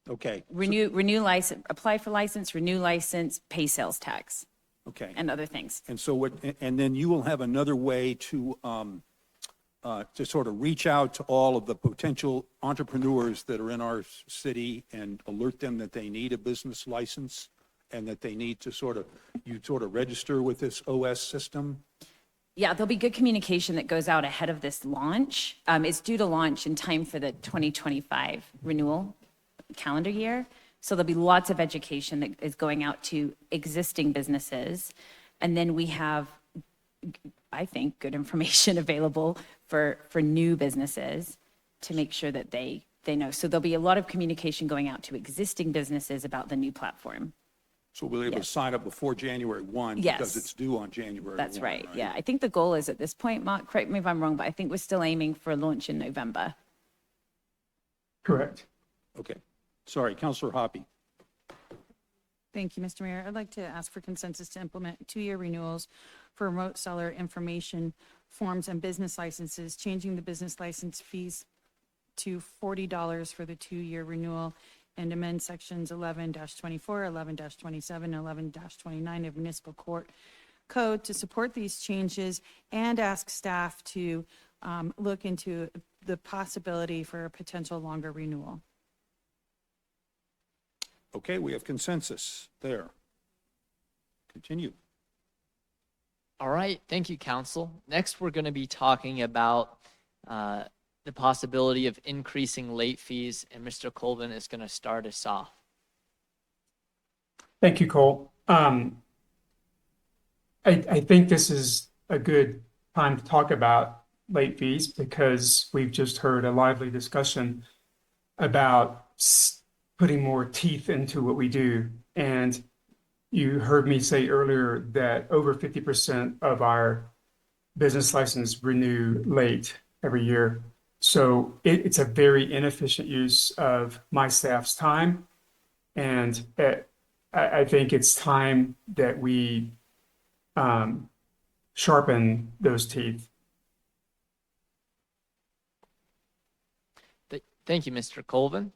Okay, Renew license, apply for license, renew license, pay sales tax okay. and other things. And so and then you will have another way to sort of reach out to all of the potential entrepreneurs that are in our city and alert them that they need a business license and that they need to you register with this OS system? Yeah, there'll be good communication that goes out ahead of this launch. It's due to launch in time for the 2025 renewal calendar year. So there'll be lots of education that is going out to existing businesses. And then we have, I think, good information available for new businesses to make sure that they know. So there'll be a lot of communication going out to existing businesses about the new platform. So we'll be able to Yes. sign up before January 1 Yes. because it's due on January 1. That's right. Yeah, I think the goal is at this point, Mark, correct me if I'm wrong, but I think we're still aiming for a launch in November. Correct. Okay. Sorry, Counselor Hoppy. Thank you, Mr. Mayor. I'd like to ask for consensus to implement 2-year renewals for remote seller information forms and business licenses, changing the business license fees to $40 for the 2-year renewal and amend sections 11-24, 11-27, and 11-29 of municipal court code to support these changes and ask staff to look into the possibility for a potential longer renewal. Okay, we have consensus there. Continue. All right, thank you, Council. Next, we're going to be talking about the possibility of increasing late fees, and Mr. Colvin is going to start us off. Thank you, Cole. I think this is a good time to talk about late fees because we've just heard a lively discussion about putting more teeth into what we do. And you heard me say earlier that over 50% of our business license renew late every year. So it's a very inefficient use of my staff's time. And I think it's time that we sharpen those teeth. Thank you, Mr. Colvin.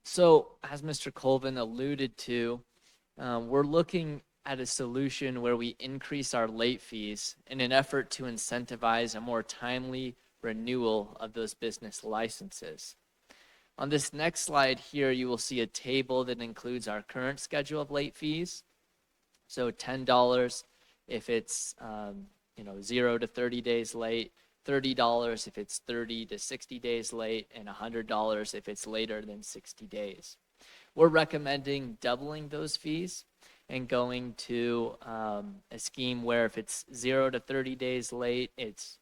So as Mr. Colvin alluded to, we're looking at a solution where we increase our late fees in an effort to incentivize a more timely renewal of those business licenses. On this next slide here, you will see a table that includes our current schedule of late fees. So $10 if it's 0 to 30 days late, $30 if it's 30 to 60 days late, and $100 if it's later than 60 days. We're recommending doubling those fees and going to a scheme where if it's 0 to 30 days late, it's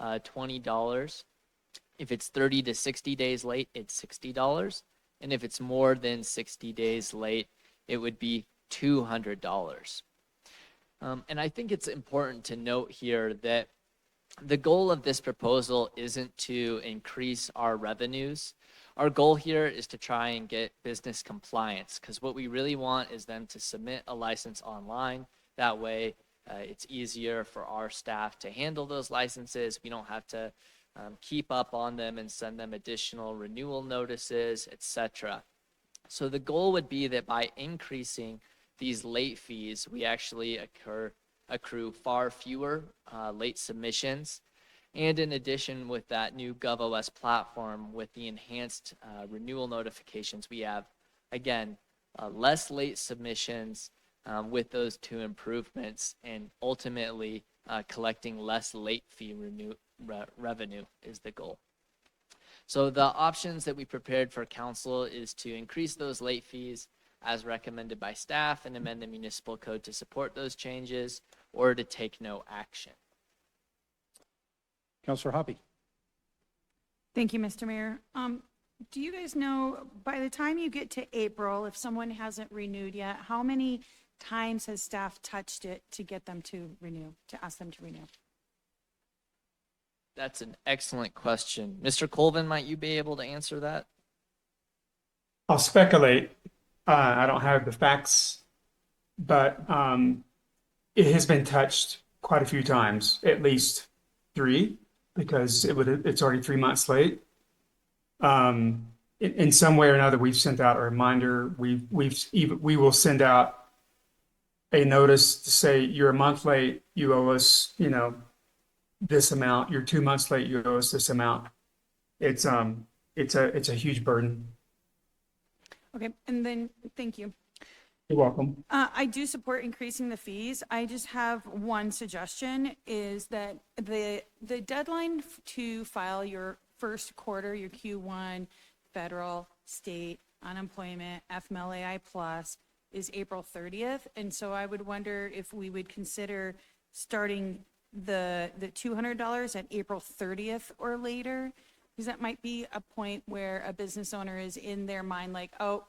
$20. If it's 30 to 60 days late, it's $60. And if it's more than 60 days late, it would be $200. And I think it's important to note here that the goal of this proposal isn't to increase our revenues. Our goal here is to try and get business compliance, because what we really want is them to submit a license online. That way, it's easier for our staff to handle those licenses. We don't have to keep up on them and send them additional renewal notices, etc. So the goal would be that by increasing these late fees, we actually accrue far fewer late submissions. And in addition, with that new GovOS platform, with the enhanced renewal notifications, we have, again, less late submissions with those two improvements, and ultimately collecting less late fee revenue is the goal. So the options that we prepared for council is to increase those late fees as recommended by staff and amend the municipal code to support those changes, or to take no action. Councilor Hoppy. Thank you, Mr. Mayor. Do you guys know, by the time you get to April, if someone hasn't renewed yet, how many times has staff touched it to get them to renew, to ask them to renew? That's an excellent question. Mr. Colvin, might you be able to answer that? I'll speculate. I don't have the facts, but it has been touched quite a few times, at least 3, because it's already 3 months late. In some way or another, we've sent out a reminder. We will send out a notice to say you're a month late, you owe us, this amount. You're 2 months late, you owe us this amount. It's a huge burden. Okay, and then, thank you. You're welcome. I do support increasing the fees. I just have one suggestion, is that the deadline to file your first quarter, your Q1 federal, state, unemployment, FMLAI plus is April 30th. And so I would wonder if we would consider starting the $200 at April 30th or later, because that might be a point where a business owner is in their mind like, oh,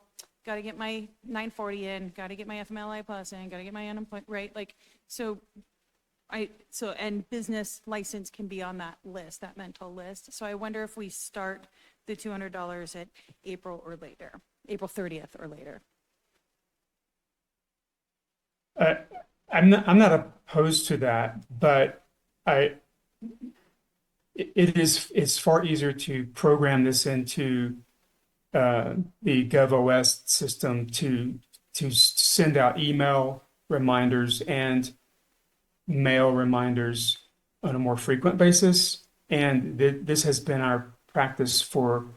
got to get my 940 in, got to get my FMLA plus in, got to get my unemployment, right? Like, and business license can be on that list, that mental list. So I wonder if we start the $200 at April or later, April 30th or later. I'm not opposed to that, but it's far easier to program this into the GovOS system to send out email reminders and mail reminders on a more frequent basis. And this has been our practice for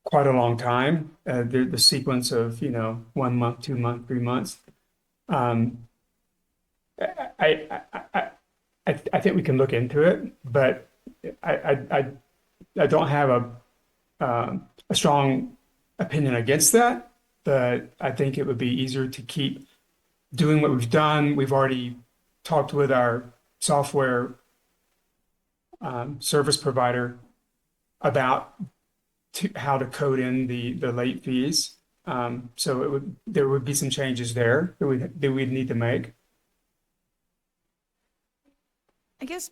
quite a long time. The sequence of 1 month, 2 months, 3 months. I think we can look into it, but I don't have a strong opinion against that. But I think it would be easier to keep doing what we've done. We've already talked with our software service provider about how to code in the late fees. So there would be some changes there that we'd need to make. I guess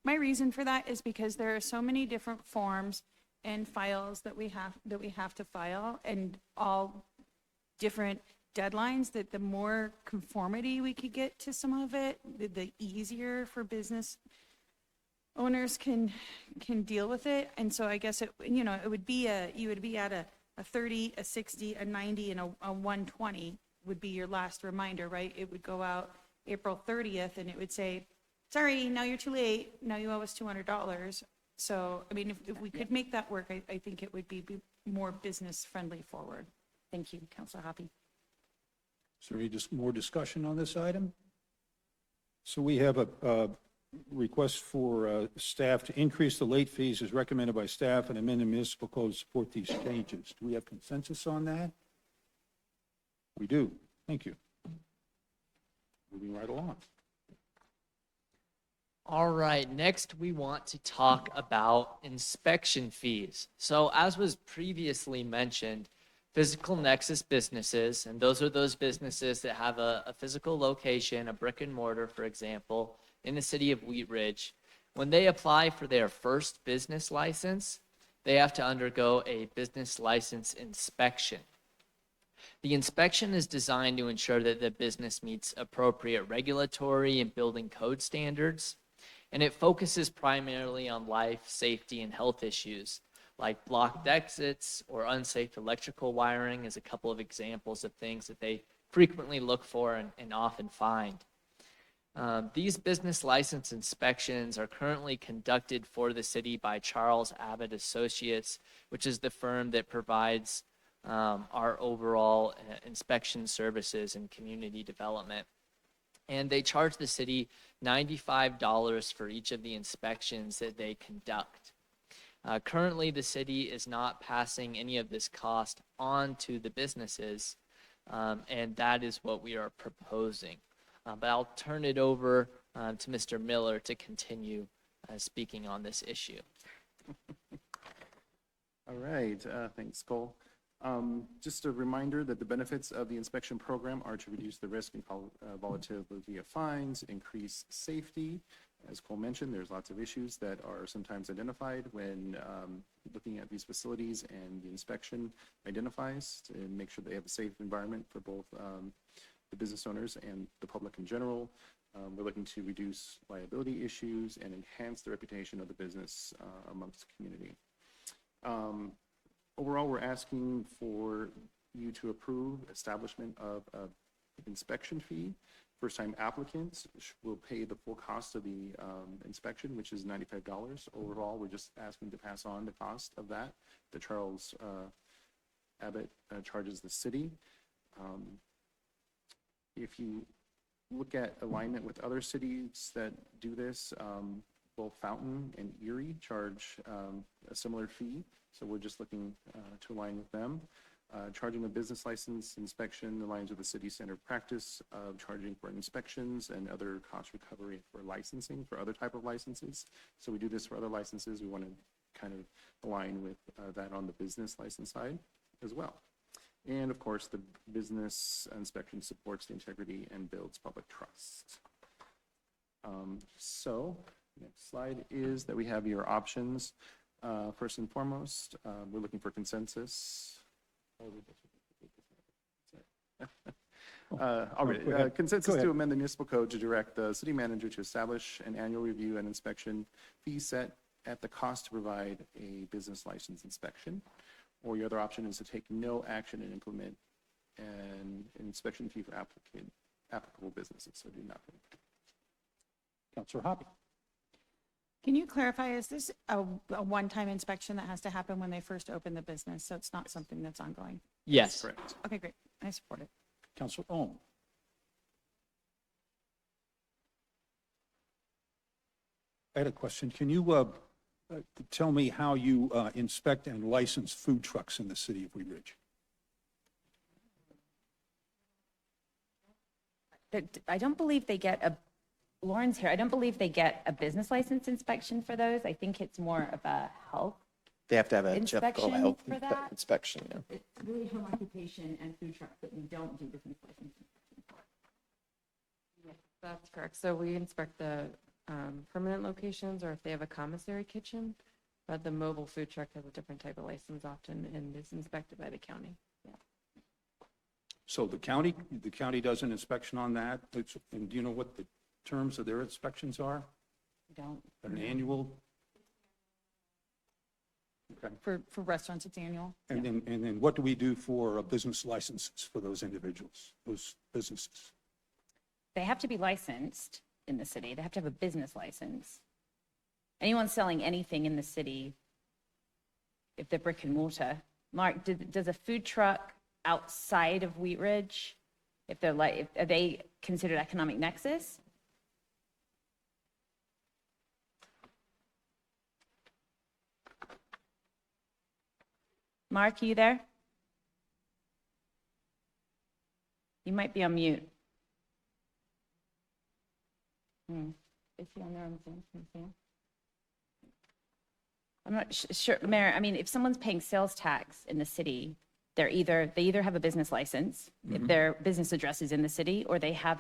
my reason for that is because there are so many different forms and files that we have to file, and all different deadlines, that the more conformity we could get to some of it, the easier for business owners can deal with it. And so I guess it would be you would be at a 30, a 60, a 90, and a 120 would be your last reminder, right? It would go out April 30th, and it would say, sorry, now you're too late. Now you owe us $200. So, I mean, if we could make that work, I think it would be more business friendly forward. Thank you, Councilor Hoppy. Is there any more discussion on this item? So we have a request for staff to increase the late fees as recommended by staff and amend the municipal code to support these changes. Do we have consensus on that? We do. Thank you. Moving right along. All right, next we want to talk about inspection fees. So as was previously mentioned, physical nexus businesses, and those are those businesses that have a physical location, a brick and mortar, for example, in the city of Wheat Ridge, when they apply for their first business license, they have to undergo a business license inspection. The inspection is designed to ensure that the business meets appropriate regulatory and building code standards. and it focuses primarily on life, safety, and health issues like blocked exits or unsafe electrical wiring is a couple of examples of things that they frequently look for and often find. These business license inspections are currently conducted for the city by Charles Abbott Associates, which is the firm that provides our overall inspection services and community development. And they charge the city $95 for each of the inspections that they conduct. Currently, the city is not passing any of this cost on to the businesses, and that is what we are proposing. But I'll turn it over to Mr. Miller to continue speaking on this issue. All right, thanks, Cole. Just a reminder that the benefits of the inspection program are to reduce the risk and volatility of fines, increase safety. As Cole mentioned, there's lots of issues that are sometimes identified when looking at these facilities, and the inspection identifies to make sure they have a safe environment for both the business owners and the public in general. We're looking to reduce liability issues and enhance the reputation of the business amongst the community. Overall, we're asking for you to approve establishment of an inspection fee. First-time applicants will pay the full cost of the inspection, which is $95. Overall, we're just asking to pass on the cost of that Charles Abbott charges the city. If you look at alignment with other cities that do this, both Fountain and Erie charge a similar fee. So we're just looking to align with them. Charging a business license inspection aligns with the city standard practice of charging for inspections and other cost recovery for licensing for other type of licenses. So we do this for other licenses. We want to kind of align with that on the business license side as well. And of course, the business inspection supports the integrity and builds public trust. So next slide is that we have your options. First and foremost, we're looking for consensus. Consensus to amend the municipal code to direct the city manager to establish an annual review and inspection fee set at the cost to provide a business license inspection. Or your other option is to take no action and implement an inspection fee for applicable businesses, so do nothing. Councilor Hoppe. Can you clarify, is this a one-time inspection that has to happen when they first open the business? So it's not something that's ongoing? Yes. Correct. Okay, great. I support it. Councilor Ohm. I had a question. Can you tell me how you inspect and license food trucks in the city of Wheat Ridge? I don't believe they get a, Lauren's here, I don't believe they get a business license inspection for those. I think it's more of a health. They have to have a Inspection Jeffco health for that? inspection, yeah. It's really home occupation and food trucks that we don't do business license inspection for. Yes, that's correct. So we inspect the permanent locations, or if they have a commissary kitchen, but the mobile food truck has a different type of license often and is inspected by the county. Yeah. So the county does an inspection on that. And do you know what the terms of their inspections are? We don't. An annual? Okay. For restaurants, it's annual. And then what do we do for business licenses for those individuals, those businesses? They have to be licensed in the city. They have to have a business license. Anyone selling anything in the city, if they're brick and mortar. Mark, does a food truck outside of Wheat Ridge, if they're are they considered economic nexus? Mark, are you there? You might be on mute. Is he on there on Zoom? Can you see him? I'm not sure, Mayor. I mean, if someone's paying sales tax in the city, they either have a business license if their business address is in the city, or they have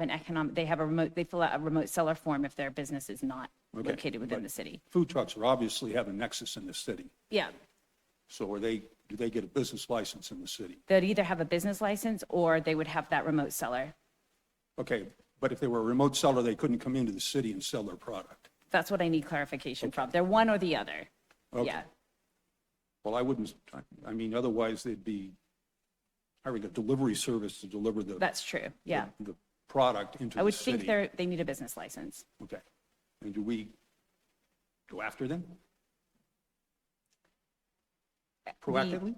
they fill out a remote seller form if their business is not located within the city. Food trucks are obviously have a nexus in the city. Yeah. So do they get a business license in the city? They'd either have a business license or they would have that remote seller. Okay, but if they were a remote seller, they couldn't come into the city and sell their product. That's what I need clarification from. They're one or the other. Okay. Yeah. Well, I wouldn't, I mean, otherwise they'd be hiring a delivery service to deliver the. That's true. Yeah. The product into I the would city. think they need a business license. Okay. And do we go after them? Proactively?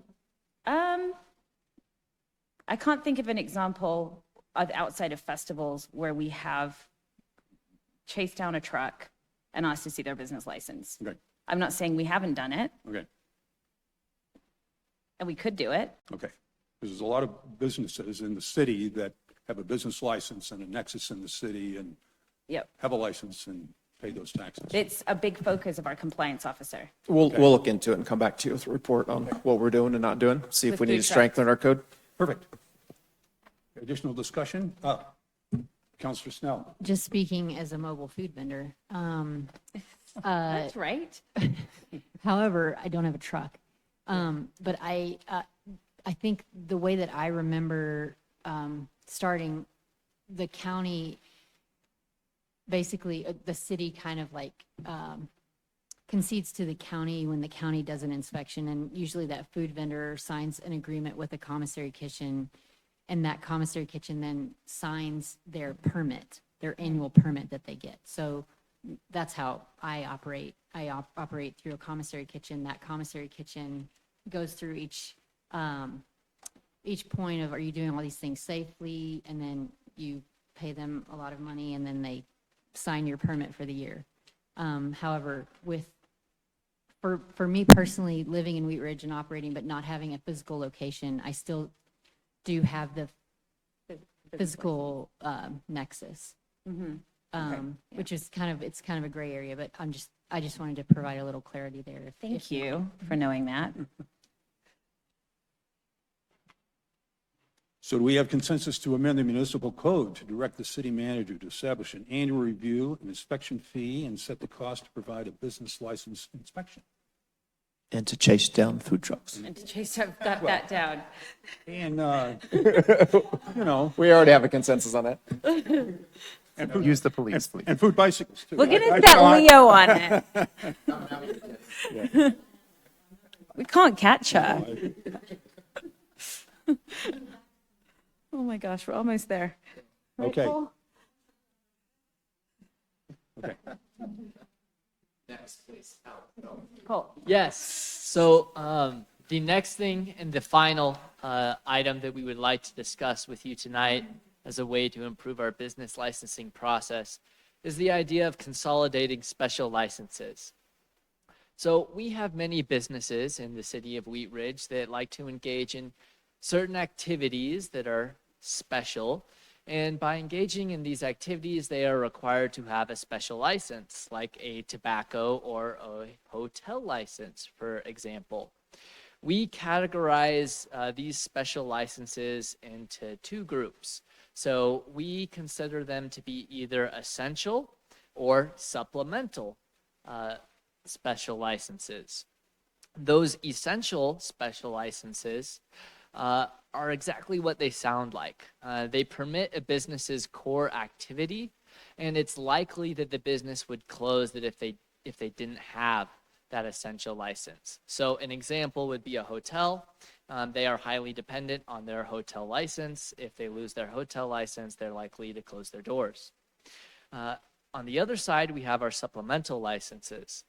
I can't think of an example of outside of festivals where we have chased down a truck and asked to see their business license. Okay. I'm not saying we haven't done it, Okay. and we could do it. Okay. Because there's a lot of businesses in the city that have a business license and a nexus in the city and Yep. have a license and pay those taxes. It's a big focus of our compliance officer. We'll look into it and come back to you with a report on what we're doing and not doing, see if With we need food to strengthen our code. Perfect. Additional discussion? Counselor Snell. Just speaking as a mobile food vendor. That's right. However, I don't have a truck. But I think the way that I remember starting, the county, basically the city kind of like concedes to the county when the county does an inspection. And usually that food vendor signs an agreement with the commissary kitchen, and that commissary kitchen then signs their permit, their annual permit that they get. So that's how I operate. I operate through a commissary kitchen. That commissary kitchen goes through each point of, are you doing all these things safely? And then you pay them a lot of money, and then they sign your permit for the year. However, for me personally, living in Wheat Ridge and operating, but not having a physical location, I still do have the physical nexus. Which is it's kind of a gray area, but I just wanted to provide a little clarity there. Thank you for knowing that. So do we have consensus to amend the municipal code to direct the city manager to establish an annual review, an inspection fee, and set the cost to provide a business license inspection? And to chase down food trucks. And to chase, I've got that down. And, you know. We already have a consensus on that. And food, Use the police, please. and food bicycles, too. Look at I that thought- Leo on it. We can't catch her. Oh my gosh, we're almost there. Right, Okay. Paul? Okay. Next, please. Paul. Yes. So the next thing and the final item that we would like to discuss with you tonight as a way to improve our business licensing process is the idea of consolidating special licenses. So we have many businesses in the city of Wheat Ridge that like to engage in certain activities that are special. And by engaging in these activities, they are required to have a special license, like a tobacco or a hotel license, for example. We categorize these special licenses into two groups. So we consider them to be either essential or supplemental special licenses. Those essential special licenses are exactly what they sound like. They permit a business's core activity, and it's likely that the business would close that if they didn't have that essential license. So an example would be a hotel. They are highly dependent on their hotel license. If they lose their hotel license, they're likely to close their doors. On the other side, we have our supplemental licenses,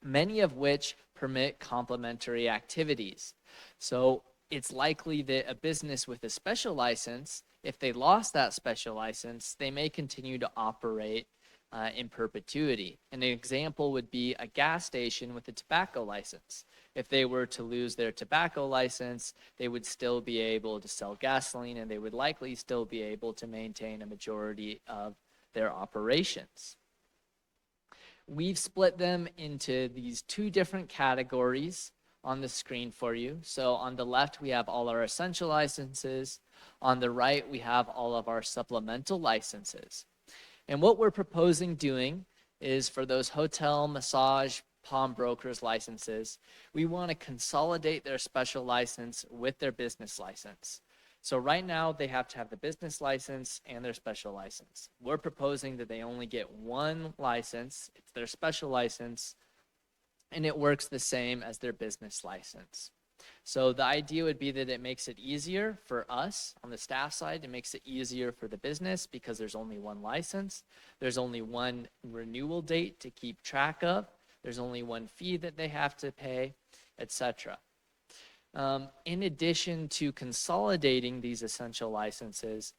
many of which permit complementary activities. So it's likely that a business with a special license, if they lost that special license, they may continue to operate in perpetuity. An example would be a gas station with a tobacco license. If they were to lose their tobacco license, they would still be able to sell gasoline, and they would likely still be able to maintain a majority of their operations. We've split them into these two different categories on the screen for you. So on the left, we have all our essential licenses. On the right, we have all of our supplemental licenses. And what we're proposing doing is for those hotel, massage, pawnbrokers licenses, we want to consolidate their special license with their business license. So right now, they have to have the business license and their special license. We're proposing that they only get one license. It's their special license, and it works the same as their business license. So the idea would be that it makes it easier for us on the staff side. It makes it easier for the business because there's only one license. There's only one renewal date to keep track of. There's only one fee that they have to pay, etc. In addition to consolidating these essential licenses,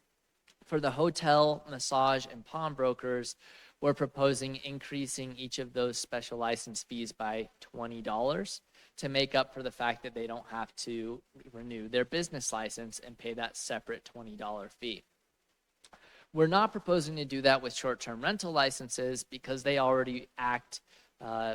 for the hotel, massage, and pawnbrokers, we're proposing increasing each of those special license fees by $20 to make up for the fact that they don't have to renew their business license and pay that separate $20 fee. We're not proposing to do that with short-term rental licenses because they already act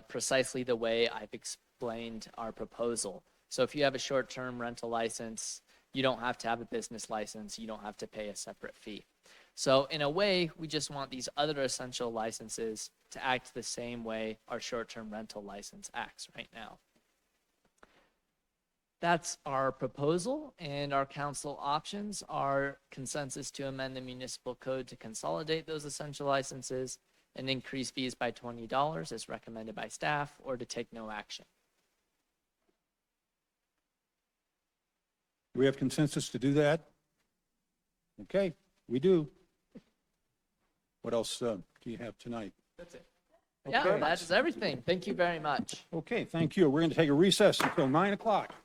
precisely the way I've explained our proposal. So if you have a short-term rental license, you don't have to have a business license. You don't have to pay a separate fee. So in a way, we just want these other essential licenses to act the same way our short-term rental license acts right now. That's our proposal, and our council options are consensus to amend the municipal code to consolidate those essential licenses and increase fees by $20 as recommended by staff, or to take no action. Do we have consensus to do that? Okay, we do. What else do you have tonight? That's it. Yeah, Okay. that is everything. Thank you very much. Okay, thank you. We're going to take a recess until 9 o'clock.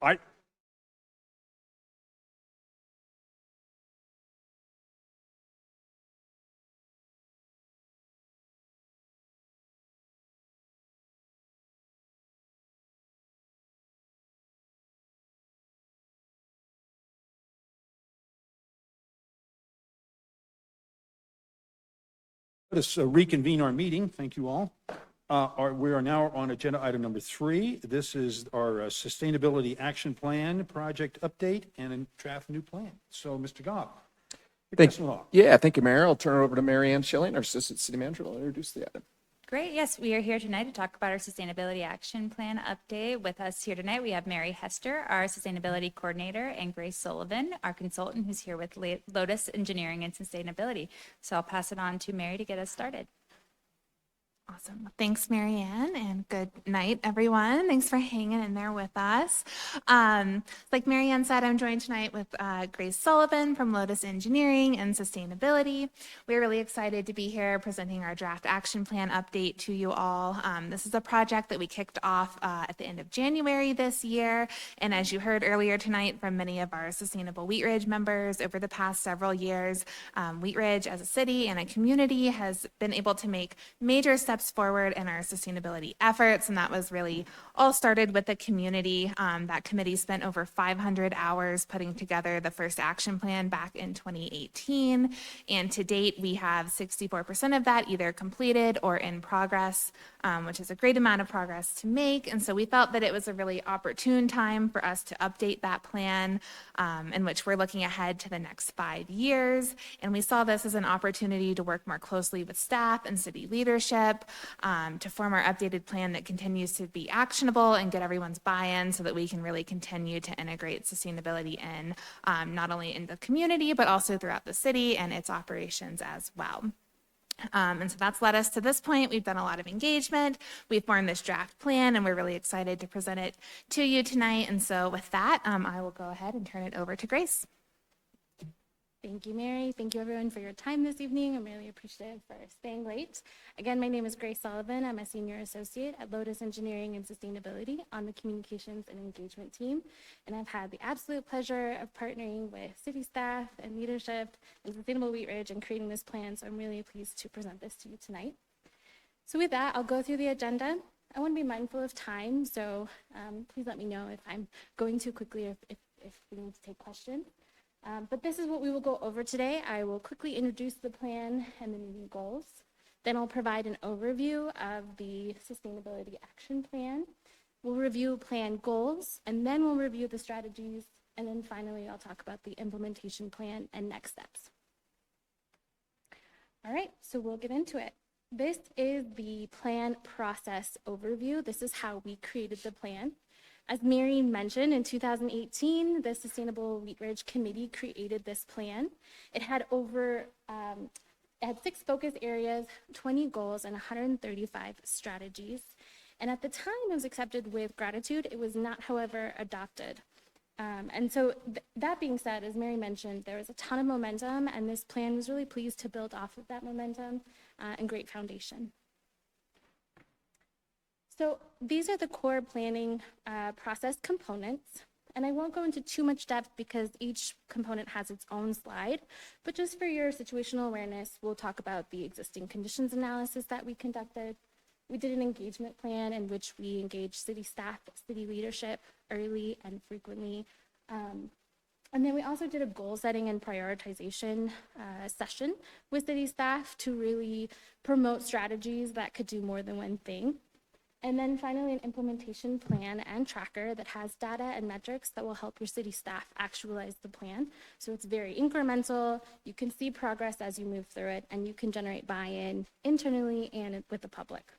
I, let us reconvene our meeting. Thank you all. We are now on agenda item number 3. This is our Sustainability Action Plan project update and a draft new plan. So, Mr. Goff. Thank you, Mayor. I'll turn it over to Mary Ann Schilling, our Assistant City Manager. I'll introduce the item. Great. Yes, we are here tonight to talk about our Sustainability Action Plan update. With us here tonight, we have Mary Hester, our Sustainability Coordinator, and Grace Sullivan, our consultant, who's here with Lotus Engineering and Sustainability. So I'll pass it on to Mary to get us started. Awesome. Thanks, Marianne, and good night, everyone. Thanks for hanging in there with us. Like Marianne said, I'm joined tonight with Grace Sullivan from Lotus Engineering and Sustainability. We're really excited to be here presenting our draft action plan update to you all. This is a project that we kicked off at the end of January this year. And as you heard earlier tonight from many of our Sustainable Wheat Ridge members, over the past several years, Wheat Ridge as a city and a community has been able to make major steps forward in our sustainability efforts, and that was really all started with the community. That committee spent over 500 hours putting together the first action plan back in 2018, and to date we have 64% of that either completed or in progress, which is a great amount of progress to make. And so we felt that it was a really opportune time for us to update that plan, in which we're looking ahead to the next 5 years, and we saw this as an opportunity to work more closely with staff and city leadership to form our updated plan that continues to be actionable and get everyone's buy-in so that we can really continue to integrate sustainability in not only in the community, but also throughout the city and its operations as well. And so that's led us to this point. We've done a lot of engagement. We've formed this draft plan, and we're really excited to present it to you tonight. And so with that, I will go ahead and turn it over to Grace. Thank you, Mary. Thank you, everyone, for your time this evening. I'm really appreciative for staying late. Again, my name is Grace Sullivan. I'm a senior associate at Lotus Engineering and Sustainability on the communications and engagement team. And I've had the absolute pleasure of partnering with city staff and leadership and Sustainable Wheat Ridge in creating this plan. So I'm really pleased to present this to you tonight. So with that, I'll go through the agenda. I want to be mindful of time, so please let me know if I'm going too quickly or if we need to take questions. But this is what we will go over today. I will quickly introduce the plan and the meeting goals. Then I'll provide an overview of the Sustainability Action Plan. We'll review plan goals, and then we'll review the strategies. And then finally, I'll talk about the implementation plan and next steps. All right, so we'll get into it. This is the plan process overview. This is how we created the plan. As Mary mentioned, in 2018, the Sustainable Wheat Ridge Committee created this plan. It had it had 6 focus areas, 20 goals, and 135 strategies. And at the time, it was accepted with gratitude. It was not, however, adopted. And so that being said, as Mary mentioned, there was a ton of momentum, and this plan was really pleased to build off of that momentum and great foundation. So these are the core planning process components, and I won't go into too much depth because each component has its own slide, but just for your situational awareness, we'll talk about the existing conditions analysis that we conducted. We did an engagement plan in which we engaged city staff, city leadership early and frequently. And then we also did a goal setting and prioritization session with city staff to really promote strategies that could do more than one thing. And then finally, an implementation plan and tracker that has data and metrics that will help your city staff actualize the plan. So it's very incremental. You can see progress as you move through it, and you can generate buy-in internally and with the public.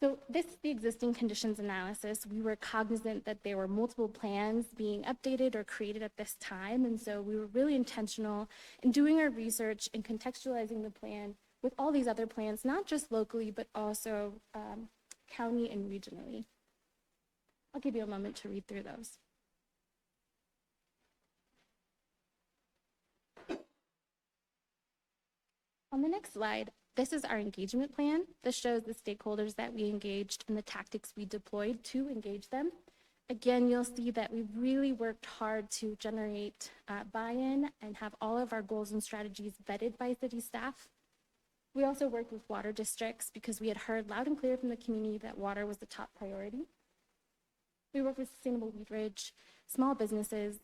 So this is the existing conditions analysis. We were cognizant that there were multiple plans being updated or created at this time, and so we were really intentional in doing our research and contextualizing the plan with all these other plans, not just locally, but also county and regionally. I'll give you a moment to read through those. On the next slide, This is our engagement plan. This shows the stakeholders that we engaged and the tactics we deployed to engage them. Again, you'll see that we've really worked hard to generate buy-in and have all of our goals and strategies vetted by city staff. We also worked with water districts because we had heard loud and clear from the community that water was the top priority. We worked with Sustainable Wheat Ridge, small businesses.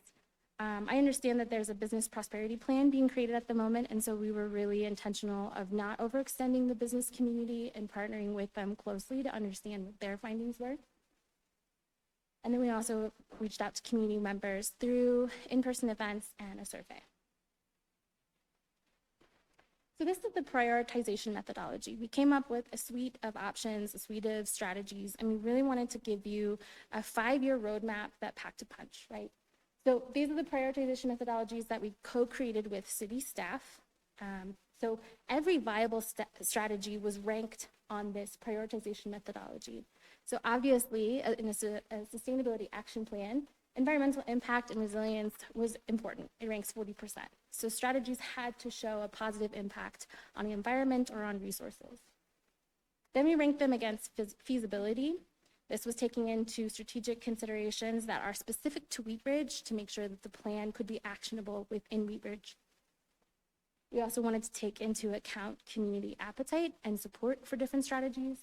I understand that there's a business prosperity plan being created at the moment, and so we were really intentional of not overextending the business community and partnering with them closely to understand what their findings were. And then we also reached out to community members through in-person events and a survey. So this is the prioritization methodology. We came up with a suite of options, a suite of strategies, and we really wanted to give you a 5-year roadmap that packed a punch, right? So these are the prioritization methodologies that we co-created with city staff. So every viable strategy was ranked on this prioritization methodology. So obviously, in a sustainability action plan, environmental impact and resilience was important. It ranks 40%. So strategies had to show a positive impact on the environment or on resources. Then we ranked them against feasibility. This was taking into strategic considerations that are specific to Wheat Ridge to make sure that the plan could be actionable within Wheat Ridge. We also wanted to take into account community appetite and support for different strategies.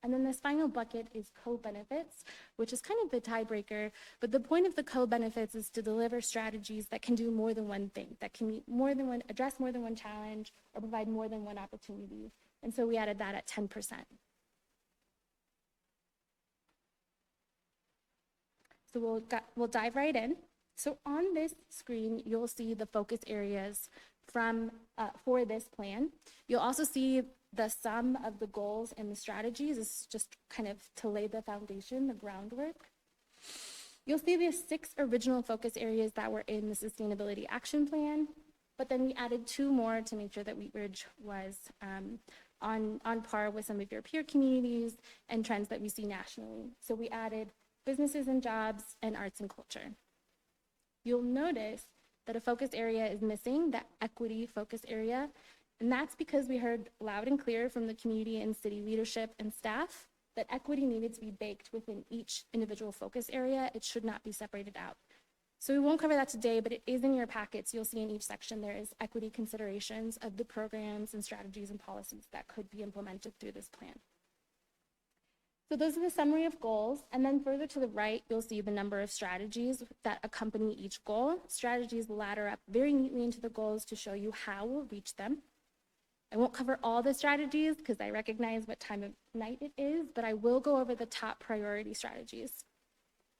And then this final bucket is co-benefits, which is kind of the tiebreaker, but the point of the co-benefits is to deliver strategies that can do more than one thing, that can meet more than one, address more than one challenge, or provide more than one opportunity. And so we added that at 10%. So we'll dive right in. So on this screen, you'll see the focus areas for this plan. You'll also see the sum of the goals and the strategies. This is just kind of to lay the foundation, the groundwork. You'll see the 6 original focus areas that were in the Sustainability Action Plan, but then we added 2 more to make sure that Wheat Ridge was on par with some of your peer communities and trends that we see nationally. So we added businesses and jobs and arts and culture. You'll notice that a focus area is missing, that equity focus area, and that's because we heard loud and clear from the community and city leadership and staff that equity needed to be baked within each individual focus area. It should not be separated out. So we won't cover that today, but it is in your packets. You'll see in each section there is equity considerations of the programs and strategies and policies that could be implemented through this plan. So those are the summary of goals, and then further to the right, you'll see the number of strategies that accompany each goal. Strategies ladder up very neatly into the goals to show you how we'll reach them. I won't cover all the strategies because I recognize what time of night it is, but I will go over the top priority strategies.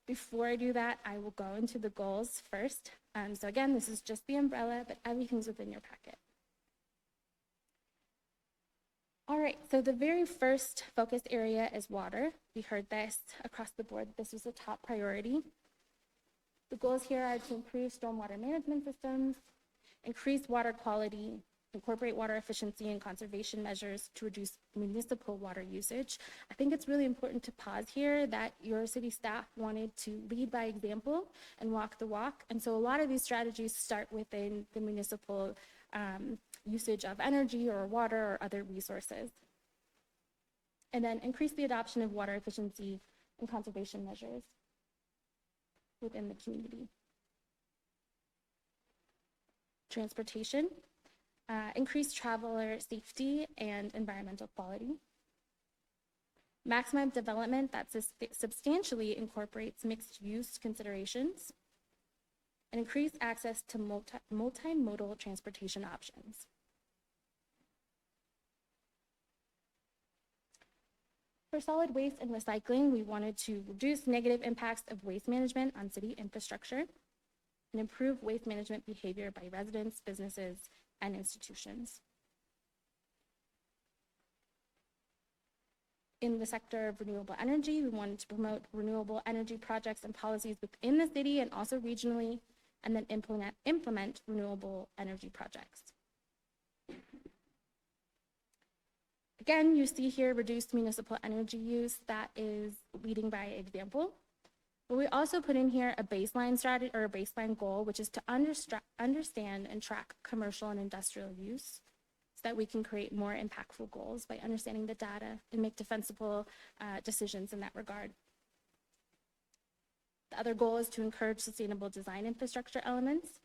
Before I do that, I will go into the goals first. So again, this is just the umbrella, but everything's within your packet. All right, so the very first focus area is water. We heard this across the board. This was a top priority. The goals here are to improve stormwater management systems, increase water quality, incorporate water efficiency and conservation measures to reduce municipal water usage. I think it's really important to pause here that your city staff wanted to lead by example and walk the walk. And so a lot of these strategies start within the municipal usage of energy or water or other resources. And then increase the adoption of water efficiency and conservation measures within the community. Transportation, increase traveler safety and environmental quality. Maximize development that substantially incorporates mixed use considerations. And increase access to multimodal transportation options. For solid waste and recycling, we wanted to reduce negative impacts of waste management on city infrastructure and improve waste management behavior by residents, businesses, and institutions. In the sector of renewable energy, we wanted to promote renewable energy projects and policies within the city and also regionally, and then implement renewable energy projects. Again, you see here reduced municipal energy use that is leading by example. But we also put in here a baseline strategy or a baseline goal, which is to understand and track commercial and industrial use. that we can create more impactful goals by understanding the data and make defensible decisions in that regard. The other goal is to encourage sustainable design infrastructure elements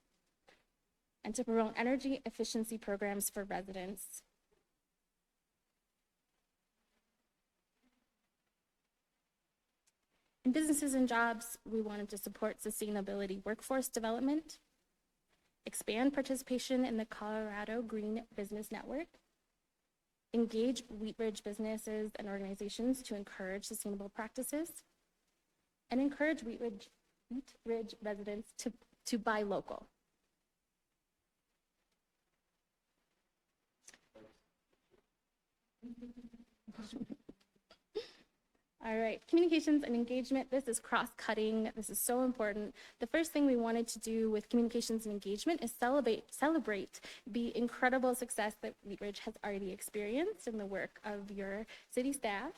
and to promote energy efficiency programs for residents. In businesses and jobs, we wanted to support sustainability workforce development, expand participation in the Colorado Green Business Network, engage Wheat Ridge businesses and organizations to encourage sustainable practices, and encourage Wheat Ridge residents to buy local. All right, communications and engagement. This is cross-cutting. This is so important. The first thing we wanted to do with communications and engagement is celebrate the incredible success that Wheat Ridge has already experienced in the work of your city staff.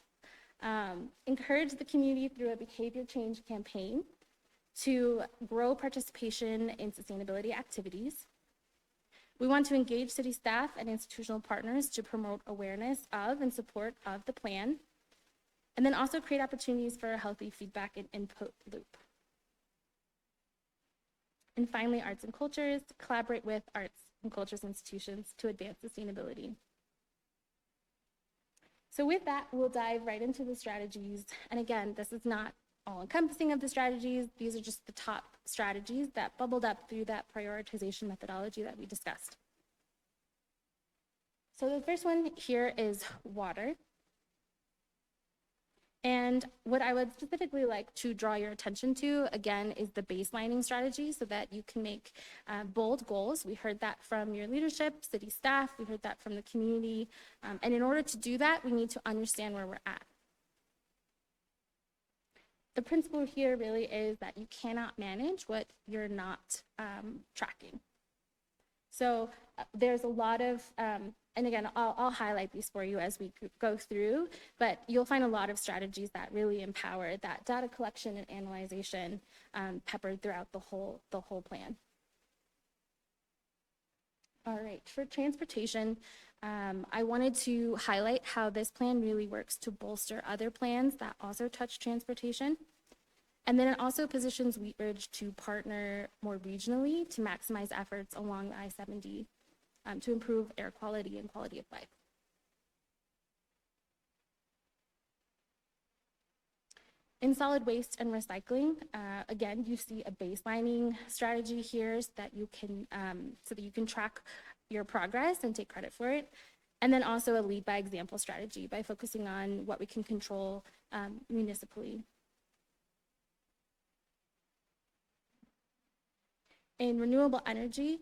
Encourage the community through a behavior change campaign to grow participation in sustainability activities. We want to engage city staff and institutional partners to promote awareness of and support of the plan, and then also create opportunities for a healthy feedback and input loop. And finally, arts and cultures, collaborate with arts and cultures institutions to advance sustainability. So with that, we'll dive right into the strategies. And again, this is not all encompassing of the strategies. These are just the top strategies that bubbled up through that prioritization methodology that we discussed. So the first one here is water. And what I would specifically like to draw your attention to, again, is the baselining strategy so that you can make bold goals. We heard that from your leadership, city staff, we heard that from the community. And in order to do that, we need to understand where we're at. The principle here really is that you cannot manage what you're not tracking. So there's a lot of, and again, I'll highlight these for you as we go through, but you'll find a lot of strategies that really empower that data collection and analyzation peppered throughout the whole plan. All right, for transportation, I wanted to highlight how this plan really works to bolster other plans that also touch transportation. And then it also positions Wheat Ridge to partner more regionally to maximize efforts along the I-70 to improve air quality and quality of life. In solid waste and recycling, again, you see a baselining strategy here so that you can track your progress and take credit for it. And then also a lead by example strategy by focusing on what we can control municipally. In renewable energy,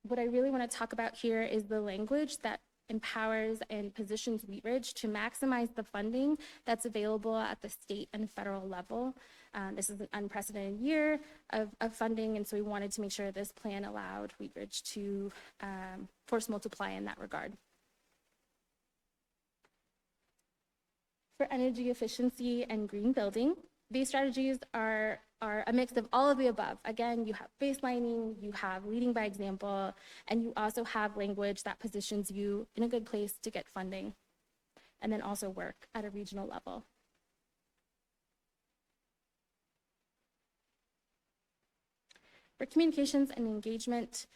what I really want to talk about here is the language that empowers and positions Wheat Ridge to maximize the funding that's available at the state and federal level. This is an unprecedented year of funding, and so we wanted to make sure this plan allowed Wheat Ridge to force multiply in that regard. For energy efficiency and green building, these strategies are a mix of all of the above. Again, you have baselining, you have leading by example, and you also have language that positions you in a good place to get funding, and then also work at a regional level. For communications and engagement,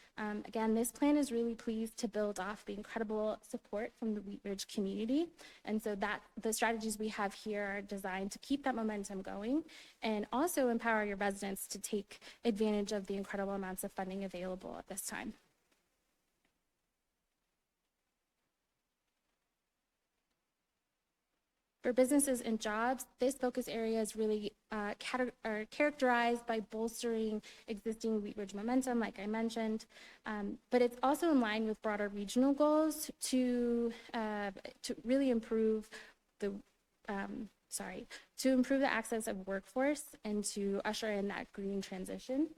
again, this plan is really pleased to build off the incredible support from the Wheat Ridge community. And so that the strategies we have here are designed to keep that momentum going and also empower your residents to take advantage of the incredible amounts of funding available at this time. For businesses and jobs, this focus area is really characterized by bolstering existing Wheat Ridge momentum, like I mentioned, but it's also in line with broader regional goals to really improve the access of workforce and to usher in that green transition.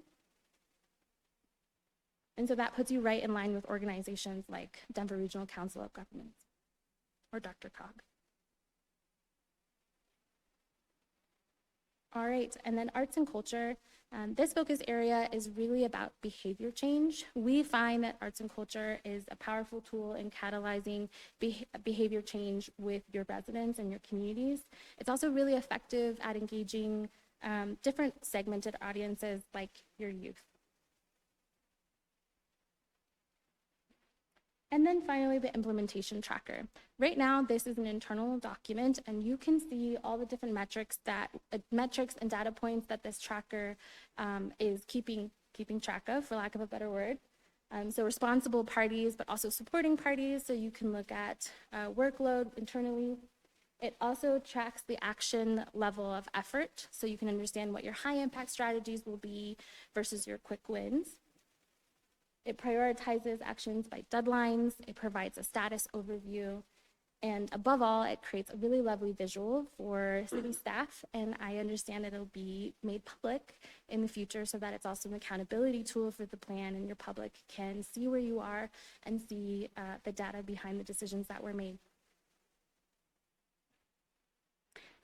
And so that puts you right in line with organizations like Denver Regional Council of Governments or DRCOG. All right, and then arts and culture. This focus area is really about behavior change. We find that arts and culture is a powerful tool in catalyzing behavior change with your residents and your communities. It's also really effective at engaging different segmented audiences like your youth. And then finally, the implementation tracker. Right now, this is an internal document, and you can see all the different metrics and data points that this tracker is keeping track of, for lack of a better word. So responsible parties, but also supporting parties. So you can look at workload internally. It also tracks the action level of effort, so you can understand what your high impact strategies will be versus your quick wins. It prioritizes actions by deadlines, it provides a status overview, and above all, it creates a really lovely visual for city staff, and I understand it'll be made public in the future so that it's also an accountability tool for the plan, and your public can see where you are and see the data behind the decisions that were made.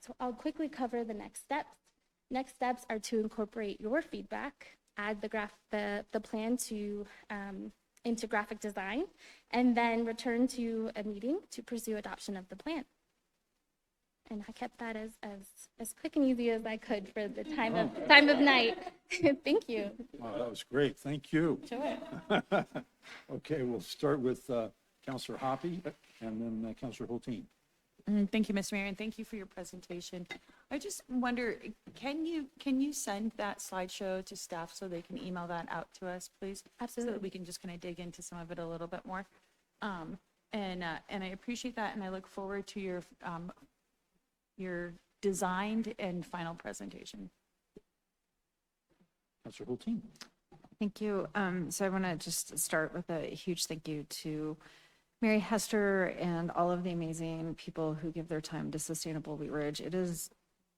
So I'll quickly cover the next steps. Next steps are to incorporate your feedback, add the plan to into graphic design, and then return to a meeting to pursue adoption of the plan. And I kept that as quick and easy as I could for the time of night. Thank you. Wow, that was great. Thank you. Sure. Okay, we'll start with Councilor Hoppy and then Councilor Hulteen. Thank you, Mr. Mayor, and thank you for your presentation. I just wonder, can you send that slideshow to staff so they can email that out to us, please? Absolutely. So that we can just kind of dig into some of it a little bit more. And I appreciate that, and I look forward to your designed and final presentation. Councilor Hulteen. Thank you. So I want to just start with a huge thank you to Mary Hester and all of the amazing people who give their time to Sustainable Wheat Ridge. It is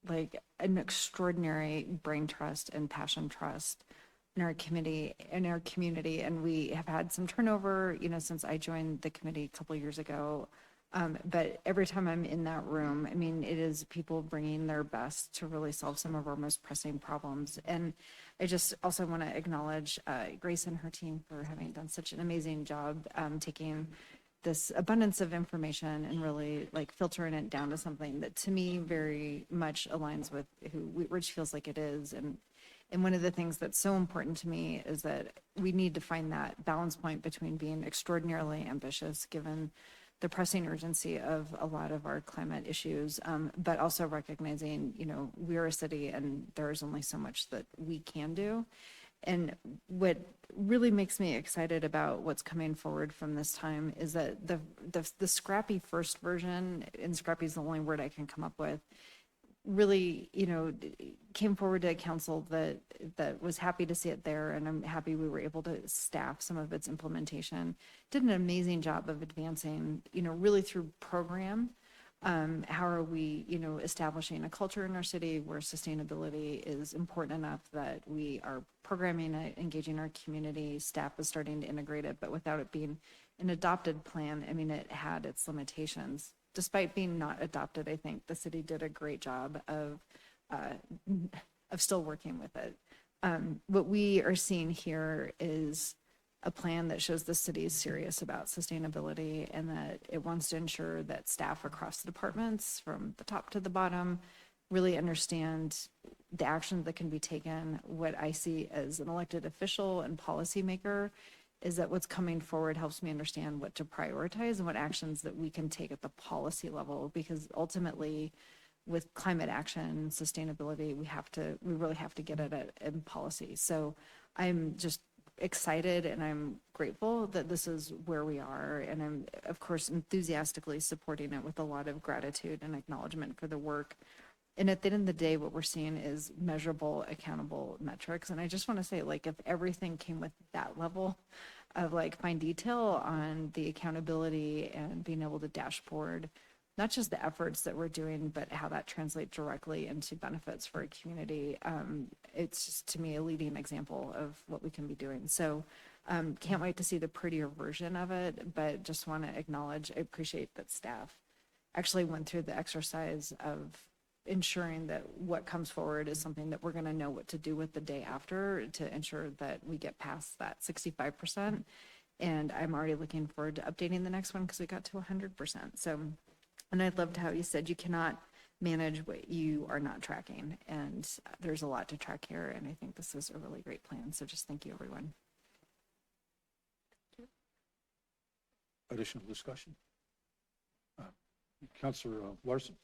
like an extraordinary brain trust and passion trust in our committee, and we have had some turnover, since I joined the committee a couple of years ago. But every time I'm in that room, I mean, it is people bringing their best to really solve some of our most pressing problems. And I just also want to acknowledge Grace and her team for having done such an amazing job taking this abundance of information and really like filtering it down to something that to me very much aligns with who Wheat Ridge feels like it is. And one of the things that's so important to me is that we need to find that balance point between being extraordinarily ambitious given the pressing urgency of a lot of our climate issues, but also recognizing, we're a city and there's only so much that we can do. And what really makes me excited about what's coming forward from this time is that the scrappy first version, and scrappy is the only word I can come up with, really, came forward to a council that was happy to see it there, and I'm happy we were able to staff some of its implementation. Did an amazing job of advancing, really through program. How are we, establishing a culture in our city where sustainability is important enough that we are programming it, engaging our community, staff is starting to integrate it, but without it being an adopted plan, I mean, it had its limitations. Despite being not adopted, I think the city did a great job of still working with it. What we are seeing here is a plan that shows the city is serious about sustainability and that it wants to ensure that staff across the departments from the top to the bottom really understand the actions that can be taken. What I see as an elected official and policymaker is that what's coming forward helps me understand what to prioritize and what actions that we can take at the policy level, because ultimately with climate action, sustainability, we really have to get at it in policy. So I'm just excited and I'm grateful that this is where we are, and I'm of course enthusiastically supporting it with a lot of gratitude and acknowledgement for the work. And at the end of the day, what we're seeing is measurable, accountable metrics. And I just want to say, like, if everything came with that level of like fine detail on the accountability and being able to dashboard not just the efforts that we're doing, but how that translates directly into benefits for a community. It's just, to me, a leading example of what we can be doing. So can't wait to see the prettier version of it, but just want to acknowledge, I appreciate that staff actually went through the exercise of ensuring that what comes forward is something that we're going to know what to do with the day after to ensure that we get past that 65%. And I'm already looking forward to updating the next one because we got to 100%. So, and I loved how you said you cannot manage what you are not tracking. And there's a lot to track here. And I think this is a really great plan. So just thank you, everyone. Additional discussion? Councilor Larson?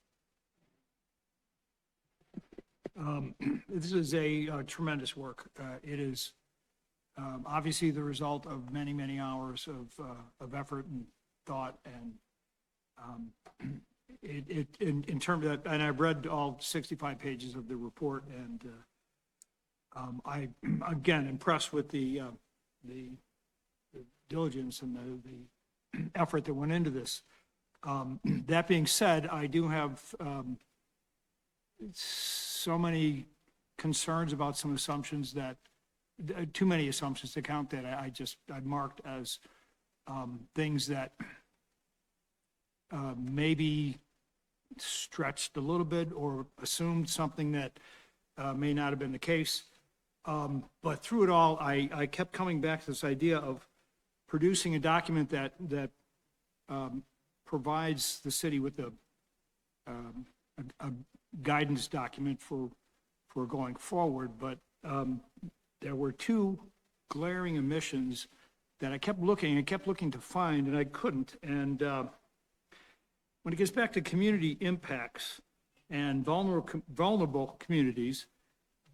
This is a tremendous work. It is obviously the result of many, many hours of effort and thought, and in terms of that, and I've read all 65 pages of the report, and I'm again impressed with the diligence and the effort that went into this. That being said, I do have so many concerns about some assumptions that, too many assumptions to count, that I marked as things that maybe stretched a little bit or assumed something that may not have been the case. But through it all, I kept coming back to this idea of producing a document that provides the city with a guidance document for going forward. But there were two glaring omissions that I kept looking to find, and I couldn't. And when it gets back to community impacts and vulnerable communities,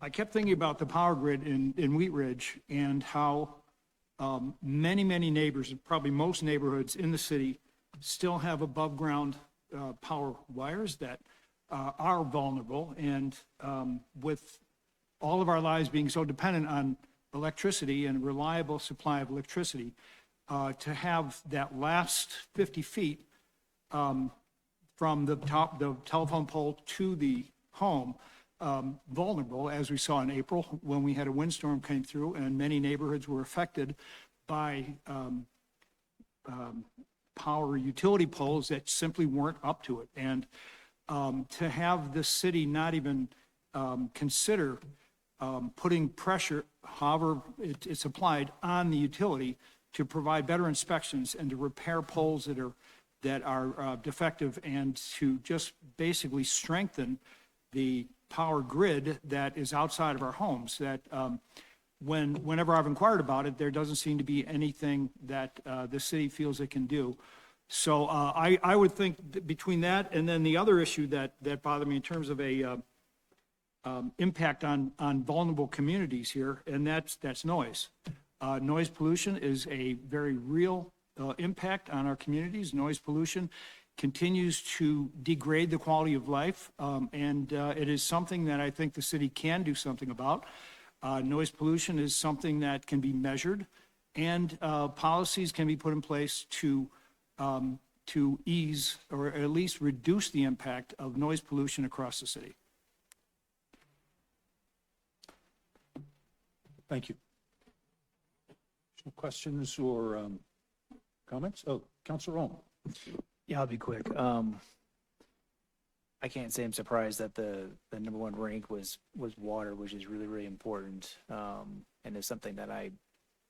I kept thinking about the power grid in Wheat Ridge and how many, many neighbors, probably most neighborhoods in the city, still have above ground power wires that are vulnerable. And with all of our lives being so dependent on electricity and a reliable supply of electricity, to have that last 50 feet from the telephone pole to the home vulnerable, as we saw in April when we had a windstorm came through and many neighborhoods were affected by power utility poles that simply weren't up to it. And to have the city not even consider putting pressure, however it's applied, on the utility to provide better inspections and to repair poles that are defective, and to just basically strengthen the power grid that is outside of our homes, that whenever I've inquired about it, there doesn't seem to be anything that the city feels it can do. So I would think that between that and then the other issue that bothered me in terms of a impact on vulnerable communities here, and that's noise. Noise pollution is a very real impact on our communities. Noise pollution continues to degrade the quality of life, and it is something that I think the city can do something about. Noise pollution is something that can be measured, and policies can be put in place to ease or at least reduce the impact of noise pollution across the city. Thank you. Additional questions or comments? Oh, Councilor Ohm. Yeah, I'll be quick. I can't say I'm surprised that the number one rank was water, which is really, really important. And is something that I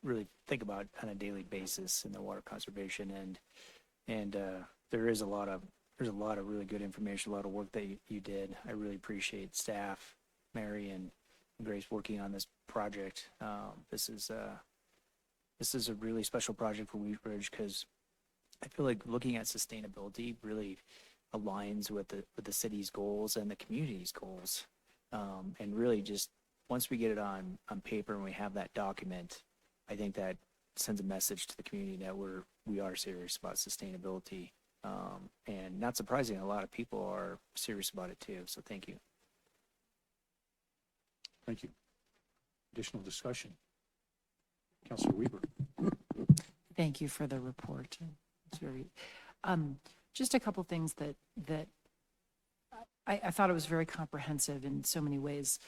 really think about on a daily basis in the water conservation. And there's a lot of really good information, a lot of work that you did. I really appreciate staff, Mary and Grace, working on this project. This is a really special project for Wheat Ridge, because I feel like looking at sustainability really aligns with the city's goals and the community's goals. And really just once we get it on paper and we have that document, I think that sends a message to the community that we are serious about sustainability. And not surprising, a lot of people are serious about it too. So thank you. Thank you. Additional discussion? Councilor Weber. Thank you for the report. It's very, just a couple things that I thought it was very comprehensive in so many ways.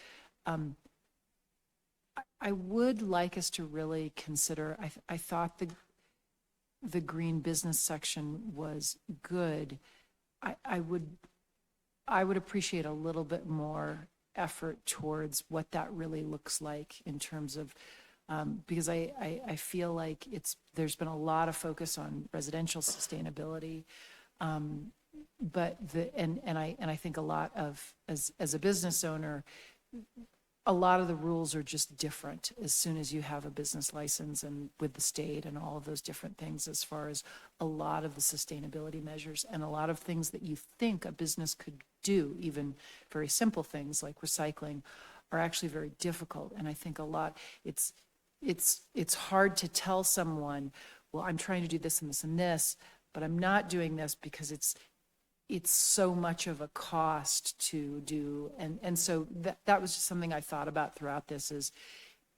I would like us to really consider, I thought the green business section was good. I would I would appreciate a little bit more effort towards what that really looks like in terms of, because I feel like there's been a lot of focus on residential sustainability. But I think a lot of, as a business owner, a lot of the rules are just different as soon as you have a business license and with the state and all of those different things, as far as a lot of the sustainability measures and a lot of things that you think a business could do, even very simple things like recycling, are actually very difficult. And I think a lot, it's hard to tell someone, well, I'm trying to do this and this and this, but I'm not doing this because it's so much of a cost to do. And so that was just something I thought about throughout this, is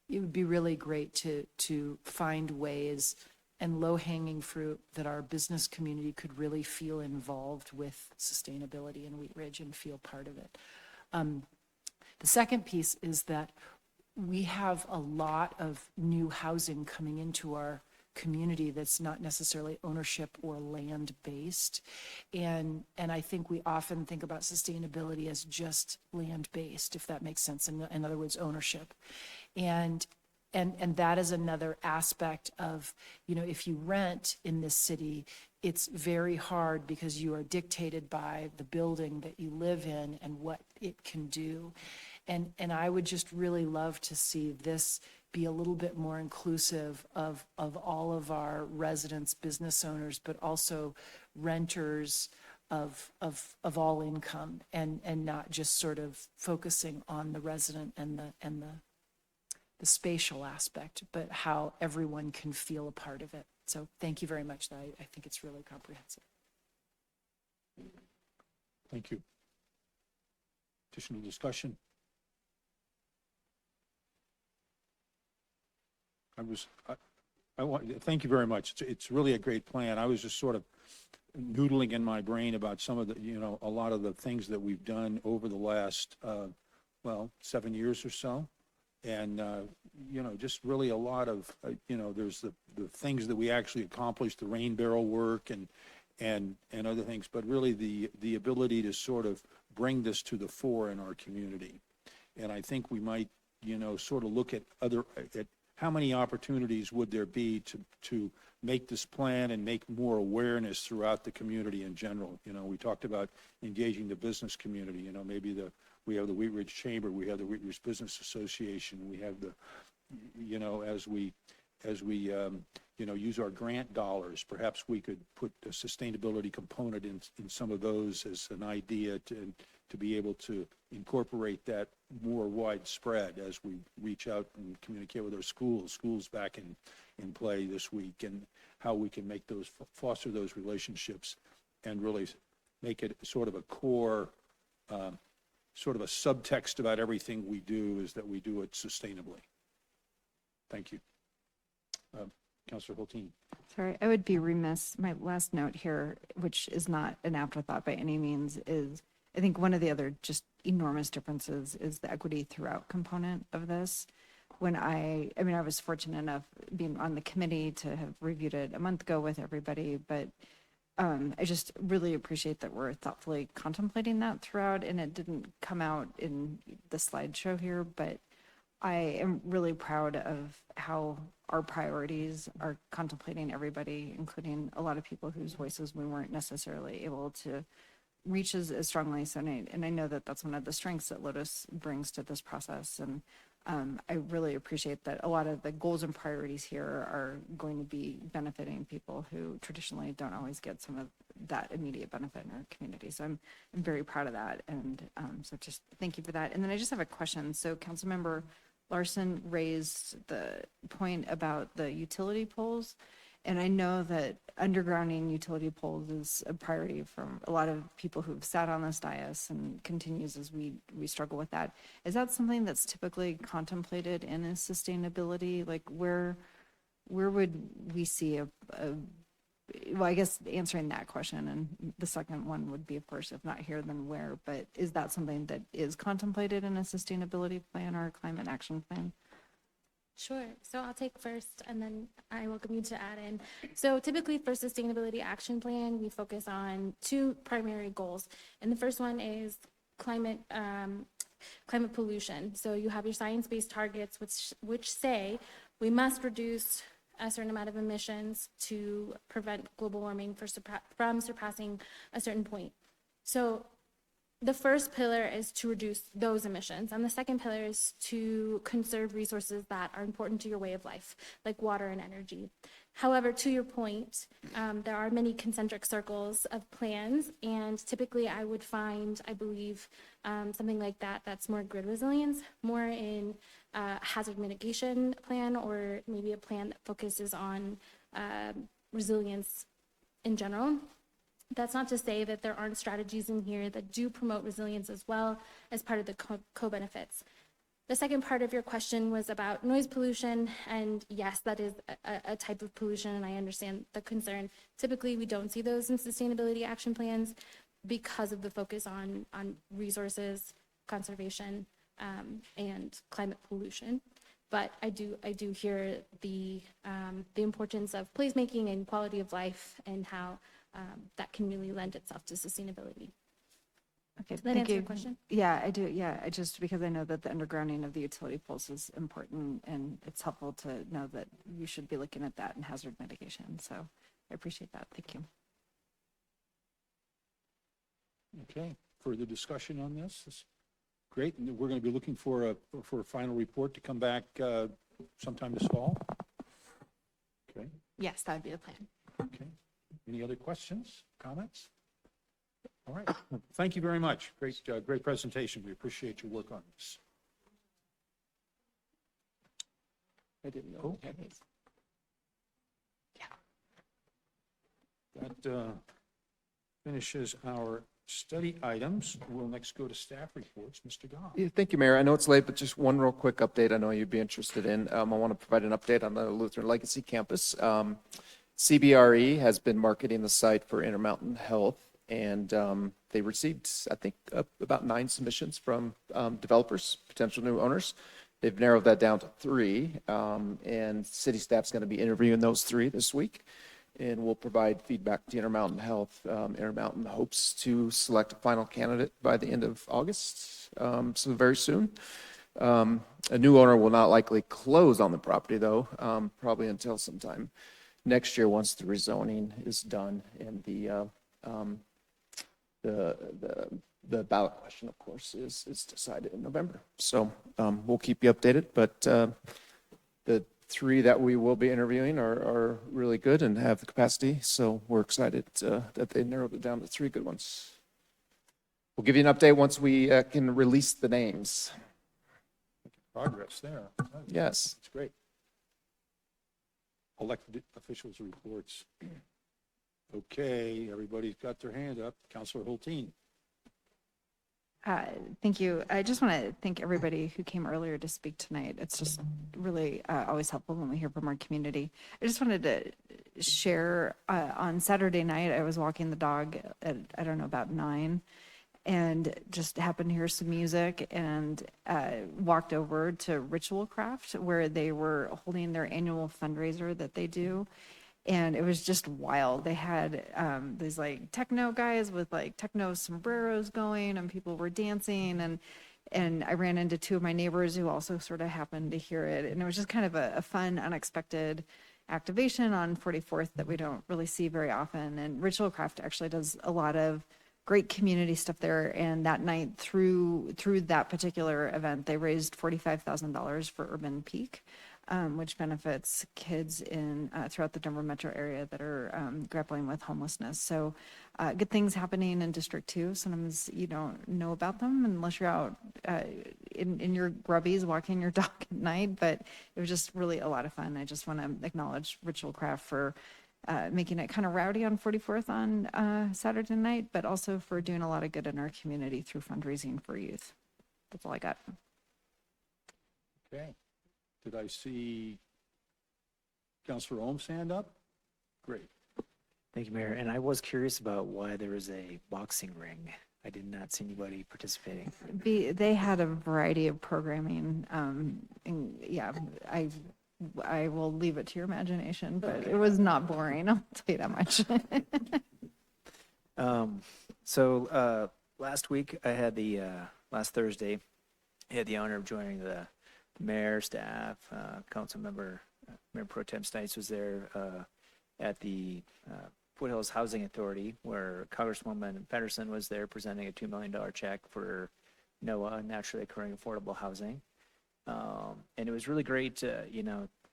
it would be really great to find ways and low-hanging fruit that our business community could really feel involved with sustainability in Wheat Ridge and feel part of it. The second piece is that we have a lot of new housing coming into our community that's not necessarily ownership or land-based. And I think we often think about sustainability as just land-based, if that makes sense, in other words, ownership. And that is another aspect of, if you rent in this city, it's very hard because you are dictated by the building that you live in and what it can do. And I would just really love to see this be a little bit more inclusive of all of our residents, business owners, but also renters of all income, and not just sort of focusing on the resident and the spatial aspect, but how everyone can feel a part of it. So thank you very much. I think it's really comprehensive. Thank you. Additional discussion? Thank you very much. It's really a great plan. I was just sort of noodling in my brain about some of the, a lot of the things that we've done over the last, 7 years or so. And, just really a lot of, there's the things that we actually accomplished, the rain barrel work and other things, but really the ability to sort of bring this to the fore in our community. And I think we might, sort of look at how many opportunities would there be to make this plan and make more awareness throughout the community in general. We talked about engaging the business community, maybe we have the Wheat Ridge Chamber, we have the Wheat Ridge Business Association, we have the, as we use our grant dollars, perhaps we could put a sustainability component in some of those as an idea to be able to incorporate that more widespread as we reach out and communicate with our schools back in play this week, and how we can make those, foster those relationships and really make it sort of a core, sort of a subtext about everything we do, is that we do it sustainably. Thank you. Councilor Hulteen. Sorry, I would be remiss. My last note here, which is not an afterthought by any means, is I think one of the other just enormous differences is the equity throughout component of this. When I was fortunate enough being on the committee to have reviewed it a month ago with everybody, but I just really appreciate that we're thoughtfully contemplating that throughout, and it didn't come out in the slideshow here, but I am really proud of how our priorities are contemplating everybody, including a lot of people whose voices we weren't necessarily able to reach as strongly. So, and I know that that's one of the strengths that Lotus brings to this process. And I really appreciate that a lot of the goals and priorities here are going to be benefiting people who traditionally don't always get some of that immediate benefit in our community. So I'm very proud of that. And so just thank you for that. And then I just have a question. So Councilmember Larson raised the point about the utility poles. And I know that undergrounding utility poles is a priority from a lot of people who've sat on this dais, and continues as we struggle with that. Is that something that's typically contemplated in a sustainability? Like where would we see well, I guess answering that question, and the second one would be, of course, if not here, then where? But is that something that is contemplated in a sustainability plan or a climate action plan? Sure. So I'll take first and then I welcome you to add in. So typically for Sustainability Action Plan, we focus on two primary goals. And the first one is climate pollution. So you have your science-based targets, which say we must reduce a certain amount of emissions to prevent global warming from surpassing a certain point. So the first pillar is to reduce those emissions, and the second pillar is to conserve resources that are important to your way of life, like water and energy. However, to your point, there are many concentric circles of plans, and typically I would find, I believe, something like that that's more grid resilience, more in hazard mitigation plan, or maybe a plan that focuses on resilience in general. That's not to say that there aren't strategies in here that do promote resilience as well as part of the co-benefits. The second part of your question was about noise pollution, and yes, that is a type of pollution, and I understand the concern. Typically, we don't see those in sustainability action plans because of the focus on resources, conservation, and climate pollution. But I do hear the importance of placemaking and quality of life and how that can really lend itself to sustainability. Okay, Does that thank answer you. your question? Yeah, I do. Yeah, I just because I know that the undergrounding of the utility poles is important, and it's helpful to know that you should be looking at that in hazard mitigation. So I appreciate that. Thank you. Okay, further discussion on this? Great, and we're going to be looking for a final report to come back sometime this fall? Okay, Yes, that would be the plan. okay. Any other questions, comments? All right, thank you very much. Great presentation. We appreciate your work on this. I didn't know. Cool. That finishes our study items. We'll next go to staff reports. Mr. Goff. Yeah, thank you, Mayor. I know it's late, but just one real quick update I know you'd be interested in. I want to provide an update on the Lutheran Legacy Campus. CBRE has been marketing the site for Intermountain Health, and they received, I think, about 9 submissions from developers, potential new owners. They've narrowed that down to 3, and city staff's going to be interviewing those 3 this week, and we'll provide feedback to Intermountain Health. Intermountain hopes to select a final candidate by the end of August, so very soon. A new owner will not likely close on the property, though, probably until sometime next year once the rezoning is done and the ballot question, of course, is decided in November. So we'll keep you updated, but the 3 that we will be interviewing are really good and have the capacity. So we're excited that they narrowed it down to 3 good ones. We'll give you an update once we can release the names. Progress there. Yes. That's great. Elected officials reports. Okay, everybody's got their hand up. Councilor Hulteen. Thank you. I just want to thank everybody who came earlier to speak tonight. It's just really always helpful when we hear from our community. I just wanted to share on Saturday night, I was walking the dog at, I don't know, about 9, and just happened to hear some music and walked over to Ritual Craft, where they were holding their annual fundraiser that they do. And it was just wild. They had these like techno guys with like techno sombreros going, and people were dancing. And I ran into 2 of my neighbors who also sort of happened to hear it. And it was just kind of a fun, unexpected activation on 44th that we don't really see very often. And Ritual Craft actually does a lot of great community stuff there. And that night, through that particular event, they raised $45,000 for Urban Peak, which benefits kids in throughout the Denver metro area that are grappling with homelessness. So good things happening in District 2. Sometimes you don't know about them unless you're out in your grubbies walking your dog at night, but it was just really a lot of fun. I just want to acknowledge Ritual Craft for making it kind of rowdy on 44th on Saturday night, but also for doing a lot of good in our community through fundraising for youth. That's all I got. Okay. Did I see Councilor Ohm's hand up? Great. Thank you, Mayor. And I was curious about why there was a boxing ring. I did not see anybody participating. They had a variety of programming yeah, I will leave it to your imagination, but it was not boring. I'll tell you that much. Last week I had last Thursday, I had the honor of joining the mayor, staff, council member, Mayor Pro Tem Stites was there at the Foothills Housing Authority, where Congresswoman Pedersen was there presenting a $2 million check for NOAA, naturally occurring affordable housing. And it was really great to,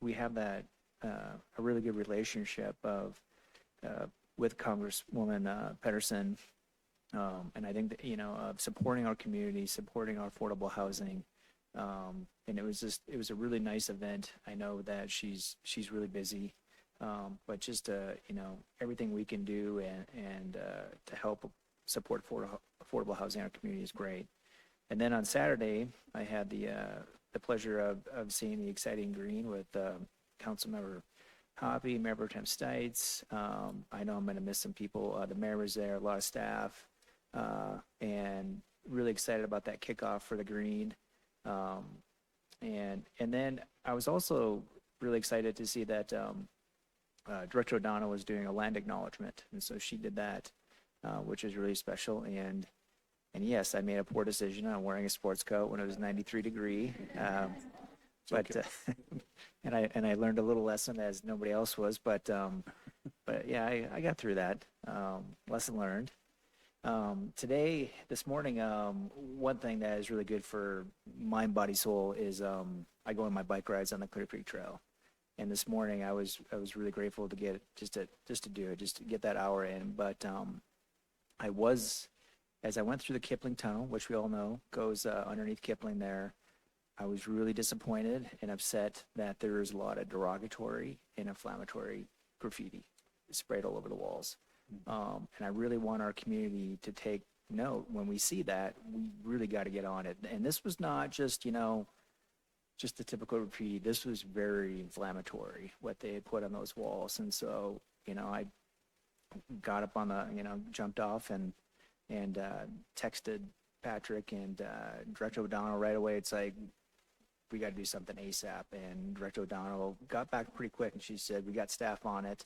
we have that, a really good relationship with Congresswoman Pedersen. And I think that, of supporting our community, supporting our affordable housing. And it was a really nice event. I know that she's really busy. But just, everything we can do and to help support affordable housing in our community is great. And then on Saturday, I had the pleasure of seeing the exciting green with Councilmember Hoppy, Mayor Pro Tem Stites. I know I'm going to miss some people. The mayor was there, a lot of staff, and really excited about that kickoff for the green. And then I was also really excited to see that Director O'Donnell was doing a land acknowledgement, and so she did that, which is really special. And yes, I made a poor decision on wearing a sports coat when it was 93 degree. And I learned a little lesson as nobody else was, but yeah, I got through that. Lesson learned. This morning, one thing that is really good for mind, body, soul is I go on my bike rides on the Clear Creek Trail. And this morning, I was really grateful to get just to do it, just to get that hour in. But as I went through the Kipling Tunnel, which we all know goes underneath Kipling there, I was really disappointed and upset that there is a lot of derogatory and inflammatory graffiti sprayed all over the walls. And I really want our community to take note when we see that. We really got to get on it. And this was not just, just the typical graffiti. This was very inflammatory, what they had put on those walls. And so, I got up on the, jumped off and texted Patrick and Director O'Donnell right away. It's like, we got to do something ASAP. And Director O'Donnell got back pretty quick, and she said, we got staff on it.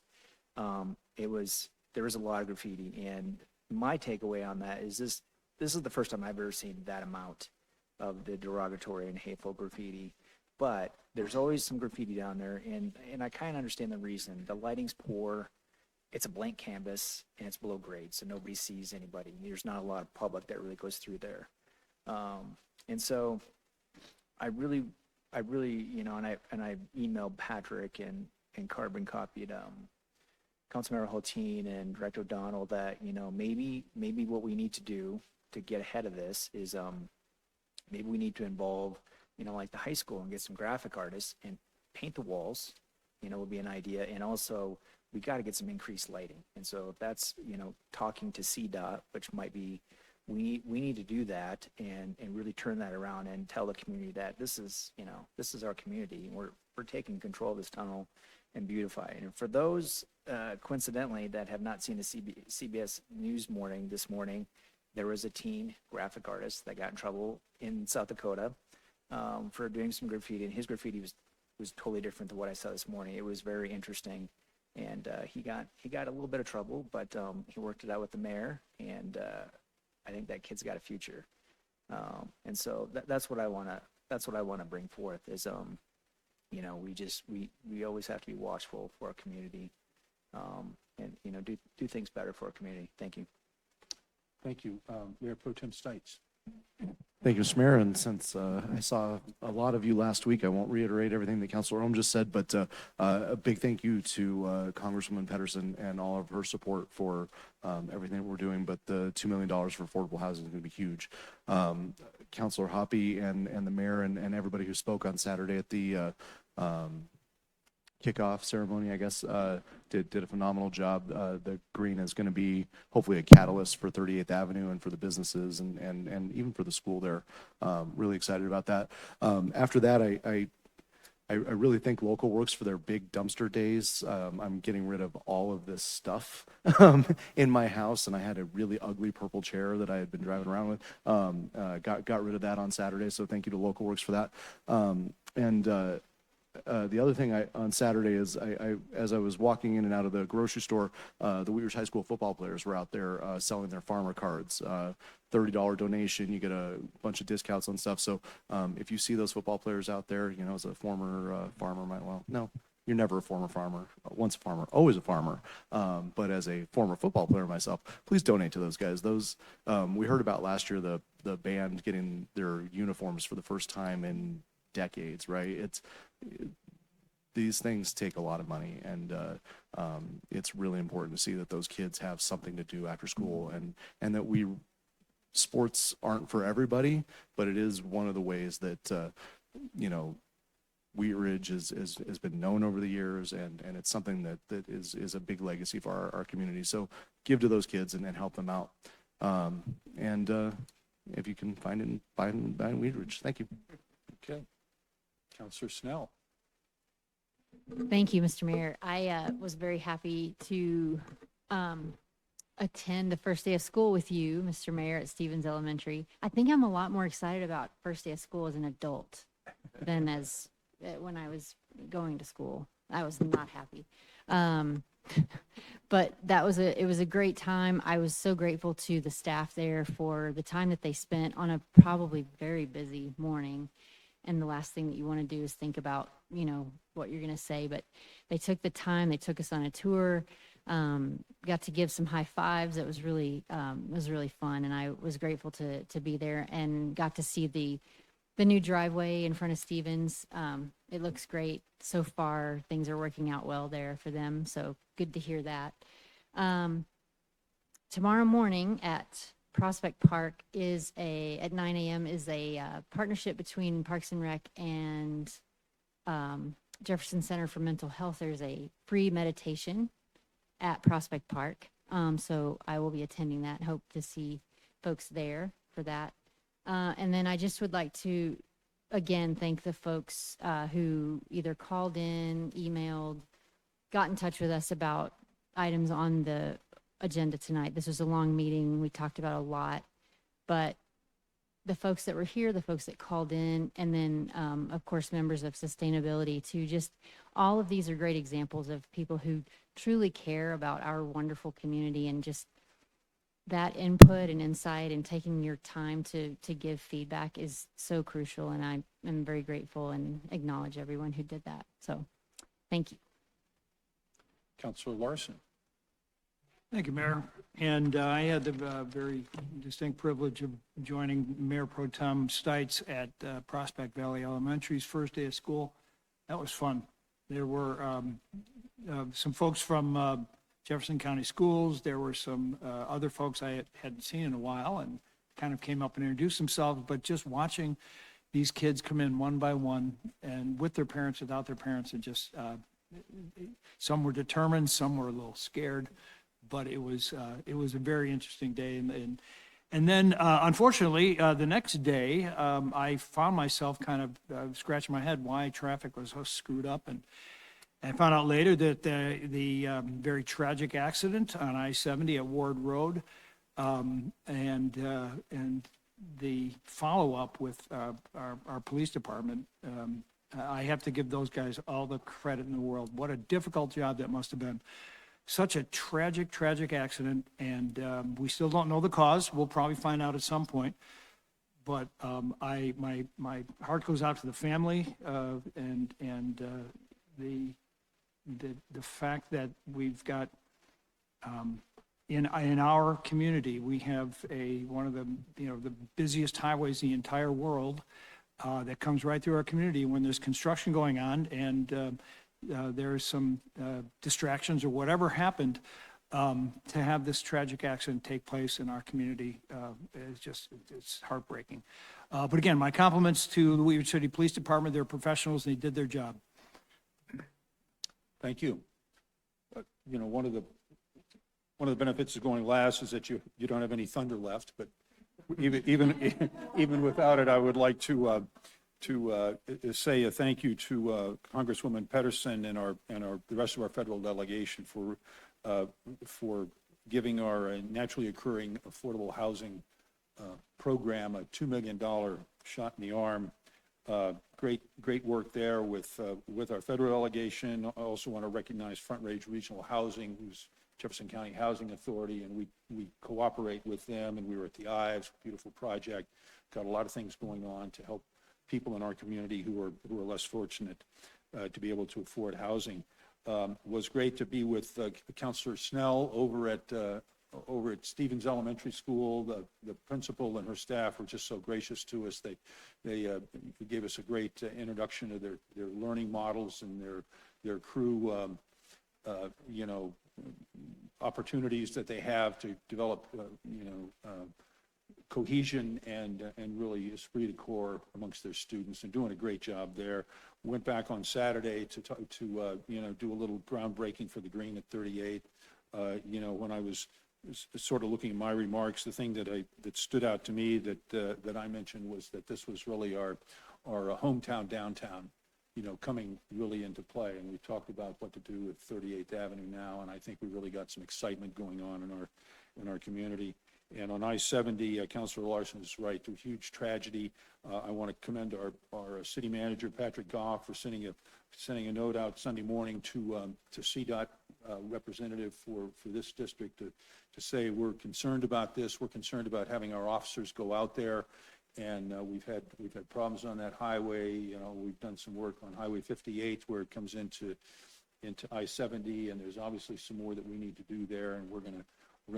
There was a lot of graffiti. And my takeaway on that is this is the first time I've ever seen that amount of the derogatory and hateful graffiti. But there's always some graffiti down there, and I kind of understand the reason. The lighting's poor. It's a blank canvas, and it's below grade, so nobody sees anybody. There's not a lot of public that really goes through there. And so I really, and I emailed Patrick and carbon copied Councilmember Hulteen and Director O'Donnell that, maybe what we need to do to get ahead of this is maybe we need to involve, like the high school and get some graphic artists and paint the walls, would be an idea. And also we got to get some increased lighting. And so if that's, talking to CDOT, which might be, we need to do that and really turn that around and tell the community that this is our community. We're taking control of this tunnel and beautify it. And for those, coincidentally, that have not seen the CBS News this morning, there was a teen graphic artist that got in trouble in South Dakota for doing some graffiti, and his graffiti was totally different than what I saw this morning. It was very interesting, and he got a little bit of trouble, but he worked it out with the mayor, and I think that kid's got a future. And so that's what I want to bring forth is we always have to be watchful for our community, and do things better for our community. Thank you. Thank you. Mayor Pro Tem Stites. Thank you, Mr. Mayor. And since I saw a lot of you last week, I won't reiterate everything that Councilor Ohm just said, but a big thank you to Congresswoman Pedersen and all of her support for everything that we're doing. But the $2 million for affordable housing is going to be huge. Councilor Hoppy and the mayor and everybody who spoke on Saturday at the kickoff ceremony, I guess, did a phenomenal job. The green is going to be hopefully a catalyst for 38th Avenue and for the businesses and even for the school there. Really excited about that. After that, I really thank Local Works for their big dumpster days. I'm getting rid of all of this stuff in my house, and I had a really ugly purple chair that I had been driving around with. Got rid of that on Saturday, so thank you to Local Works for that. And the other thing on Saturday is as I was walking in and out of the grocery store, the Wheat Ridge High School football players were out there selling their farmer cards. $30 donation, you get a bunch of discounts on stuff. So if you see those football players out there, you know, as a former farmer, no, you're never a former farmer. Once a farmer, always a farmer. But as a former football player myself, please donate to those guys. Those we heard about last year, the band getting their uniforms for the first time in decades, right? These things take a lot of money, and it's really important to see that those kids have something to do after school, and that sports aren't for everybody, but it is one of the ways that you know, Wheat Ridge has been known over the years, and it's something that is a big legacy for our community. So give to those kids and help them out. If you can find it, buy in Wheat Ridge. Thank you. Okay. Counselor Snell. Thank you, Mr. Mayor. I was very happy to attend the first day of school with you, Mr. Mayor, at Stevens Elementary. I think I'm a lot more excited about first day of school as an adult than as when I was going to school. I was not happy. But it was a great time. I was so grateful to the staff there for the time that they spent on a probably very busy morning. And the last thing that you want to do is think about, you know, what you're going to say. But they took the time. They took us on a tour. Got to give some high fives. It was really fun, and I was grateful to be there and got to see the new driveway in front of Stevens. It looks great so far. Things are working out well there for them, so good to hear that. Tomorrow morning at Prospect Park at 9 a.m. is a partnership between Parks and Rec and Jefferson Center for Mental Health. There's a free meditation at Prospect Park. So I will be attending that and hope to see folks there for that. And then I just would like to, again, thank the folks who either called in, emailed, got in touch with us about items on the agenda tonight. This was a long meeting. We talked about a lot, but the folks that were here, the folks that called in, and then, of course, members of sustainability too. Just all of these are great examples of people who truly care about our wonderful community, and just that input and insight and taking your time to give feedback is so crucial. And I am very grateful and acknowledge everyone who did that. So thank you. Counselor Larson. Thank you, Mayor. And I had the very distinct privilege of joining Mayor Pro Tem Stites at Prospect Valley Elementary's first day of school. That was fun. There were some folks from Jefferson County Schools. There were some other folks I hadn't seen in a while and kind of came up and introduced themselves. But just watching these kids come in one by one, and with their parents, without their parents, and just some were determined, some were a little scared. But it was a very interesting day, and then unfortunately the next day I found myself kind of scratching my head why traffic was so screwed up, and I found out later that the very tragic accident on I-70 at Ward Road, and the follow-up with our police department. I have to give those guys all the credit in the world. What a difficult job that must have been. Such a tragic accident, and we still don't know the cause. We'll probably find out at some point. But my heart goes out to the family, and the fact that we've got in our community, we have one of the busiest highways in the entire world that comes right through our community when there's construction going on, and there's some distractions or whatever happened, to have this tragic accident take place in our community it's heartbreaking. But again, my compliments to the Wheat Ridge City Police Department. They're professionals and they did their job. Thank you. You know, one of the benefits of going last is that you don't have any thunder left. But even without it, I would like to say a thank you to Congresswoman Pedersen and the rest of our federal delegation for giving our naturally occurring affordable housing program a $2 million shot in the arm. Great work there with our federal delegation. I also want to recognize Front Range Regional Housing, who's Jefferson County Housing Authority, and we cooperate with them, and we were at the Ives, beautiful project. Got a lot of things going on to help people in our community who are less fortunate to be able to afford housing. Was great to be with Counselor Snell over at Stevens Elementary School. The principal and her staff were just so gracious to us. They gave us a great introduction to their learning models and their crew, opportunities that they have to develop, cohesion and really esprit de corps amongst their students, and doing a great job there. Went back on Saturday to do a little groundbreaking for the green at 38th. When I was sort of looking at my remarks, the thing that stood out to me that I mentioned was that this was really our hometown downtown, coming really into play. And we talked about what to do with 38th Avenue now, and I think we really got some excitement going on in our community. And on I-70, Councilor Larson is right, a huge tragedy. I want to commend our city manager, Patrick Goff, for sending a note out Sunday morning to CDOT representative for this district to say we're concerned about this. We're concerned about having our officers go out there. And we've had problems on that highway. We've done some work on Highway 58 where it comes into I-70, and there's obviously some more that we need to do there. And we're going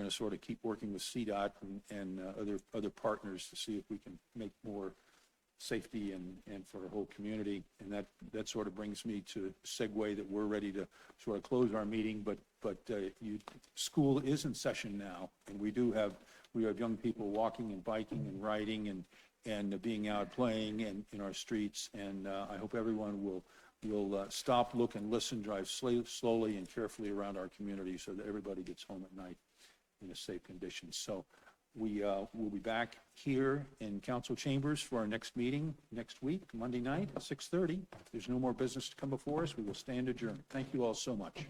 to sort of keep working with CDOT and other partners to see if we can make more safety and for our whole community. And that sort of brings me to segue that we're ready to sort of close our meeting, but school is in session now, and we have young people walking and biking and riding and being out playing in our streets. And I hope everyone will stop, look, and listen, drive slowly and carefully around our community so that everybody gets home at night in a safe condition. So we'll be back here in council chambers for our next meeting next week, Monday night at 6:30. If there's no more business to come before us, we will stand adjourned. Thank you all so much.